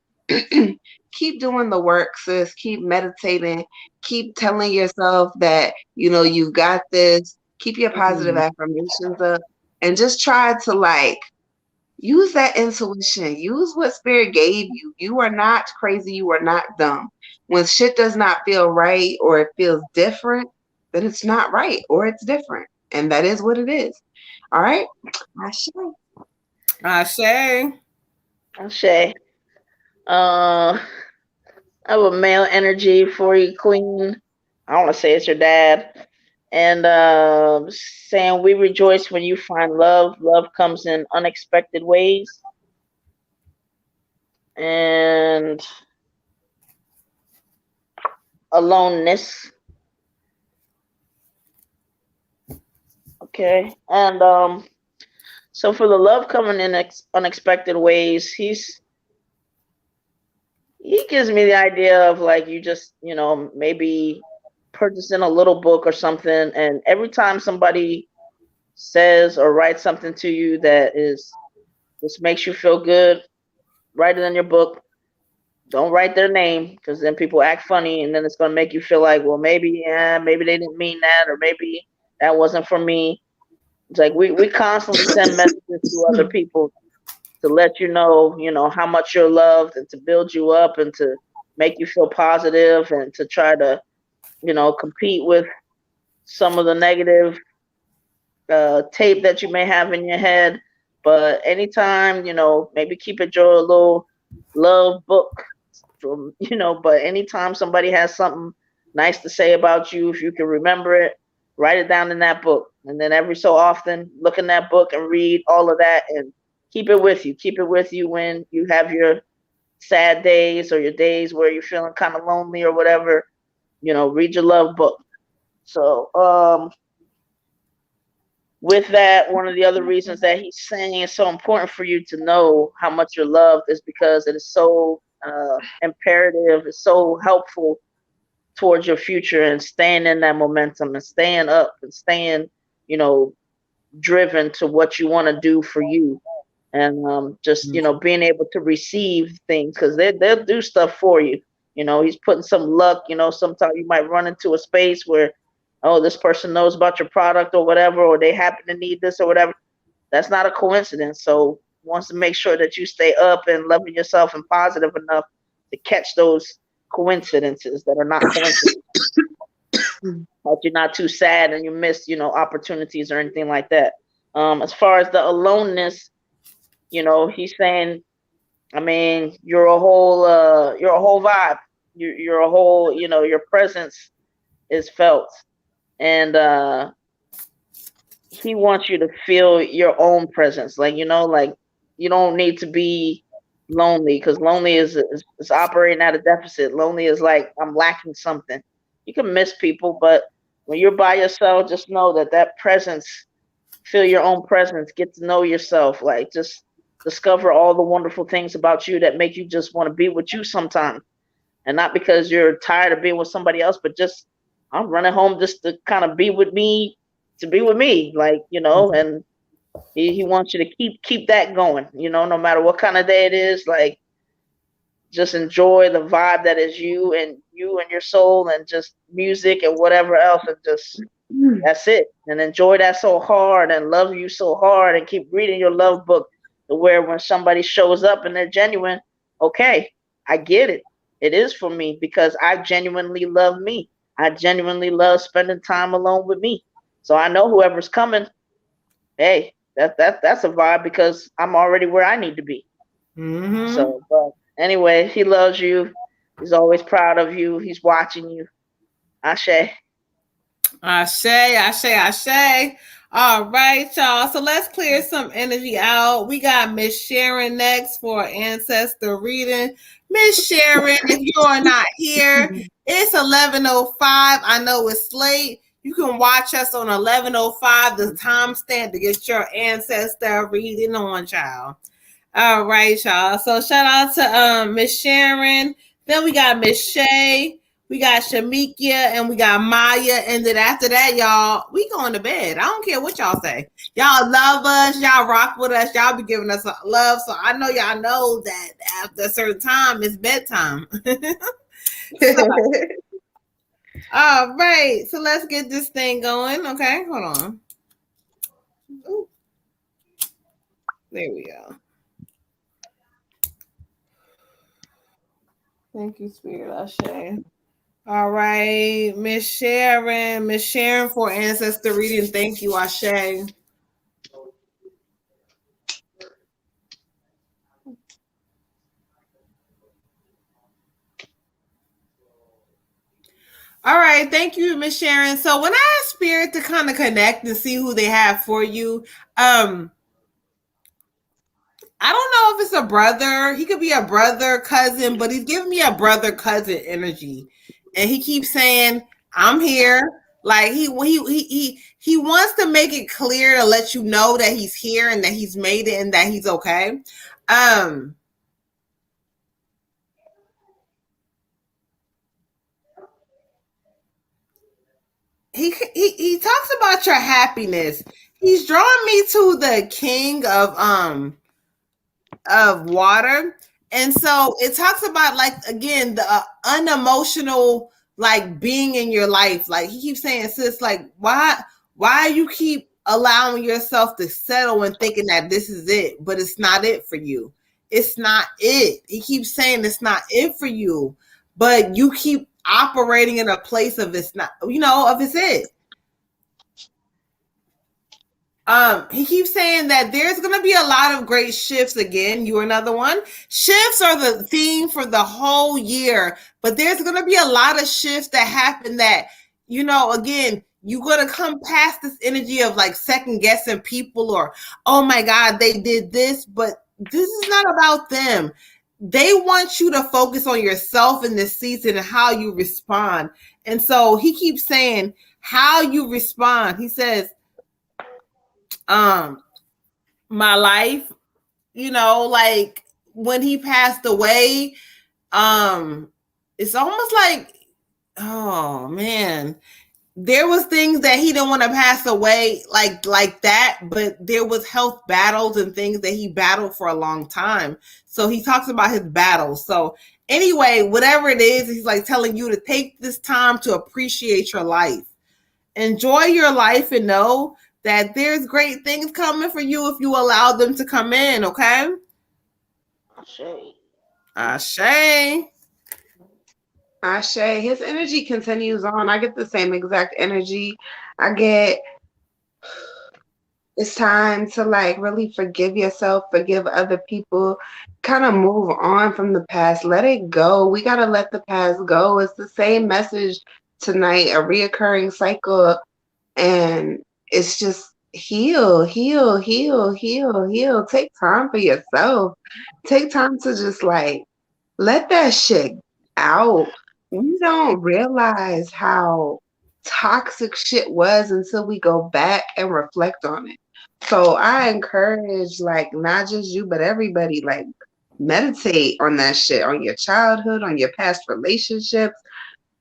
Keep doing the work, sis. Keep meditating. Keep telling yourself that, you know, you got this. Keep your positive affirmations up and just try to like use that intuition. Use what spirit gave you. You are not crazy. You are not dumb. When shit does not feel right or it feels different, then it's not right or it's different. And that is what it is. All right. Ashe. Ashe. I have a male energy for you, Queen. I want to say it's your dad. And saying we rejoice when you find love. Love comes in unexpected ways. And aloneness. Okay. And so for the love coming in unexpected ways, he gives me the idea of like you just, you know, maybe purchasing a little book or something, and every time somebody says or writes something to you that is just makes you feel good, write it in your book. Don't write their name, because then people act funny, and then it's going to make you feel like, well, maybe maybe they didn't mean that, or maybe that wasn't for me. It's like we constantly send messages to other people to let you know how much you're loved, and to build you up, and to make you feel positive, and to try to compete with some of the negative tape that you may have in your head. But anytime, maybe keep it your little love book from, but anytime somebody has something nice to say about you, if you can remember it, write it down in that book. And then every so often, look in that book and read all of that, and keep it with you. Keep it with you when you have your sad days, or your days where you're feeling kind of lonely or whatever. Read your love book. So with that, one of the other reasons that he's saying it's so important for you to know how much you're loved is because it is so imperative, it's so helpful towards your future, and staying in that momentum, and staying up, and staying, driven to what you want to do for you. And just, being able to receive things, because they'll do stuff for you. He's putting some luck. Sometimes you might run into a space where, oh, this person knows about your product or whatever, or they happen to need this or whatever. That's not a coincidence. So wants to make sure that you stay up and loving yourself and positive enough to catch those coincidences that are not coincidences. That you're not too sad and you miss, opportunities or anything like that. As far as the aloneness, he's saying, I mean, you're a whole vibe. You're a whole, your presence is felt. And he wants you to feel your own presence. Like, like you don't need to be lonely, because lonely is operating at a deficit. Lonely is like, I'm lacking something. You can miss people, but when you're by yourself, just know that presence feel your own presence, get to know yourself, like just discover all the wonderful things about you that make you just want to be with you sometimes. And not because you're tired of being with somebody else, but just I'm running home just to kind of be with me, to be with me, like, and he wants you to keep that going, no matter what kind of day it is, like just enjoy the vibe that is you and your soul and just music and whatever else, and just that's it. And enjoy that so hard and love you so hard and keep reading your love book to where when somebody shows up and they're genuine, okay, I get it. It is for me because I genuinely love me. I genuinely love spending time alone with me. So I know whoever's coming, hey, that's a vibe because I'm already where I need to be. Mm-hmm. So, but anyway, he loves you. He's always proud of you. He's watching you. Ashe. Ashe. All right, y'all. So let's clear some energy out. We got Miss Sharon next for ancestor reading. Miss Sharon, if you are not here, it's 11:05. I know it's late. You can watch us on 11:05, the timestamp to get your ancestor reading on, child. All right, y'all. So shout out to Miss Sharon. Then we got Miss Shay. We got Shamikia and we got Maya. And then after that, y'all, we going to bed. I don't care what y'all say. Y'all love us. Y'all rock with us. Y'all be giving us love. So I know y'all know that after a certain time, it's bedtime. So, all right. So let's get this thing going. Okay. Hold on. Ooh. There we go. Thank you, Spirit Ashe. All right, Miss Sharon for ancestor reading. Thank you, Ashe. All right, thank you, Miss Sharon. So when I ask Spirit to kind of connect and see who they have for you, I don't know if it's a brother. He could be a brother, cousin, but he's giving me a brother cousin energy, and he keeps saying, "I'm here." Like he wants to make it clear to let you know that he's here and that he's made it and that he's okay. Um, he talks about your happiness. He's drawing me to the king of water. And so it talks about, like, again, the unemotional, like, being in your life. Like he keeps saying, sis, like, why you keep allowing yourself to settle and thinking that this is it, but it's not it for you. It's not it. He keeps saying it's not it for you, but you keep operating in a place of it's not, of it's it. He keeps saying that there's going to be a lot of great shifts again. You're another one. Shifts are the theme for the whole year, but there's going to be a lot of shifts that happen that, again, you're going to come past this energy of like second guessing people or, oh my God, they did this, but this is not about them. They want you to focus on yourself in this season and how you respond. And so he keeps saying how you respond. He says, my life, like when he passed away, it's almost like, oh man, there was things that he didn't want to pass away like that, but there was health battles and things that he battled for a long time. So he talks about his battles. So anyway, whatever it is, he's like telling you to take this time to appreciate your life. Enjoy your life and know that there's great things coming for you if you allow them to come in, okay? Ashe. His energy continues on. I get the same exact energy. I get it's time to like really forgive yourself, forgive other people, kind of move on from the past. Let it go. We got to let the past go. It's the same message tonight, a reoccurring cycle. And it's just heal. Take time for yourself. Take time to just like let that shit out. We don't realize how toxic shit was until we go back and reflect on it. So I encourage, like, not just you, but everybody, like, meditate on that shit, on your childhood, on your past relationships.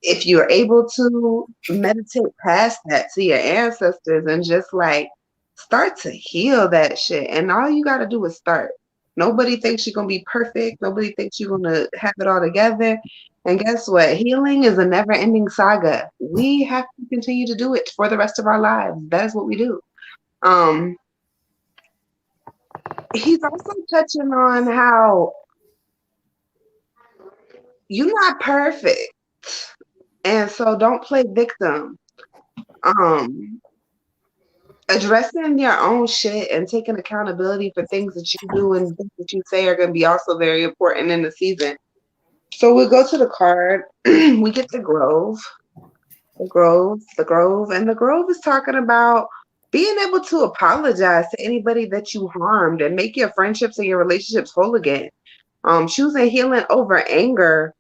If you're able to meditate past that to your ancestors and just like start to heal that shit. And all you got to do is start. Nobody thinks you're going to be perfect. Nobody thinks you're going to have it all together. And guess what? Healing is a never ending saga. We have to continue to do it for the rest of our lives. That is what we do. He's also touching on how you're not perfect. And so don't play victim. Um, Addressing your own shit and taking accountability for things that you do and things that you say are going to be also very important in the season. So we go to the card. We get the Grove, and the Grove is talking about being able to apologize to anybody that you harmed and make your friendships and your relationships whole again. Choosing healing over anger.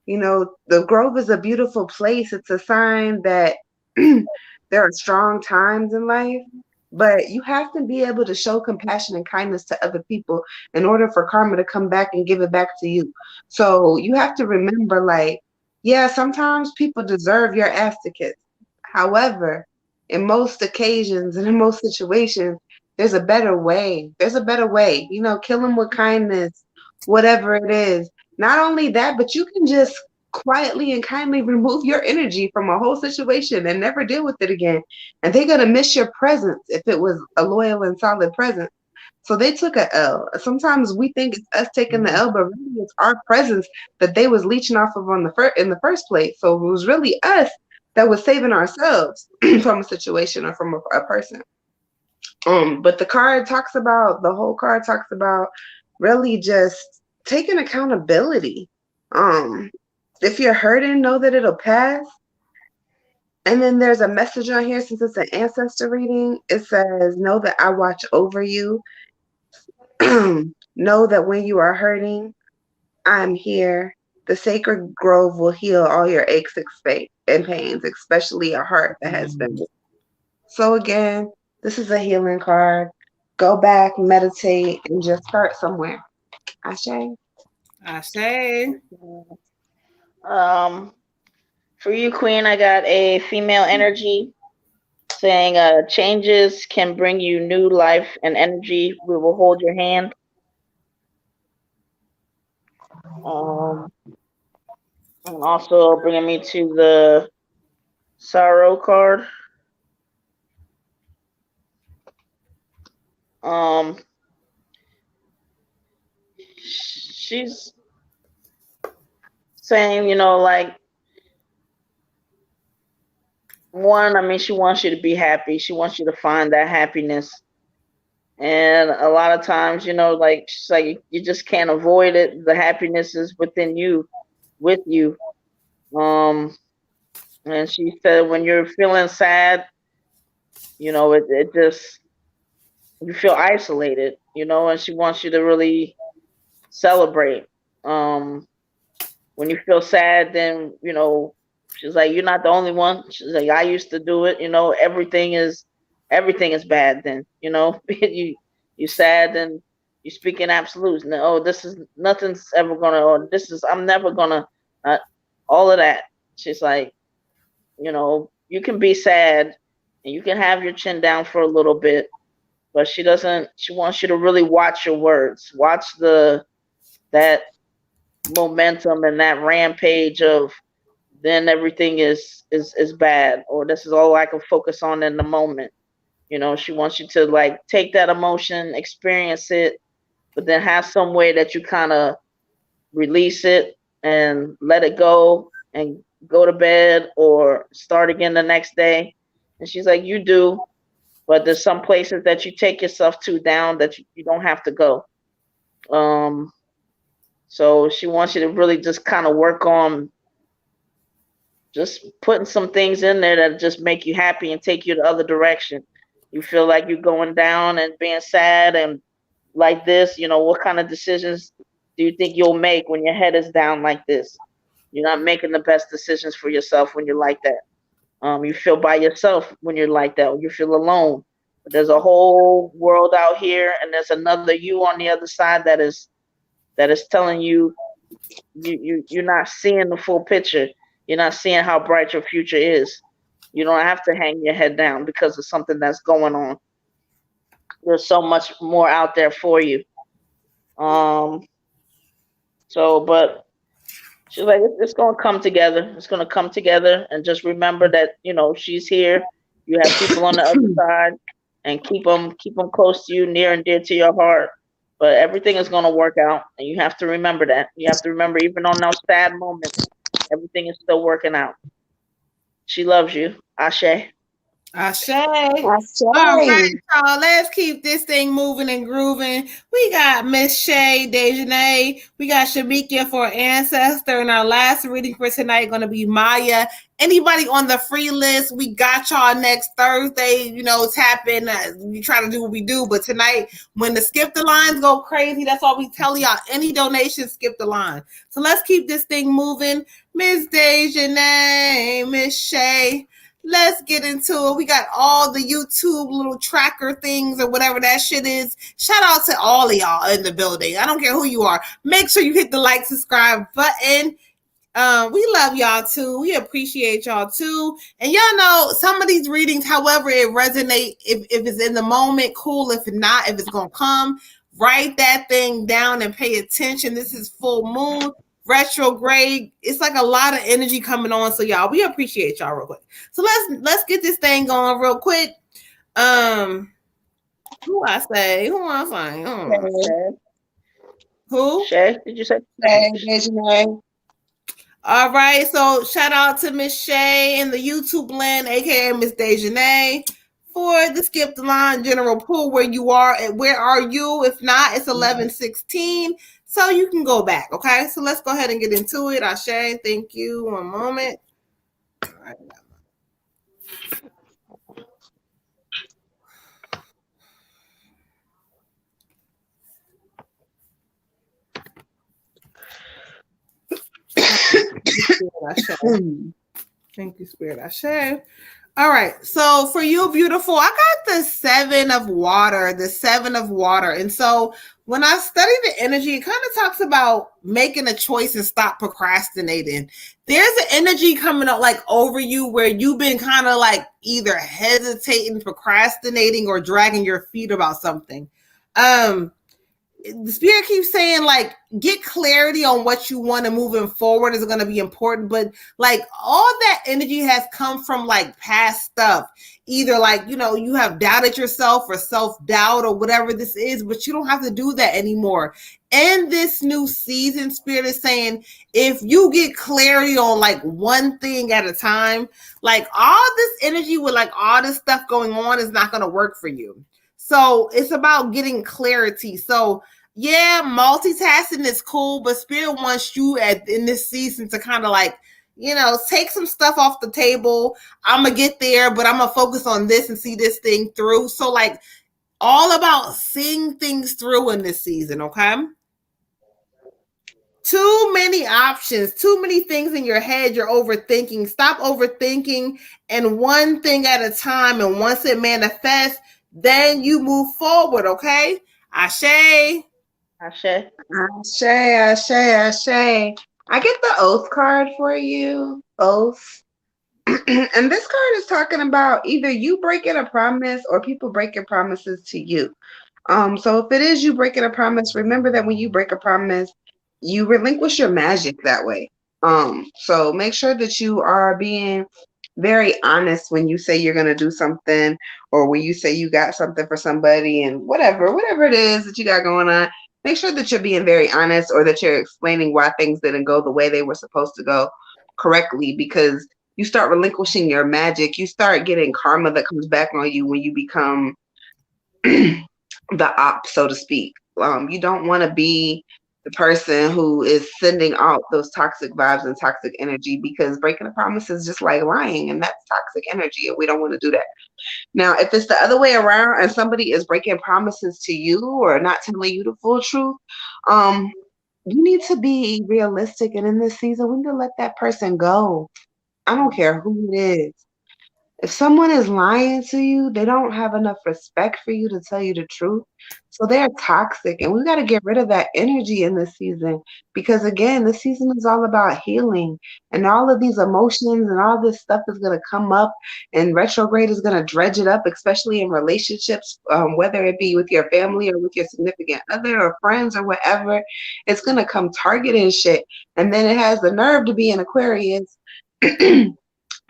You know, the Grove is a beautiful place. It's a sign that there are strong times in life, but you have to be able to show compassion and kindness to other people in order for karma to come back and give it back to you. So you have to remember, like, yeah, sometimes people deserve your ass to kiss. However, in most occasions and in most situations, there's a better way. There's a better way. You know, kill them with kindness, whatever it is. Not only that, but you can just quietly and kindly remove your energy from a whole situation and never deal with it again. And they're going to miss your presence if it was a loyal and solid presence. So they took a L. Sometimes we think it's us taking the L, but really it's our presence that they was leeching off of on in the first place. So it was really us that was saving ourselves from a situation or from a person. But the whole card talks about really just taking accountability. If you're hurting, know that it'll pass. And then there's a message on here, since it's an ancestor reading. It says, know that I watch over you. Know that when you are hurting, I'm here. The sacred grove will heal all your aches and pains, especially a heart that has been. So again, this is a healing card. Go back, meditate, and just start somewhere. Ashe. For you, Queen, I got a female energy saying changes can bring you new life and energy. We will hold your hand. And also bringing me to the sorrow card. She's saying, you know, like, one, I mean, she wants you to be happy. She wants you to find that happiness. And a lot of times, you know, like, she's like, you just can't avoid it. The happiness is within you, with you. And she said, when you're feeling sad, you know, it just, you feel isolated, you know, and she wants you to really celebrate. When you feel sad, then, you know, she's like, you're not the only one. She's like, I used to do it, you know, everything is bad then, you know. You sad, then you speak in absolutes. No, oh, this is, nothing's ever gonna, or this is, I'm never gonna, all of that. She's like, you know, you can be sad and you can have your chin down for a little bit, but she wants you to really watch your words, watch that momentum and that rampage of, then everything is bad, or this is all I can focus on in the moment. You know, she wants you to, like, take that emotion, experience it, but then have some way that you kind of release it and let it go and go to bed or start again the next day. And she's like, you do, but there's some places that you take yourself to down that you don't have to go. So she wants you to really just kind of work on just putting some things in there that just make you happy and take you the other direction. You feel like you're going down and being sad and like this, you know, what kind of decisions do you think you'll make when your head is down like this? You're not making the best decisions for yourself when you're like that. You feel by yourself when you're like that, or you feel alone. There's a whole world out here, and there's another you on the other side that is telling you you're not seeing the full picture. You're not seeing how bright your future is. You don't have to hang your head down because of something that's going on. There's so much more out there for you. So, but she's like, it's gonna come together. It's gonna come together, and just remember that she's here. You have people on the other side, and keep them close to you, near and dear to your heart. But everything is gonna work out, and you have to remember that. You have to remember, even on those sad moments, everything is still working out. She loves you, Ashe. Ashe. Ashe. All right, y'all. Let's keep this thing moving and grooving. We got Miss Shay Dejanay. We got Shamika for Ancestor. And our last reading for tonight going to be Maya. Anybody on the free list, we got y'all next Thursday. Tap in. We try to do what we do. But tonight, when the skip the lines go crazy, that's all we tell y'all. Any donation, skip the line. So let's keep this thing moving. Miss Dejanay, Miss Shay. Let's get into it. We got all the YouTube little tracker things or whatever that shit is. Shout out to all of y'all in the building. I don't care who you are. Make sure you hit the like, subscribe button. We love y'all too. We appreciate y'all too. And y'all know some of these readings, however it resonate, if it's in the moment, cool. If not, if it's going to come, write that thing down and pay attention. This is full moon. Retrograde. It's like a lot of energy coming on. So y'all, we appreciate y'all real quick. So let's get this thing going real quick. Who I say? Who I say? Who? Shay, did you say? Shay. All right. So shout out to Miss Shay in the YouTube land, aka Miss Dejanay, for the skip the line general pool. Where you are and where are you? If not, it's 11:16. So you can go back, okay? So let's go ahead and get into it. Ashe, thank you. One moment. All right. Thank you, Spirit Ashe. All right. So for you, beautiful, I got the 7 of water, the 7 of water. And so when I study the energy, it kind of talks about making a choice and stop procrastinating. There's an energy coming up like over you where you've been kind of like either hesitating, procrastinating, or dragging your feet about something. The spirit keeps saying like get clarity on what you want to moving forward is going to be important, but like all that energy has come from like past stuff, either like you have doubted yourself or self-doubt or whatever this is, but you don't have to do that anymore. In this new season, spirit is saying if you get clarity on like one thing at a time, like all this energy with like all this stuff going on is not going to work for you. So it's about getting clarity. So yeah, multitasking is cool, but spirit wants you in this season to kind of like, take some stuff off the table. I'm going to get there, but I'm going to focus on this and see this thing through. So like all about seeing things through in this season, okay? Too many options, too many things in your head. You're overthinking. Stop overthinking, and one thing at a time. And once it manifests, then you move forward, okay? Ashe. Ashe. Ashe, Ashe, Ashe. I get the oath card for you. Oath. And this card is talking about either you breaking a promise or people breaking promises to you. So if it is you breaking a promise, remember that when you break a promise, you relinquish your magic that way. So make sure that you are being very honest when you say you're going to do something, or when you say you got something for somebody, and whatever it is that you got going on, make sure that you're being very honest, or that you're explaining why things didn't go the way they were supposed to go correctly, because you start relinquishing your magic. You start getting karma that comes back on you when you become the op, so to speak. You don't want to be the person who is sending out those toxic vibes and toxic energy, because breaking a promise is just like lying, and that's toxic energy, and we don't want to do that. Now, if it's the other way around and somebody is breaking promises to you or not telling you the full truth, you need to be realistic, and in this season, we need to let that person go. I don't care who it is. If someone is lying to you, they don't have enough respect for you to tell you the truth. So they're toxic, and we got to get rid of that energy in this season because, again, this season is all about healing, and all of these emotions and all this stuff is going to come up, and retrograde is going to dredge it up, especially in relationships, whether it be with your family or with your significant other or friends or whatever. It's going to come targeting shit, and then it has the nerve to be in Aquarius.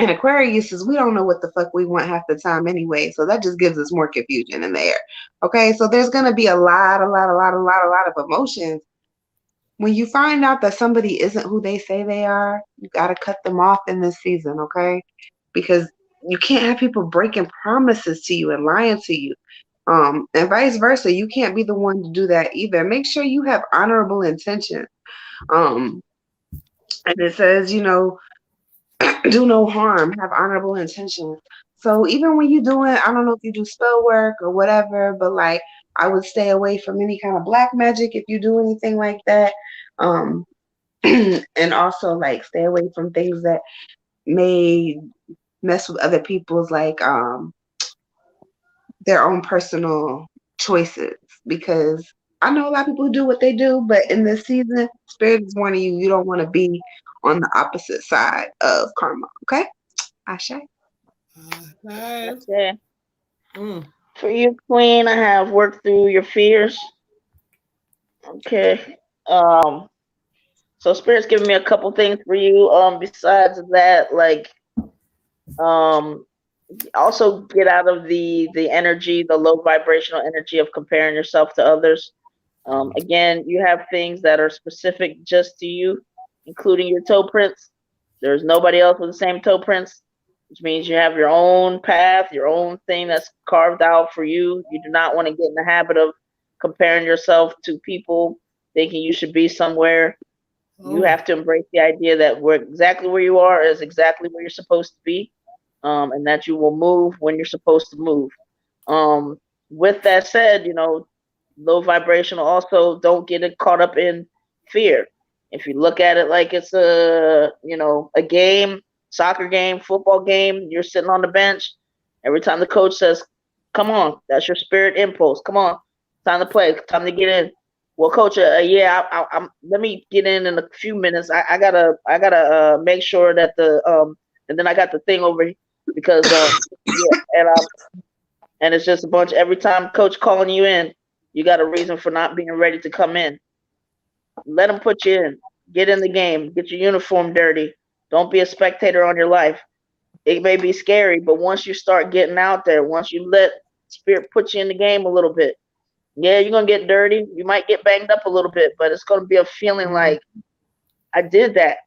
And Aquarius is we don't know what the fuck we want half the time anyway. So that just gives us more confusion in the air. Okay. So there's gonna be a lot of emotions. When you find out that somebody isn't who they say they are, you gotta cut them off in this season, okay? Because you can't have people breaking promises to you and lying to you. And vice versa. You can't be the one to do that either. Make sure you have honorable intentions. Um, and it says, do no harm, have honorable intentions. So even when you doing, I don't know if you do spell work or whatever, but like I would stay away from any kind of black magic if you do anything like that. Um, and also like stay away from things that may mess with other people's like their own personal choices because I know a lot of people who do what they do, but in this season, spirit is warning you, you don't want to be on the opposite side of karma. Okay? Ashe. Okay. Okay. For you, Queen, I have worked through your fears. Okay. So Spirit's giving me a couple things for you. Besides that, like, also get out of the energy, the low vibrational energy of comparing yourself to others. Again, you have things that are specific just to you, including your toe prints. There's nobody else with the same toe prints, which means you have your own path, your own thing that's carved out for you. You do not want to get in the habit of comparing yourself to people, thinking you should be somewhere. You have to embrace the idea that exactly where you are is exactly where you're supposed to be, and that you will move when you're supposed to move. With that said, low vibrational also don't get it caught up in fear. If you look at it like it's a game, soccer game, football game, you're sitting on the bench. Every time the coach says, "Come on," that's your spirit impulse. Come on, time to play, time to get in. Well, coach, yeah, I'm. Let me get in a few minutes. I gotta make sure that and then I got the thing over because yeah, and it's just a bunch. Every time coach calling you in, you got a reason for not being ready to come in. Let them put you in. Get in the game. Get your uniform dirty. Don't be a spectator on your life. It may be scary, but once you start getting out there, once you let spirit put you in the game a little bit, yeah, you're gonna get dirty. You might get banged up a little bit, but it's gonna be a feeling like I did that.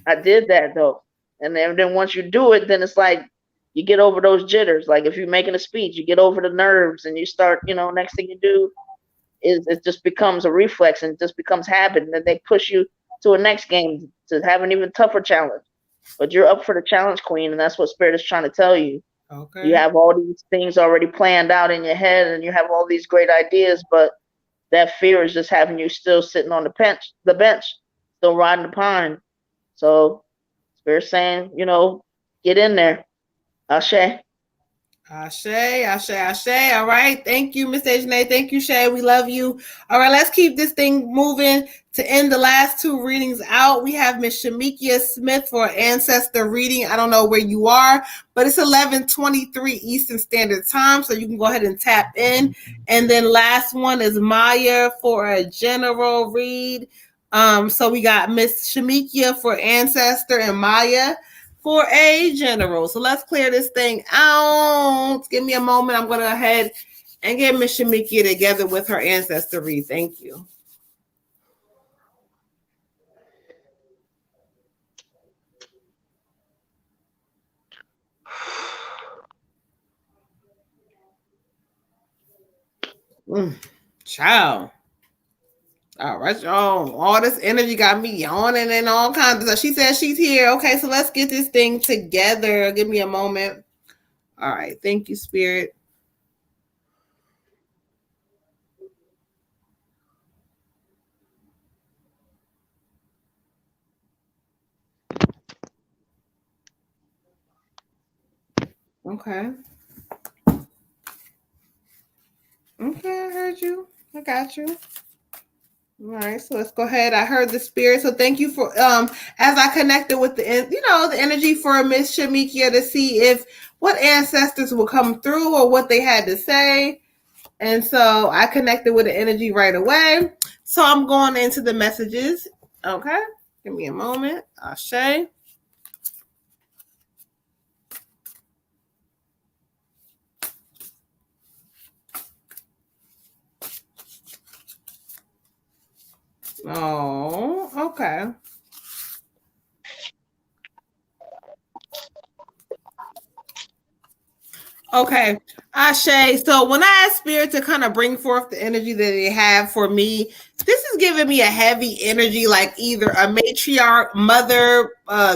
I did that though. And then once you do it, then it's like you get over those jitters. Like if you're making a speech, you get over the nerves and you start, next thing you do is it just becomes a reflex and it just becomes habit. And then they push you to a next game to have an even tougher challenge. But you're up for the challenge, Queen, and that's what Spirit is trying to tell you. Okay. You have all these things already planned out in your head and you have all these great ideas, but that fear is just having you still sitting on the bench, still riding the pine. So Spirit saying, get in there. Ashe. Ashe. All right. Thank you, Miss Ajane. Thank you, Shay. We love you. All right, let's keep this thing moving to end the last two readings out. We have Miss Shamikia Smith for Ancestor reading. I don't know where you are, but it's 11:23 Eastern Standard Time, so you can go ahead and tap in. And then last one is Maya for a general read. So we got Miss Shamikia for Ancestor and Maya for a general. So let's clear this thing out. Give me a moment. I'm going to go ahead and get Miss Shamikia together with her ancestor read. Thank you. Ciao. All right, y'all. All this energy got me yawning and all kinds of stuff. She says she's here. Okay, so let's get this thing together. Give me a moment. All right. Thank you, Spirit. Okay. Okay, I heard you. I got you. All right, so let's go ahead. I heard the spirit, so thank you for as I connected with the energy for Miss Shamikia to see if what ancestors will come through or what they had to say, and so I connected with the energy right away. So I'm going into the messages. Okay, give me a moment. Ashe. Oh, okay. Okay, Ashe. So when I ask spirit to kind of bring forth the energy that they have for me, this is giving me a heavy energy, like either a matriarch, mother,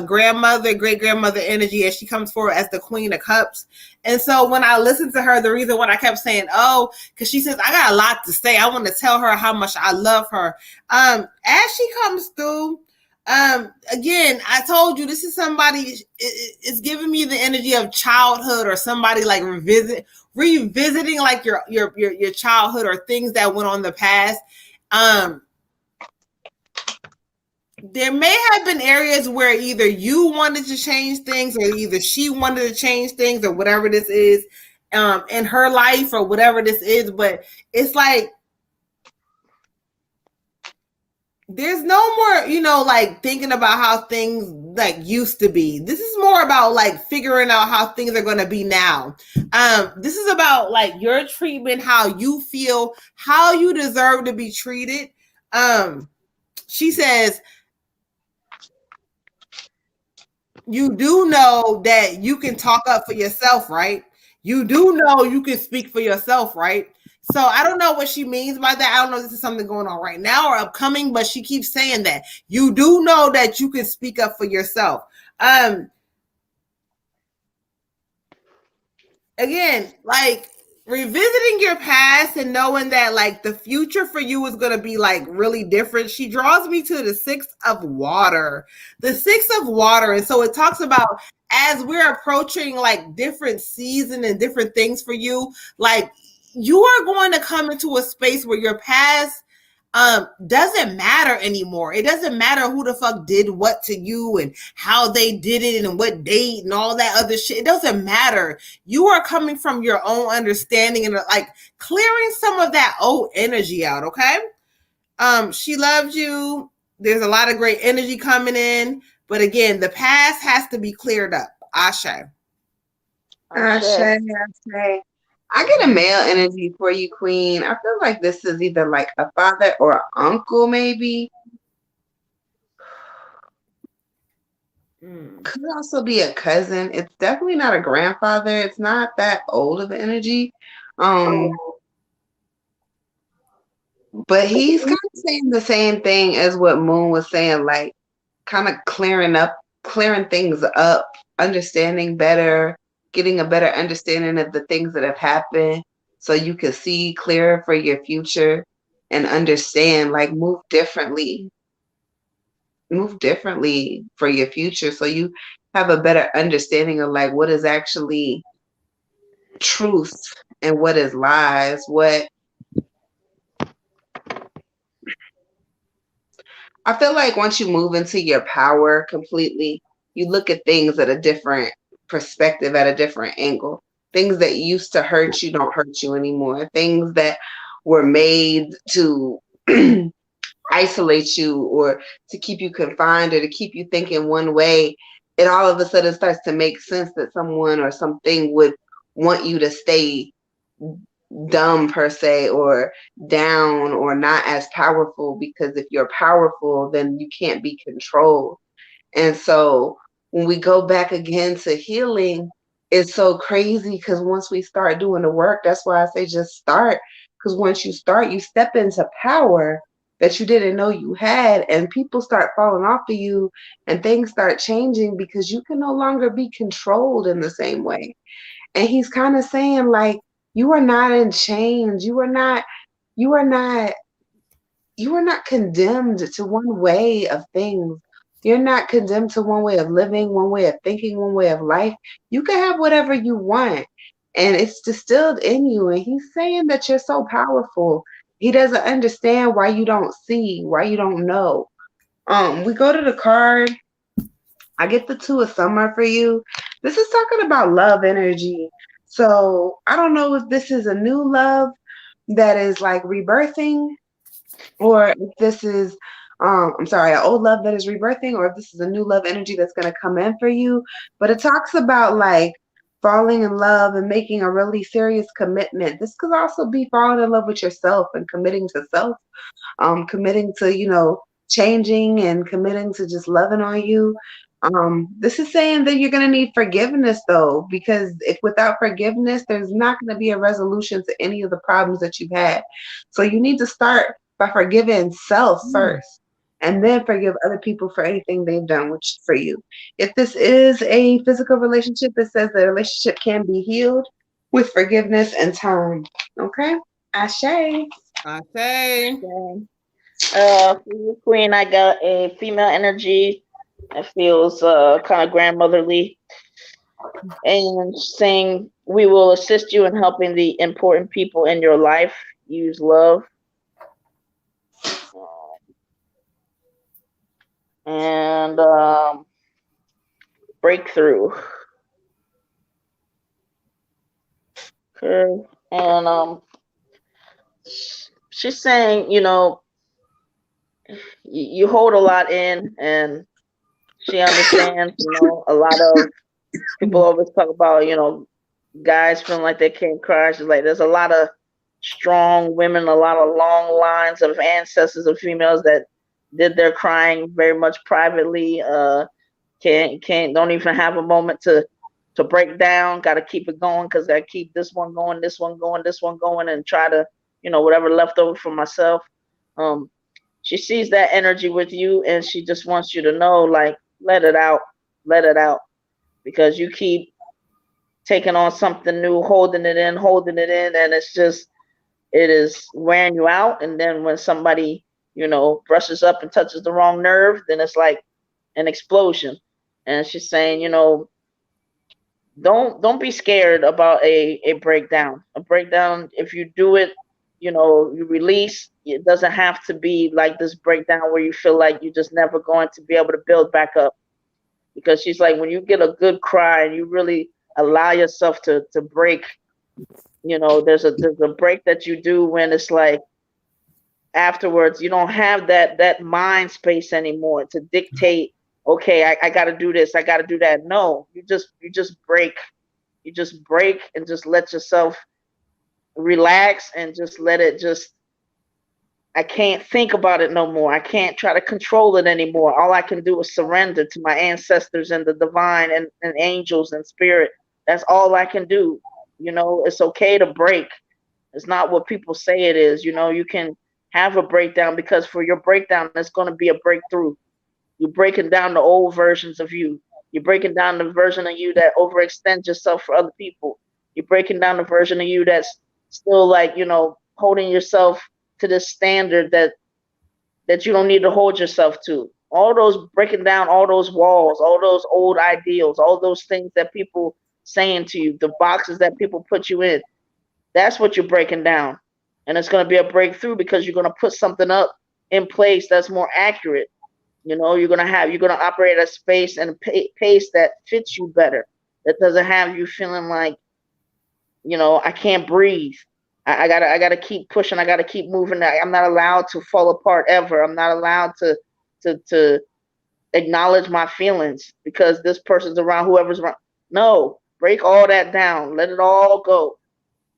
grandmother, great grandmother energy as she comes forward as the Queen of Cups. And so when I listened to her, the reason why I kept saying, oh, because she says, I got a lot to say. I want to tell her how much I love her. As she comes through, again, I told you this is somebody, it's giving me the energy of childhood or somebody like revisiting like your childhood or things that went on in the past. There may have been areas where either you wanted to change things or either she wanted to change things or whatever this is in her life or whatever this is, but it's like there's no more, like thinking about how things like used to be. This is more about like figuring out how things are going to be now. This is about like your treatment, how you feel, how you deserve to be treated. She says, you do know that you can talk up for yourself, right? You do know you can speak for yourself, right? So I don't know what she means by that. I don't know if this is something going on right now or upcoming, but she keeps saying that. You do know that you can speak up for yourself. Again, like revisiting your past and knowing that like the future for you is going to be like really different. She draws me to the 6 of Water, and so it talks about as we're approaching like different season and different things for you, like you are going to come into a space where your past doesn't matter anymore. It doesn't matter who the fuck did what to you and how they did it and what date and all that other shit. It doesn't matter. You are coming from your own understanding and like clearing some of that old energy out, okay? She loves you. There's a lot of great energy coming in, but again, the past has to be cleared up. Ashe. Ashe. I get a male energy for you, Queen. I feel like this is either like a father or an uncle, maybe. Could also be a cousin. It's definitely not a grandfather. It's not that old of energy. But he's kind of saying the same thing as what Moon was saying, like kind of clearing things up, understanding better, getting a better understanding of the things that have happened so you can see clearer for your future and understand, like move differently for your future so you have a better understanding of like what is actually truth and what is lies. I feel like once you move into your power completely, you look at things at a different perspective, at a different angle. Things that used to hurt you don't hurt you anymore. Things that were made to isolate you or to keep you confined or to keep you thinking one way, it all of a sudden starts to make sense that someone or something would want you to stay dumb per se or down or not as powerful, because if you're powerful then you can't be controlled. And so when we go back again to healing, it's so crazy because once we start doing the work, that's why I say just start, because once you start you step into power that you didn't know you had, and people start falling off of you and things start changing because you can no longer be controlled in the same way. And he's kind of saying like, you are not in chains. You are not condemned to one way of things You're not condemned to one way of living, one way of thinking, one way of life. You can have whatever you want. And it's distilled in you. And he's saying that you're so powerful. He doesn't understand why you don't see, why you don't know. We go to the card. I get the two of summer for you. This is talking about love energy. So I don't know if this is a new love that is like rebirthing, or if this is I'm sorry, an old love that is rebirthing, or if this is a new love energy that's going to come in for you. But it talks about like falling in love and making a really serious commitment. This could also be falling in love with yourself and committing to self, committing to, changing and committing to just loving on you. This is saying that you're going to need forgiveness though, because if without forgiveness, there's not going to be a resolution to any of the problems that you've had. So you need to start by forgiving self first, and then forgive other people for anything they've done which for you. If this is a physical relationship, it says the relationship can be healed with forgiveness and time. Okay? Ashe. I say. For you, Queen, I got a female energy that feels kind of grandmotherly, and saying we will assist you in helping the important people in your life use love. And breakthrough. Okay. And she's saying, you hold a lot in, and she understands. A lot of people always talk about, guys feeling like they can't cry. She's like, there's a lot of strong women, a lot of long lines of ancestors of females that did their crying very much privately. Don't even have a moment to break down. Got to keep it going because I keep this one going, this one going, this one going, and try to, whatever left over for myself. She sees that energy with you, and she just wants you to know, like, let it out, because you keep taking on something new, holding it in, and it is wearing you out. And then when somebody, brushes up and touches the wrong nerve, then it's like an explosion. And she's saying, don't be scared about a breakdown. A breakdown, if you do it, you release. It doesn't have to be like this breakdown where you feel like you're just never going to be able to build back up. Because she's like, when you get a good cry and you really allow yourself to break, there's a break that you do when it's like afterwards you don't have that mind space anymore to dictate, okay, I got to do this, I got to do that. No, you just break. You just break and just let yourself relax and just let it I can't think about it no more. I can't try to control it anymore. All I can do is surrender to my ancestors and the divine and angels and spirit. That's all I can do. It's okay to break. It's not what people say it is. You can have a breakdown, because for your breakdown, it's going to be a breakthrough. You're breaking down the old versions of you. You're breaking down the version of you that overextends yourself for other people. You're breaking down the version of you that's still like, holding yourself to this standard that you don't need to hold yourself to. All those breaking down, all those walls, all those old ideals, all those things that people saying to you, the boxes that people put you in, that's what you're breaking down. And it's going to be a breakthrough, because you're going to put something up in place that's more accurate. You're going to operate at a space and a pace that fits you better, that doesn't have you feeling like, I can't breathe. I gotta keep pushing. I gotta keep moving. I'm not allowed to fall apart ever. I'm not allowed to acknowledge my feelings because this person's around, whoever's around. No, break all that down. Let it all go.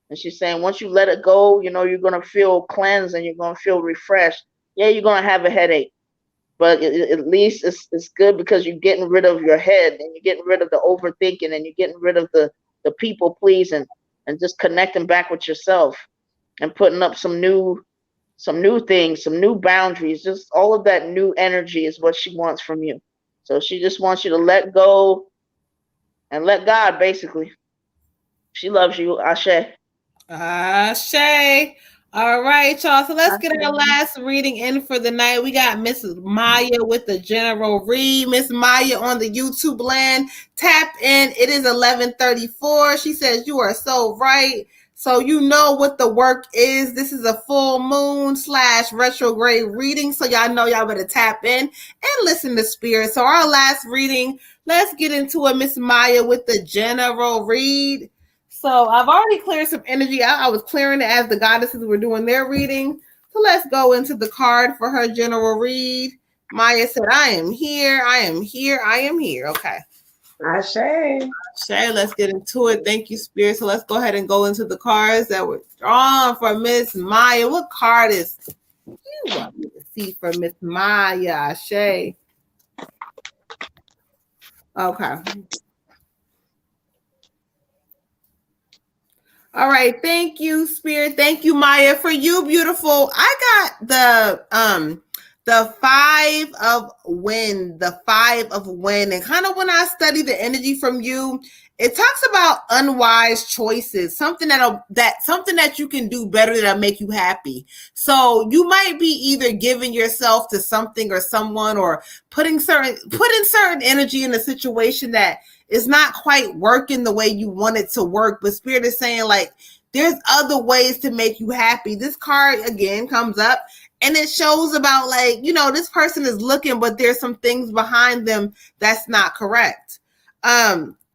And she's saying, once you let it go, you're gonna feel cleansed and you're gonna feel refreshed. Yeah, you're gonna have a headache, but at least it's good, because you're getting rid of your head and you're getting rid of the overthinking and you're getting rid of the people pleasing, and just connecting back with yourself and putting up some new things, some new boundaries. Just all of that new energy is what she wants from you. So she just wants you to let go and let God, basically. She loves you, Ashe. Ashe. All right, y'all. So let's get our last reading in for the night. We got Miss Maya with the general read. Miss Maya on the YouTube land. Tap in. It is 11:34. She says, "You are so right." So you know what the work is. This is a full moon / retrograde reading. So y'all know y'all better tap in and listen to spirit. So our last reading, let's get into it. Miss Maya with the general read. So I've already cleared some energy out. I was clearing it as the goddesses were doing their reading. So let's go into the card for her general read. Maya said, I am here. I am here. I am here. Okay. Ashe. Shay, let's get into it. Thank you, Spirit. So let's go ahead and go into the cards that were drawn for Miss Maya. What card is you want me to see for Miss Maya, Shay? Okay. All right. Thank you, Spirit. Thank you, Maya. For you, beautiful. I got the 5 of wind, the 5 of wind. And kind of when I study the energy from you, it talks about unwise choices, something that you can do better that'll make you happy. So you might be either giving yourself to something or someone, or putting certain energy in a situation that is not quite working the way you want it to work. But Spirit is saying, like, there's other ways to make you happy. This card again comes up and it shows about, like, you know, this person is looking, but there's some things behind them that's not correct.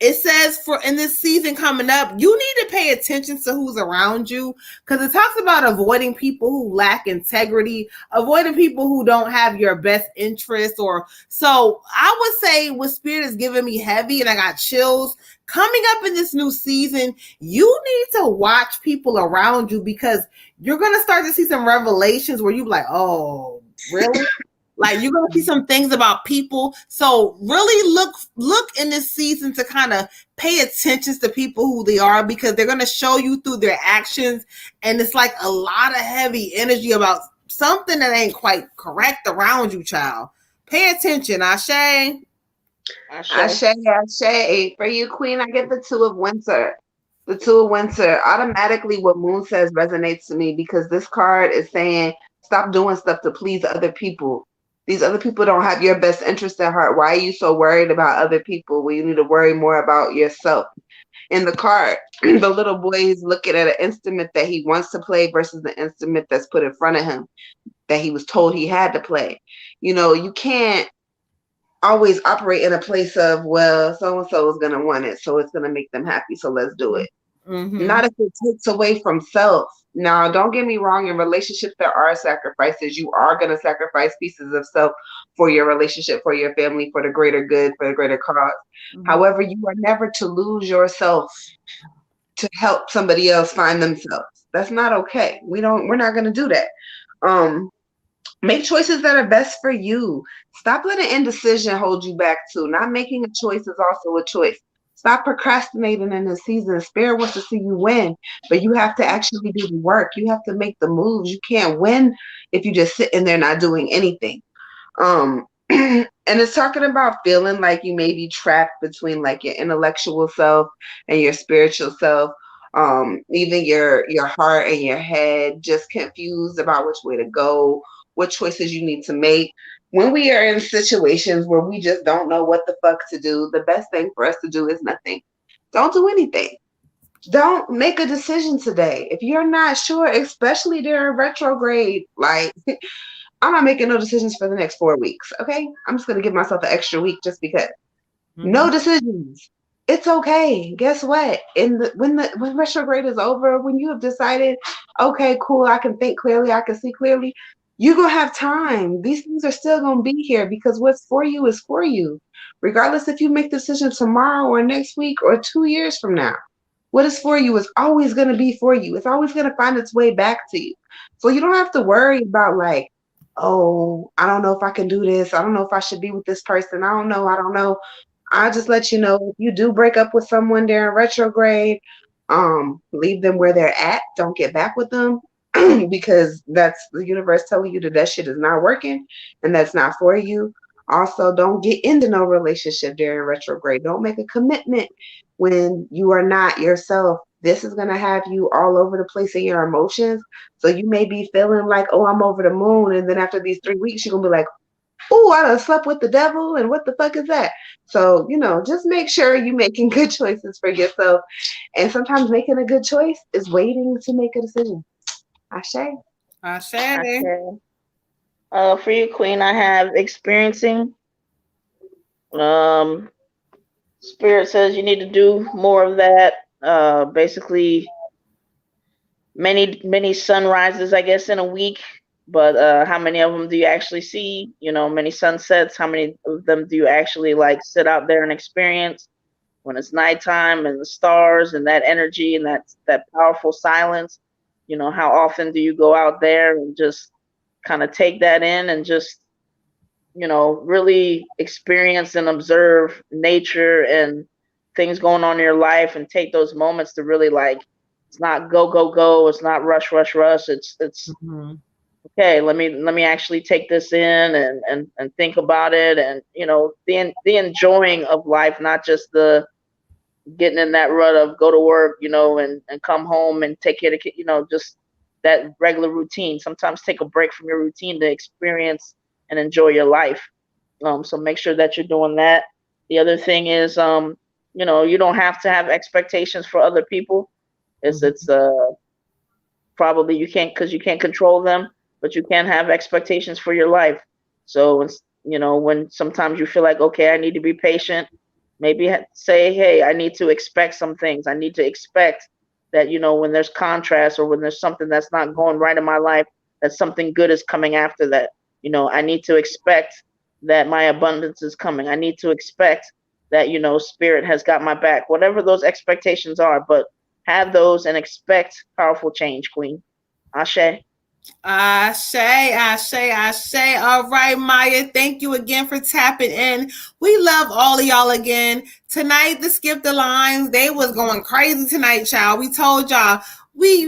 It says for in this season coming up, you need to pay attention to who's around you, because it talks about avoiding people who lack integrity, avoiding people who don't have your best interest. Or so I would say what Spirit is giving me heavy, and I got chills coming up in this new season. You need to watch people around you, because you're going to start to see some revelations where you're like, oh, really? Like, you're going to see some things about people. So really look in this season to kind of pay attention to people who they are, because they're going to show you through their actions. And it's like a lot of heavy energy about something that ain't quite correct around you, child. Pay attention, Ashe. Ashe. For you, Queen, I get the 2 of winter. The 2 of winter. Automatically, what Moon says resonates to me, because this card is saying, stop doing stuff to please other people. These other people don't have your best interest at heart. Why are you so worried about other people when you need to worry more about yourself? In the card, the little boy is looking at an instrument that he wants to play versus the instrument that's put in front of him that he was told he had to play. You know, you can't always operate in a place of, well, so-and-so is going to want it, so it's going to make them happy, so let's do it. Mm-hmm. Not if it takes away from self. Now, don't get me wrong, in relationships there are sacrifices. You are going to sacrifice pieces of self for your relationship, for your family, for the greater good, for the greater cause. Mm-hmm. However, you are never to lose yourself to help somebody else find themselves. That's not okay. We're not going to do that. Make choices that are best for you. Stop letting indecision hold you back too. Not making a choice is also a choice. Stop procrastinating in this season. Spirit wants to see you win, but you have to actually do the work. You have to make the moves. You can't win if you just sit in there not doing anything. And it's talking about feeling like you may be trapped between like your intellectual self and your spiritual self. Even your heart and your head, just confused about which way to go, what choices you need to make. When we are in situations where we just don't know what the fuck to do, the best thing for us to do is nothing. Don't do anything. Don't make a decision today. If you're not sure, especially during retrograde, like, I'm not making no decisions for the next 4 weeks, okay? I'm just going to give myself an extra week just because. Mm-hmm. No decisions. It's okay. Guess what? When retrograde is over, when you have decided, okay, cool, I can think clearly, I can see clearly, you're going to have time. These things are still going to be here, because what's for you is for you. Regardless if you make the decision tomorrow or next week or 2 years from now, what is for you is always going to be for you. It's always going to find its way back to you. So you don't have to worry about like, oh, I don't know if I can do this. I don't know if I should be with this person. I don't know. I'll just let you know, if you do break up with someone during retrograde, leave them where they're at. Don't get back with them. Because that's the universe telling you that shit is not working and that's not for you. Also, don't get into no relationship during retrograde. Don't make a commitment when you are not yourself this is going to have you all over the place in your emotions. So you may be feeling like, oh, I'm over the moon. And then after these 3 weeks, you're going to be like, oh, I done slept with the devil. And what the fuck is that? So, just make sure you're making good choices for yourself. And sometimes making a good choice is waiting to make a decision. Ashe. Ashe. Okay. For you, Queen, I have experiencing. Spirit says you need to do more of that. Basically, many sunrises, I guess, in a week. But how many of them do you actually see? Many sunsets. How many of them do you actually like sit out there and experience when it's nighttime and the stars and that energy and that powerful silence? How often do you go out there and just kind of take that in and just really experience and observe nature and things going on in your life and take those moments to really it's not go go go, it's not rush rush rush, it's Mm-hmm. okay, let me actually take this in and think about it, and the enjoying of life, not just the getting in that rut of go to work, and come home and take care of just that regular routine. Sometimes take a break from your routine to experience and enjoy your life. So make sure that you're doing that. The other thing is, you don't have to have expectations for other people. It's probably you can't, because you can't control them, but you can have expectations for your life. So when sometimes you feel like, okay, I need to be patient, maybe say, hey, I need to expect some things. I need to expect that when there's contrast or when there's something that's not going right in my life, that something good is coming after that. I need to expect that my abundance is coming. I need to expect that spirit has got my back, whatever those expectations are. But have those and expect powerful change, Queen. Ashe. Ashe, Ashe, Ashe. All right, Maya. Thank you again for tapping in. We love all of y'all again. Tonight, the Skip the Lines, they was going crazy tonight, y'all. We told y'all we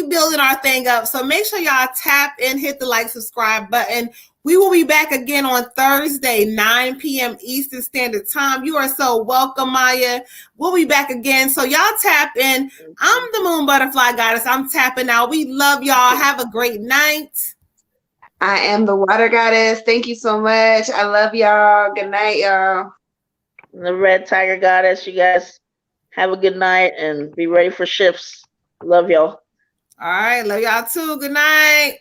building our thing up. So make sure y'all tap in, hit the like, subscribe button. We will be back again on Thursday, 9 p.m. Eastern Standard Time. You are so welcome, Maya. We'll be back again. So y'all tap in. I'm the Moon Butterfly Goddess. I'm tapping out. We love y'all. Have a great night. I am the Water Goddess. Thank you so much. I love y'all. Good night, y'all. The Red Tiger Goddess. You guys have a good night and be ready for shifts. Love y'all. All right. Love y'all too. Good night.